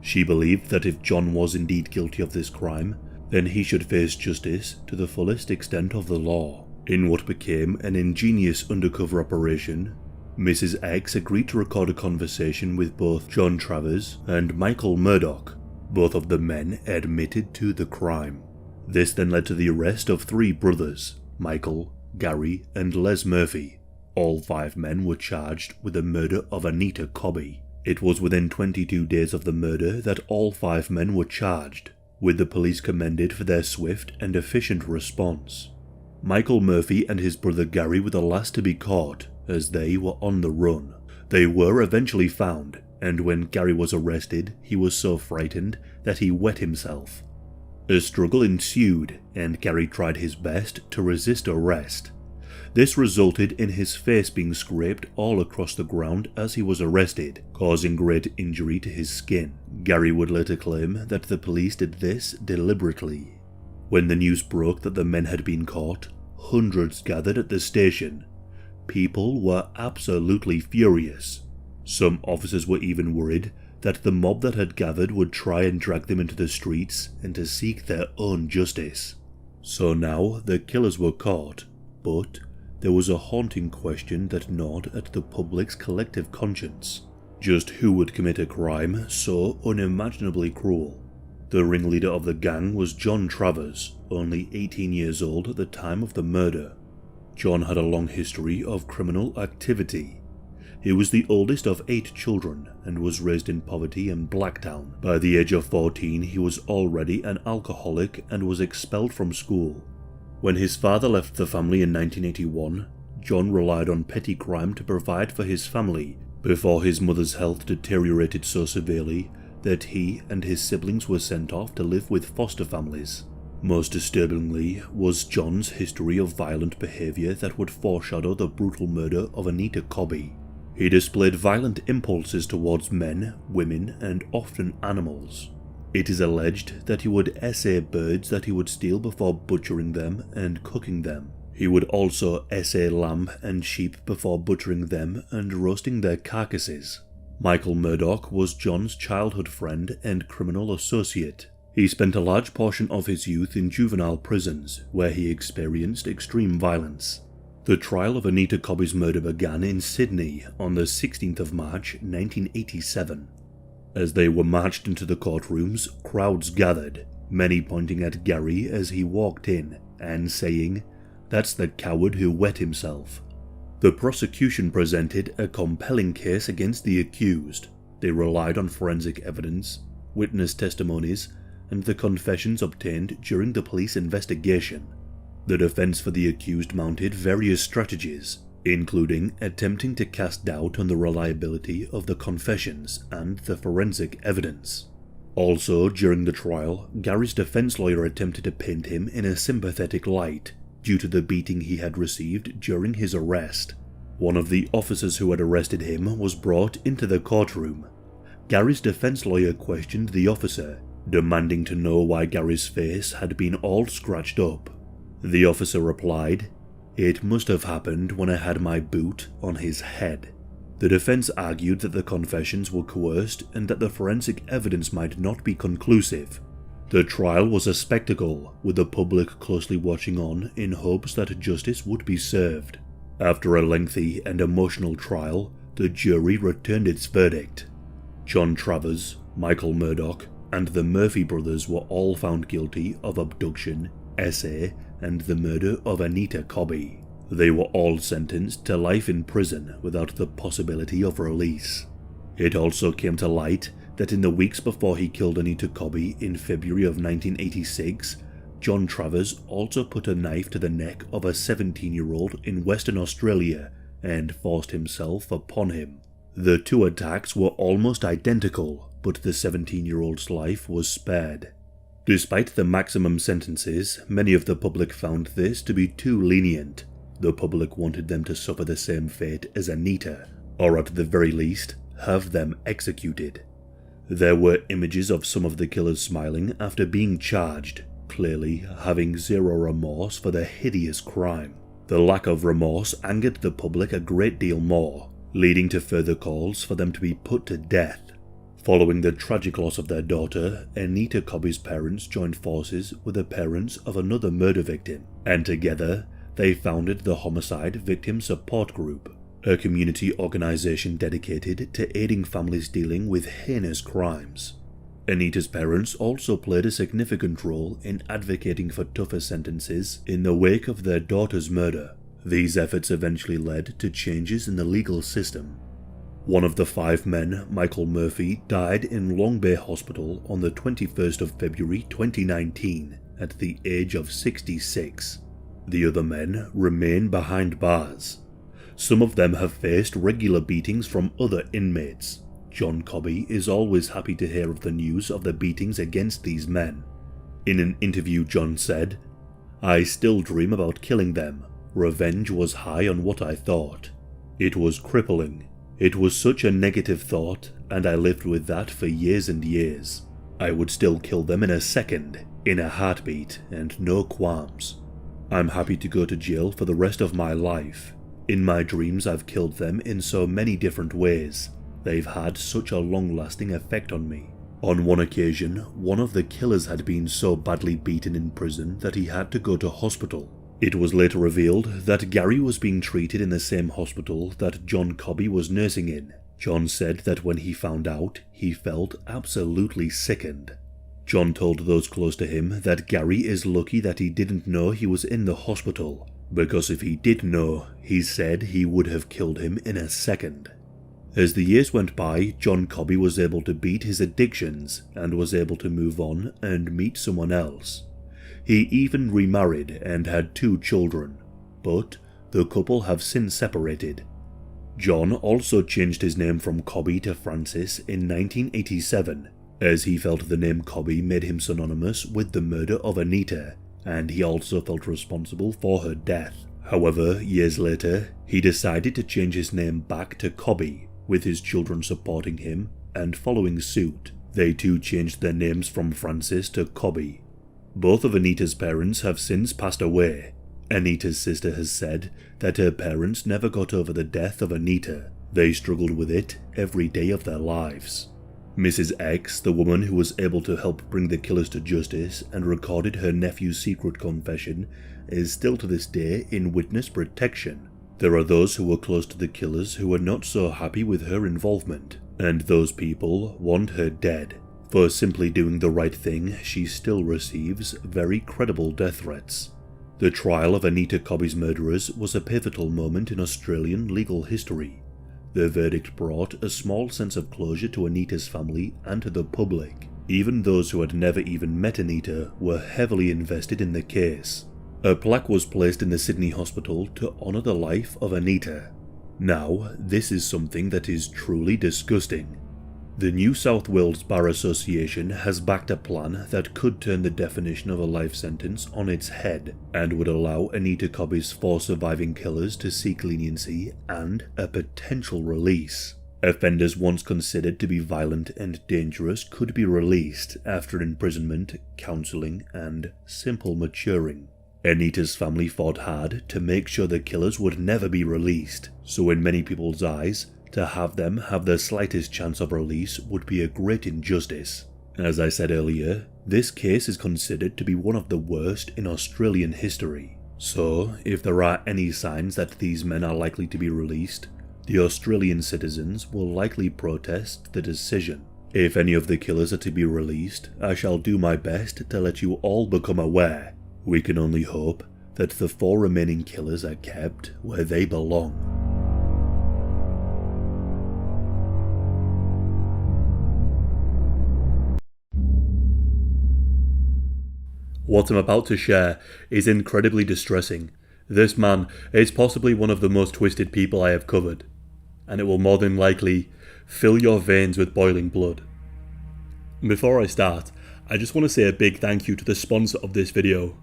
She believed that if John was indeed guilty of this crime, then he should face justice to the fullest extent of the law. In what became an ingenious undercover operation, Mrs. X agreed to record a conversation with both John Travers and Michael Murdoch. Both of the men admitted to the crime. This then led to the arrest of 3 brothers, Michael, Gary, and Les Murphy. All 5 men were charged with the murder of Anita Cobby. It was within 22 days of the murder that all 5 men were charged, with the police commended for their swift and efficient response. Michael Murphy and his brother Gary were the last to be caught, as they were on the run. They were eventually found, and when Gary was arrested, he was so frightened that he wet himself. A struggle ensued, and Gary tried his best to resist arrest. This resulted in his face being scraped all across the ground as he was arrested, causing great injury to his skin. Gary would later claim that the police did this deliberately. When the news broke that the men had been caught, hundreds gathered at the station. People were absolutely furious. Some officers were even worried that the mob that had gathered would try and drag them into the streets and to seek their own justice. So now the killers were caught, but there was a haunting question that gnawed at the public's collective conscience. Just who would commit a crime so unimaginably cruel? The ringleader of the gang was John Travers, only 18 years old at the time of the murder. John had a long history of criminal activity. He was the oldest of 8 children and was raised in poverty in Blacktown. By the age of 14, he was already an alcoholic and was expelled from school. When his father left the family in 1981, John relied on petty crime to provide for his family before his mother's health deteriorated so severely that he and his siblings were sent off to live with foster families. Most disturbingly was John's history of violent behaviour that would foreshadow the brutal murder of Anita Cobby. He displayed violent impulses towards men, women, and often animals. It is alleged that he would essay birds that he would steal before butchering them and cooking them. He would also essay lamb and sheep before butchering them and roasting their carcasses. Michael Murdoch was John's childhood friend and criminal associate. He spent a large portion of his youth in juvenile prisons, where he experienced extreme violence. The trial of Anita Cobby's murder began in Sydney on the 16th of March 1987. As they were marched into the courtrooms, crowds gathered, many pointing at Gary as he walked in and saying, "That's the coward who wet himself." The prosecution presented a compelling case against the accused. They relied on forensic evidence, witness testimonies, and the confessions obtained during the police investigation. The defense for the accused mounted various strategies, including attempting to cast doubt on the reliability of the confessions and the forensic evidence. Also, during the trial, Gary's defense lawyer attempted to paint him in a sympathetic light due to the beating he had received during his arrest. One of the officers who had arrested him was brought into the courtroom. Gary's defense lawyer questioned the officer, demanding to know why Gary's face had been all scratched up. The officer replied, "It must have happened when I had my boot on his head." The defense argued that the confessions were coerced and that the forensic evidence might not be conclusive. The trial was a spectacle, with the public closely watching on in hopes that justice would be served. After a lengthy and emotional trial, the jury returned its verdict. John Travers, Michael Murdoch, and the Murphy brothers were all found guilty of abduction, essay, and the murder of Anita Cobby. They were all sentenced to life in prison without the possibility of release. It also came to light that in the weeks before he killed Anita Cobby in February of 1986, John Travers also put a knife to the neck of a 17-year-old in Western Australia and forced himself upon him. The two attacks were almost identical, but the 17-year-old's life was spared. Despite the maximum sentences, many of the public found this to be too lenient. The public wanted them to suffer the same fate as Anita, or at the very least, have them executed. There were images of some of the killers smiling after being charged, clearly having zero remorse for the hideous crime. The lack of remorse angered the public a great deal more, leading to further calls for them to be put to death. Following the tragic loss of their daughter, Anita Cobby's parents joined forces with the parents of another murder victim, and together they founded the Homicide Victim Support Group, a community organization dedicated to aiding families dealing with heinous crimes. Anita's parents also played a significant role in advocating for tougher sentences in the wake of their daughter's murder. These efforts eventually led to changes in the legal system. One of the 5 men, Michael Murphy, died in Long Bay Hospital on the 21st of February 2019 at the age of 66. The other men remain behind bars. Some of them have faced regular beatings from other inmates. John Cobby is always happy to hear of the news of the beatings against these men. In an interview, John said, "I still dream about killing them. Revenge was high on what I thought. It was crippling. It was such a negative thought, and I lived with that for years and years. I would still kill them in a second, in a heartbeat, and no qualms. I'm happy to go to jail for the rest of my life. In my dreams I've killed them in so many different ways. They've had such a long-lasting effect on me." On one occasion, one of the killers had been so badly beaten in prison that he had to go to hospital. It was later revealed that Gary was being treated in the same hospital that John Cobby was nursing in. John said that when he found out, he felt absolutely sickened. John told those close to him that Gary is lucky that he didn't know he was in the hospital, because if he did know, he said he would have killed him in a second. As the years went by, John Cobby was able to beat his addictions and was able to move on and meet someone else. He even remarried and had 2 children, but the couple have since separated. John also changed his name from Cobby to Francis in 1987, as he felt the name Cobby made him synonymous with the murder of Anita, and he also felt responsible for her death. However, years later, he decided to change his name back to Cobby, with his children supporting him and following suit. They too changed their names from Francis to Cobby. Both of Anita's parents have since passed away. Anita's sister has said that her parents never got over the death of Anita. They struggled with it every day of their lives. Mrs. X, the woman who was able to help bring the killers to justice and recorded her nephew's secret confession, is still to this day in witness protection. There are those who were close to the killers who are not so happy with her involvement, and those people want her dead. For simply doing the right thing, she still receives very credible death threats. The trial of Anita Cobby's murderers was a pivotal moment in Australian legal history. The verdict brought a small sense of closure to Anita's family and to the public. Even those who had never even met Anita were heavily invested in the case. A plaque was placed in the Sydney hospital to honour the life of Anita. Now, this is something that is truly disgusting. The New South Wales Bar Association has backed a plan that could turn the definition of a life sentence on its head and would allow Anita Cobby's 4 surviving killers to seek leniency and a potential release. Offenders once considered to be violent and dangerous could be released after imprisonment, counselling, and simple maturing. Anita's family fought hard to make sure the killers would never be released, so in many people's eyes, to have them have the slightest chance of release would be a great injustice. As I said earlier, this case is considered to be one of the worst in Australian history. So, if there are any signs that these men are likely to be released, the Australian citizens will likely protest the decision. If any of the killers are to be released, I shall do my best to let you all become aware. We can only hope that the 4 remaining killers are kept where they belong. What I'm about to share is incredibly distressing. This man is possibly one of the most twisted people I have covered, and it will more than likely fill your veins with boiling blood. Before I start, I just want to say a big thank you to the sponsor of this video.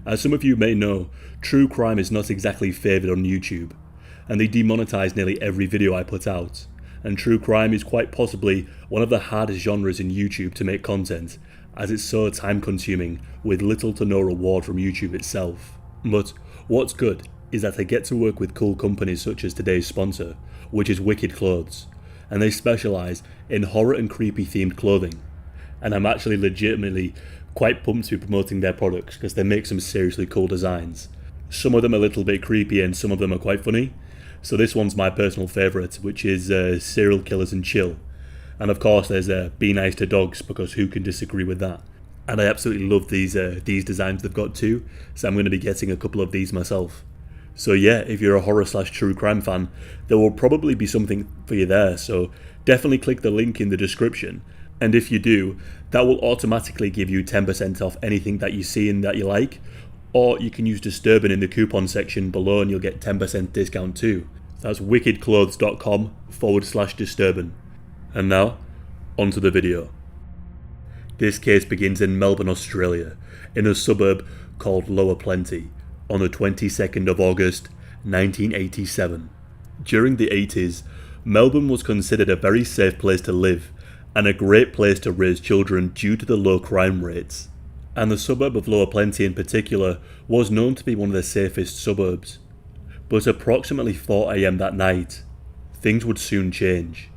As some of you may know, true crime is not exactly favoured on YouTube, and they demonetize nearly every video I put out, and true crime is quite possibly one of the hardest genres in YouTube to make content, as it's so time consuming with little to no reward from YouTube itself. But what's good is that I get to work with cool companies such as today's sponsor, which is Wicked Clothes, and they specialise in horror and creepy themed clothing, and I'm actually legitimately quite pumped to be promoting their products because they make some seriously cool designs. Some of them are a little bit creepy and some of them are quite funny, so this one's my personal favourite, which is Serial Killers and Chill. And of course there's Be Nice to Dogs, because who can disagree with that? And I absolutely love these designs they've got too, so I'm going to be getting a couple of these myself. So yeah, if you're a horror/true crime fan, there will probably be something for you there, so definitely click the link in the description. And if you do, that will automatically give you 10% off anything that you see and that you like, or you can use Disturban in the coupon section below and you'll get 10% discount too. That's wickedclothes.com/Disturban. And now, onto the video. This case begins in Melbourne, Australia, in a suburb called Lower Plenty, on the 22nd of August, 1987. During the 80s, Melbourne was considered a very safe place to live, and a great place to raise children due to the low crime rates. And the suburb of Lower Plenty in particular was known to be one of the safest suburbs. But approximately 4 AM that night, things would soon change.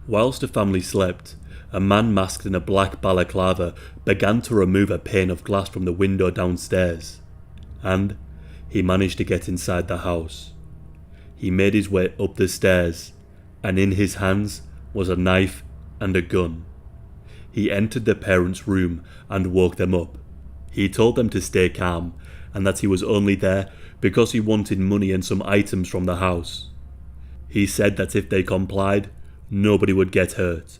Whilst the family slept, a man masked in a black balaclava began to remove a pane of glass from the window downstairs, and he managed to get inside the house. He made his way up the stairs, and in his hands was a knife and a gun. He entered the parents' room and woke them up. He told them to stay calm, and that he was only there because he wanted money and some items from the house. He said that if they complied, nobody would get hurt.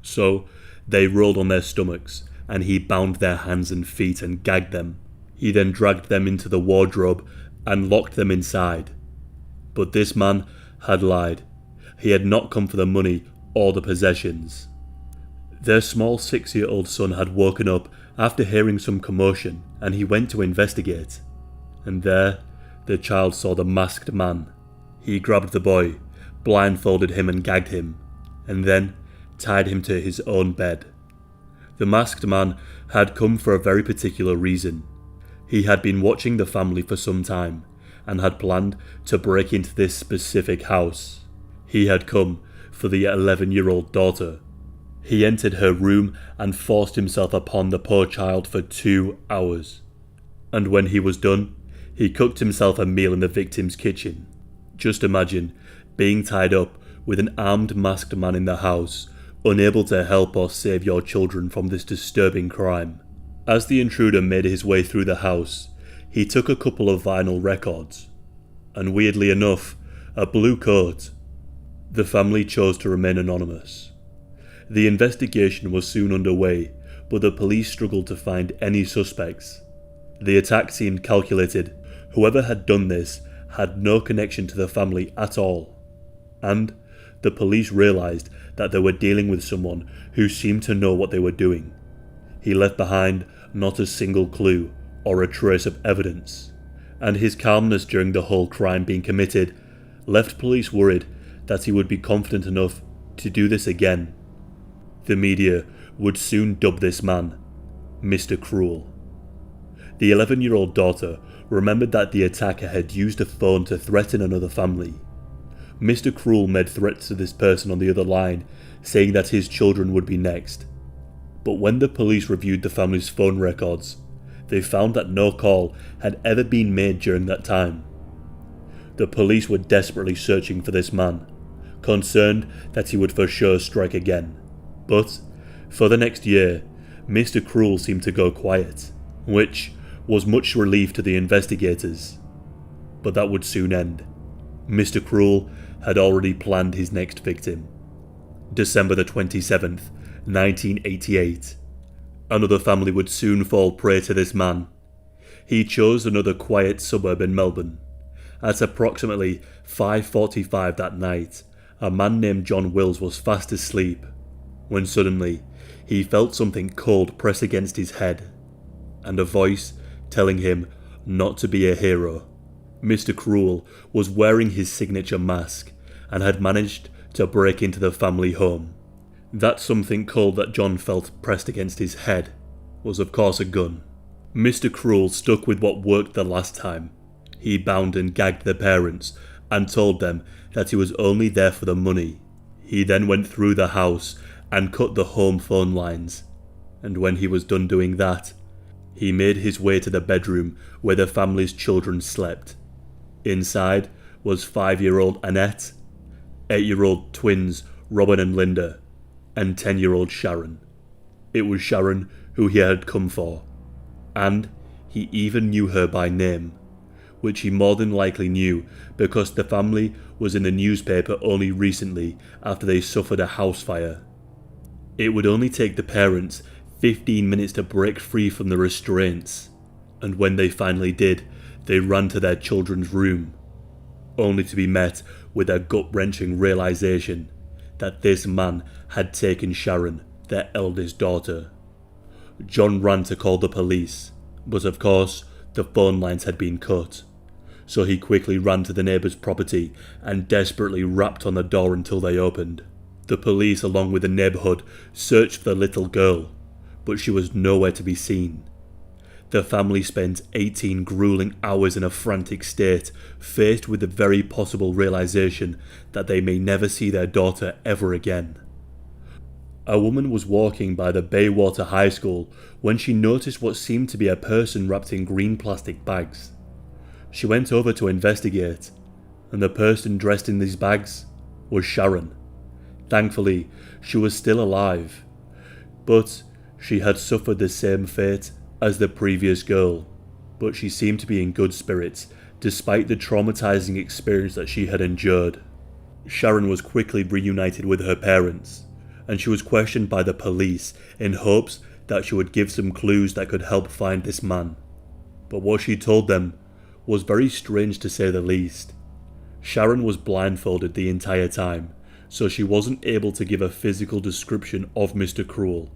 So they rolled on their stomachs, and he bound their hands and feet and gagged them. He then dragged them into the wardrobe and locked them inside. But this man had lied. He had not come for the money or the possessions. Their small 6-year-old son had woken up after hearing some commotion, and he went to investigate. And there, the child saw the masked man. He grabbed the boy, blindfolded him and gagged him, and then tied him to his own bed. The masked man had come for a very particular reason. He had been watching the family for some time and had planned to break into this specific house. He had come for the 11-year-old daughter. He entered her room and forced himself upon the poor child for 2 hours. And when he was done, he cooked himself a meal in the victim's kitchen. Just imagine being tied up with an armed masked man in the house, unable to help or save your children from this disturbing crime. As the intruder made his way through the house, he took a couple of vinyl records, and weirdly enough, a blue coat. The family chose to remain anonymous. The investigation was soon underway, but the police struggled to find any suspects. The attack seemed calculated. Whoever had done this had no connection to the family at all. And the police realised that they were dealing with someone who seemed to know what they were doing. He left behind not a single clue or a trace of evidence, and his calmness during the whole crime being committed left police worried that he would be confident enough to do this again. The media would soon dub this man Mr. Cruel. The 11-year-old daughter remembered that the attacker had used a phone to threaten another family. Mr. Cruel made threats to this person on the other line, saying that his children would be next. But when the police reviewed the family's phone records, they found that no call had ever been made during that time. The police were desperately searching for this man, concerned that he would for sure strike again. But for the next year, Mr. Cruel seemed to go quiet, which was much relief to the investigators. But that would soon end. Mr. Cruel had already planned his next victim. December the 27th, 1988. Another family would soon fall prey to this man. He chose another quiet suburb in Melbourne. At approximately 5:45 that night, a man named John Wills was fast asleep, when suddenly he felt something cold press against his head, and a voice telling him not to be a hero. Mr. Cruel was wearing his signature mask and had managed to break into the family home. That something cold that John felt pressed against his head was of course a gun. Mr. Cruel stuck with what worked the last time. He bound and gagged the parents and told them that he was only there for the money. He then went through the house and cut the home phone lines, and when he was done doing that, he made his way to the bedroom where the family's children slept. Inside was 5-year-old Annette, 8-year-old twins Robin and Linda, and 10-year-old Sharon. It was Sharon who he had come for, and he even knew her by name, which he more than likely knew because the family was in the newspaper only recently after they suffered a house fire. It would only take the parents 15 minutes to break free from the restraints, and when they finally did, they ran to their children's room, only to be met with a gut-wrenching realization that this man had taken Sharon, their eldest daughter. John ran to call the police, but of course the phone lines had been cut, so he quickly ran to the neighbour's property and desperately rapped on the door until they opened. The police, along with the neighbourhood, searched for the little girl, but she was nowhere to be seen. The family spent 18 grueling hours in a frantic state, faced with the very possible realization that they may never see their daughter ever again. A woman was walking by the Baywater High School when she noticed what seemed to be a person wrapped in green plastic bags. She went over to investigate, and the person dressed in these bags was Sharon. Thankfully, she was still alive, but she had suffered the same fate as the previous girl, but she seemed to be in good spirits despite the traumatizing experience that she had endured. Sharon was quickly reunited with her parents, and she was questioned by the police in hopes that she would give some clues that could help find this man. But what she told them was very strange to say the least. Sharon was blindfolded the entire time, so she wasn't able to give a physical description of Mr. Cruel,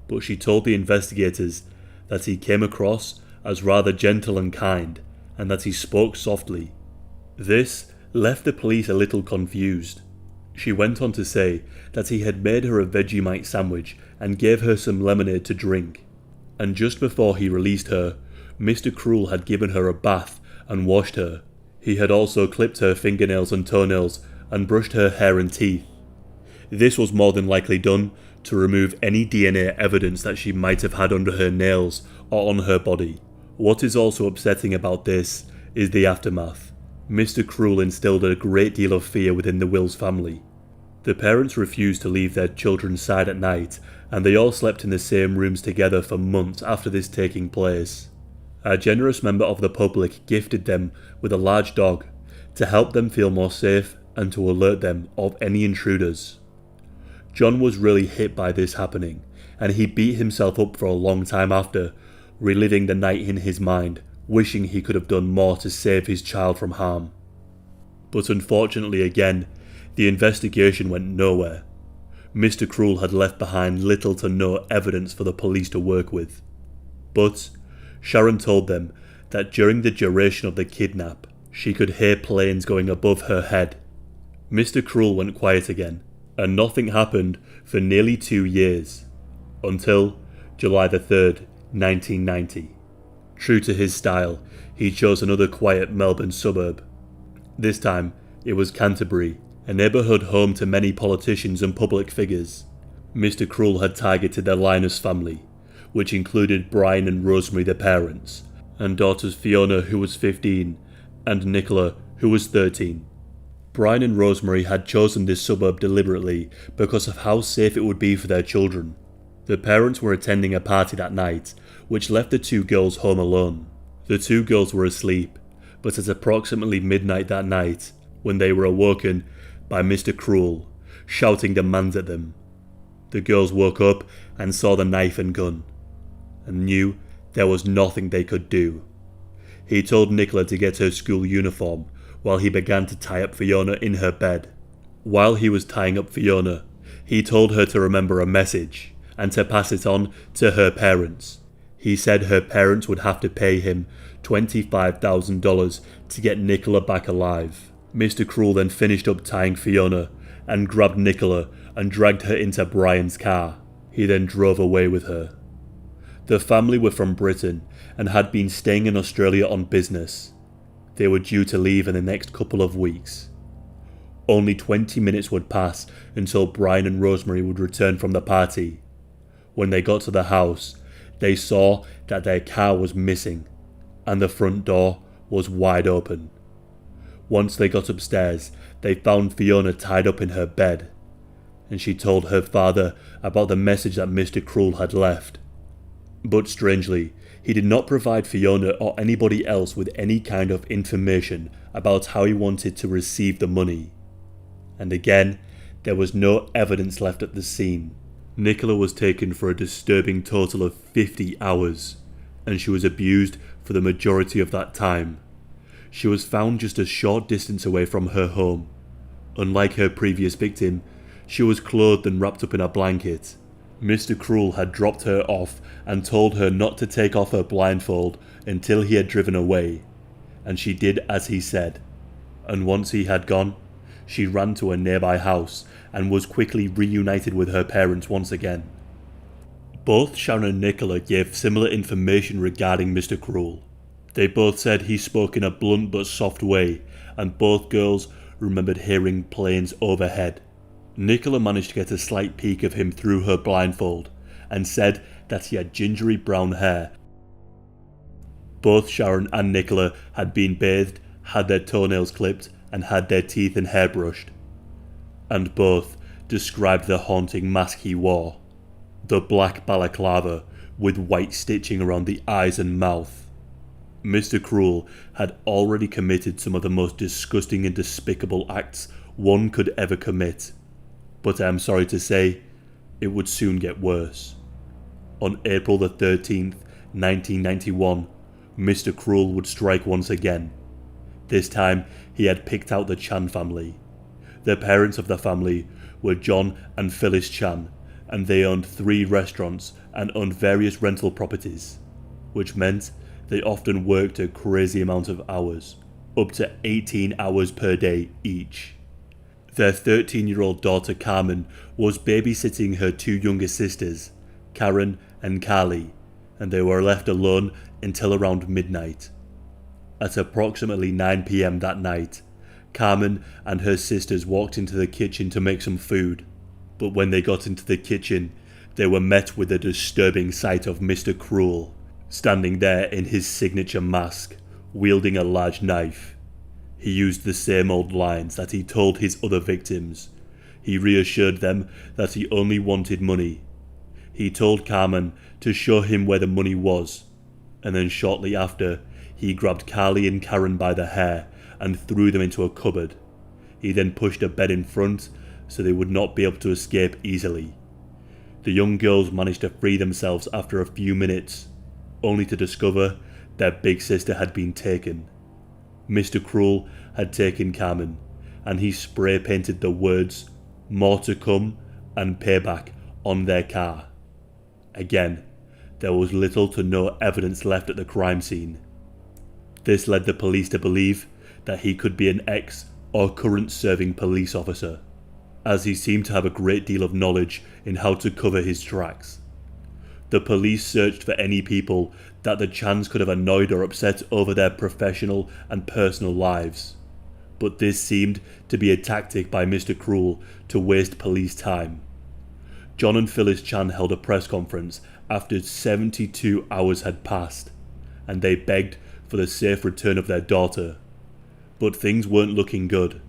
but she told the investigators that he came across as rather gentle and kind, and that he spoke softly. This left the police a little confused. She went on to say that he had made her a Vegemite sandwich and gave her some lemonade to drink. And just before he released her, Mr. Cruel had given her a bath and washed her. He had also clipped her fingernails and toenails and brushed her hair and teeth. This was more than likely done to remove any DNA evidence that she might have had under her nails or on her body. What is also upsetting about this is the aftermath. Mr. Cruel instilled a great deal of fear within the Wills family. The parents refused to leave their children's side at night, and they all slept in the same rooms together for months after this taking place. A generous member of the public gifted them with a large dog to help them feel more safe and to alert them of any intruders. John was really hit by this happening, and he beat himself up for a long time after, reliving the night in his mind, wishing he could have done more to save his child from harm. But unfortunately again, the investigation went nowhere. Mr. Cruel had left behind little to no evidence for the police to work with. But Sharon told them that during the duration of the kidnap, she could hear planes going above her head. Mr. Cruel went quiet again, and nothing happened for nearly 2 years, until July the 3rd, 1990. True to his style, he chose another quiet Melbourne suburb. This time, it was Canterbury, a neighbourhood home to many politicians and public figures. Mr. Cruel had targeted the Linus family, which included Brian and Rosemary, the parents, and daughters Fiona, who was 15, and Nicola, who was 13. Brian and Rosemary had chosen this suburb deliberately because of how safe it would be for their children. The parents were attending a party that night, which left the two girls home alone. The two girls were asleep, but at approximately midnight that night, when they were awoken by Mr. Cruel, shouting demands at them. The girls woke up and saw the knife and gun, and knew there was nothing they could do. He told Nicola to get her school uniform while he began to tie up Fiona in her bed. While he was tying up Fiona, he told her to remember a message and to pass it on to her parents. He said her parents would have to pay him $25,000 to get Nicola back alive. Mr. Cruel then finished up tying Fiona and grabbed Nicola and dragged her into Brian's car. He then drove away with her. The family were from Britain and had been staying in Australia on business. They were due to leave in the next couple of weeks. Only 20 minutes would pass until Brian and Rosemary would return from the party. When they got to the house, they saw that their car was missing and the front door was wide open. Once they got upstairs, they found Fiona tied up in her bed, and she told her father about the message that Mr. Cruel had left. But strangely, he did not provide Fiona or anybody else with any kind of information about how he wanted to receive the money. And again, there was no evidence left at the scene. Nicola was taken for a disturbing total of 50 hours, and she was abused for the majority of that time. She was found just a short distance away from her home. Unlike her previous victim, she was clothed and wrapped up in a blanket. Mr. Cruel had dropped her off and told her not to take off her blindfold until he had driven away, and she did as he said. And once he had gone, she ran to a nearby house and was quickly reunited with her parents once again. Both Sharon and Nicola gave similar information regarding Mr. Cruel. They both said he spoke in a blunt but soft way, and both girls remembered hearing planes overhead. Nicola managed to get a slight peek of him through her blindfold, and said that he had gingery brown hair. Both Sharon and Nicola had been bathed, had their toenails clipped, and had their teeth and hair brushed. And both described the haunting mask he wore, the black balaclava with white stitching around the eyes and mouth. Mr. Cruel had already committed some of the most disgusting and despicable acts one could ever commit, but I am sorry to say, it would soon get worse. On April the 13th, 1991, Mr. Cruel would strike once again. This time, he had picked out the Chan family. The parents of the family were John and Phyllis Chan, and they owned 3 restaurants and owned various rental properties, which meant They often worked a crazy amount of hours, up to 18 hours per day each. Their 13-year-old daughter Carmen was babysitting her two younger sisters, Karen and Carly, and they were left alone until around midnight. At approximately 9 p.m. that night, Carmen and her sisters walked into the kitchen to make some food, but when they got into the kitchen, they were met with the disturbing sight of Mr. Cruel, standing there in his signature mask, wielding a large knife. He used the same old lines that he told his other victims. He reassured them that he only wanted money. He told Carmen to show him where the money was, and then shortly after, he grabbed Carly and Karen by the hair and threw them into a cupboard. He then pushed a bed in front so they would not be able to escape easily. The young girls managed to free themselves after a few minutes, only to discover their big sister had been taken. Mr. Cruel had taken Carmen, and he spray painted the words "More to come" and "Payback" on their car. Again, there was little to no evidence left at the crime scene. This led the police to believe that he could be an ex or current serving police officer, as he seemed to have a great deal of knowledge in how to cover his tracks. The police searched for any people that the Chans could have annoyed or upset over their professional and personal lives, but this seemed to be a tactic by Mr. Cruel to waste police time. John and Phyllis Chan held a press conference after 72 hours had passed, and they begged for the safe return of their daughter. But things weren't looking good.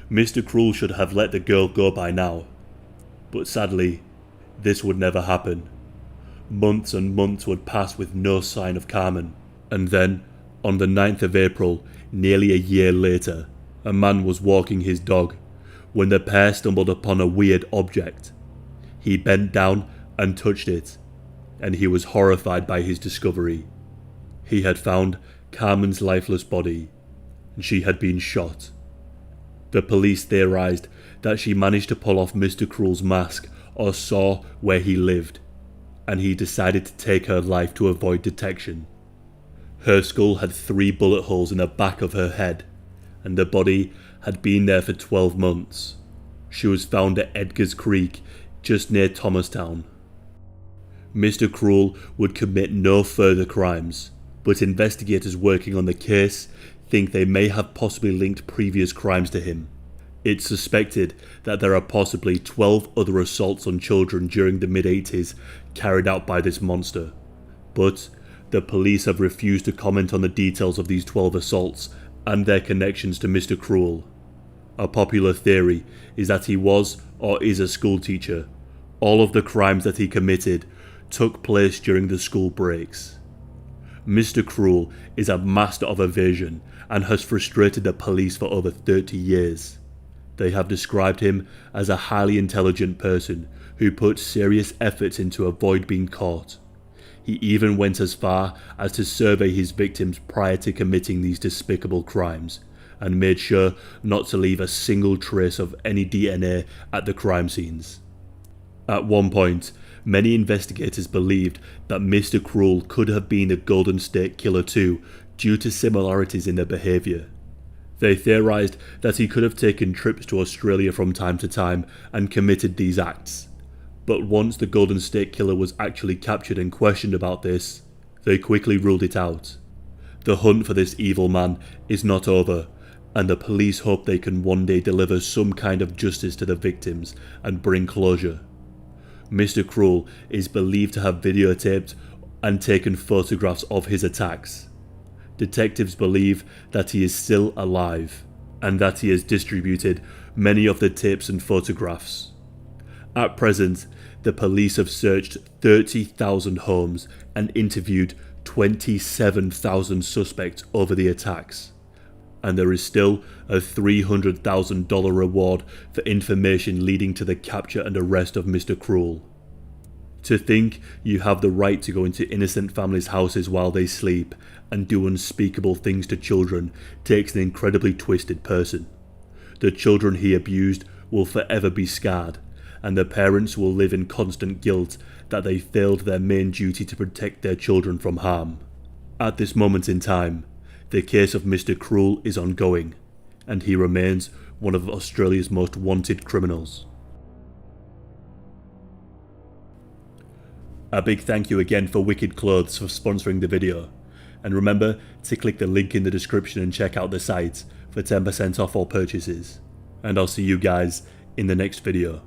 Mr. Cruel should have let the girl go by now. But sadly, this would never happen. Months and months would pass with no sign of Carmen, and then, on the 9th of April, nearly a year later, a man was walking his dog when the pair stumbled upon a weird object. He bent down and touched it, and he was horrified by his discovery. He had found Carmen's lifeless body, and she had been shot. The police theorized that she managed to pull off Mr. Cruel's mask or saw where he lived, and he decided to take her life to avoid detection. Her skull had 3 bullet holes in the back of her head, and the body had been there for 12 months. She was found at Edgar's Creek, just near Thomastown. Mr. Cruel would commit no further crimes, but investigators working on the case think they may have possibly linked previous crimes to him. It's suspected that there are possibly 12 other assaults on children during the mid-80s carried out by this monster, but the police have refused to comment on the details of these 12 assaults and their connections to Mr. Cruel. A popular theory is that he was or is a schoolteacher. All of the crimes that he committed took place during the school breaks. Mr. Cruel is a master of evasion and has frustrated the police for over 30 years. They have described him as a highly intelligent person who puts serious efforts in to avoid being caught. He even went as far as to survey his victims prior to committing these despicable crimes, and made sure not to leave a single trace of any DNA at the crime scenes. At one point, many investigators believed that Mr. Cruel could have been the Golden State Killer too, due to similarities in their behaviour. They theorised that he could have taken trips to Australia from time to time and committed these acts. But once the Golden State Killer was actually captured and questioned about this, they quickly ruled it out. The hunt for this evil man is not over, and the police hope they can one day deliver some kind of justice to the victims and bring closure. Mr. Cruel is believed to have videotaped and taken photographs of his attacks. Detectives believe that he is still alive, and that he has distributed many of the tapes and photographs. At present, the police have searched 30,000 homes and interviewed 27,000 suspects over the attacks, and there is still a $300,000 reward for information leading to the capture and arrest of Mr. Cruel. To think you have the right to go into innocent families' houses while they sleep and do unspeakable things to children takes an incredibly twisted person. The children he abused will forever be scarred, and the parents will live in constant guilt that they failed their main duty to protect their children from harm. At this moment in time, the case of Mr. Cruel is ongoing, and he remains one of Australia's most wanted criminals. A big thank you again for Wicked Clothes for sponsoring the video, and remember to click the link in the description and check out the site for 10% off all purchases. And I'll see you guys in the next video.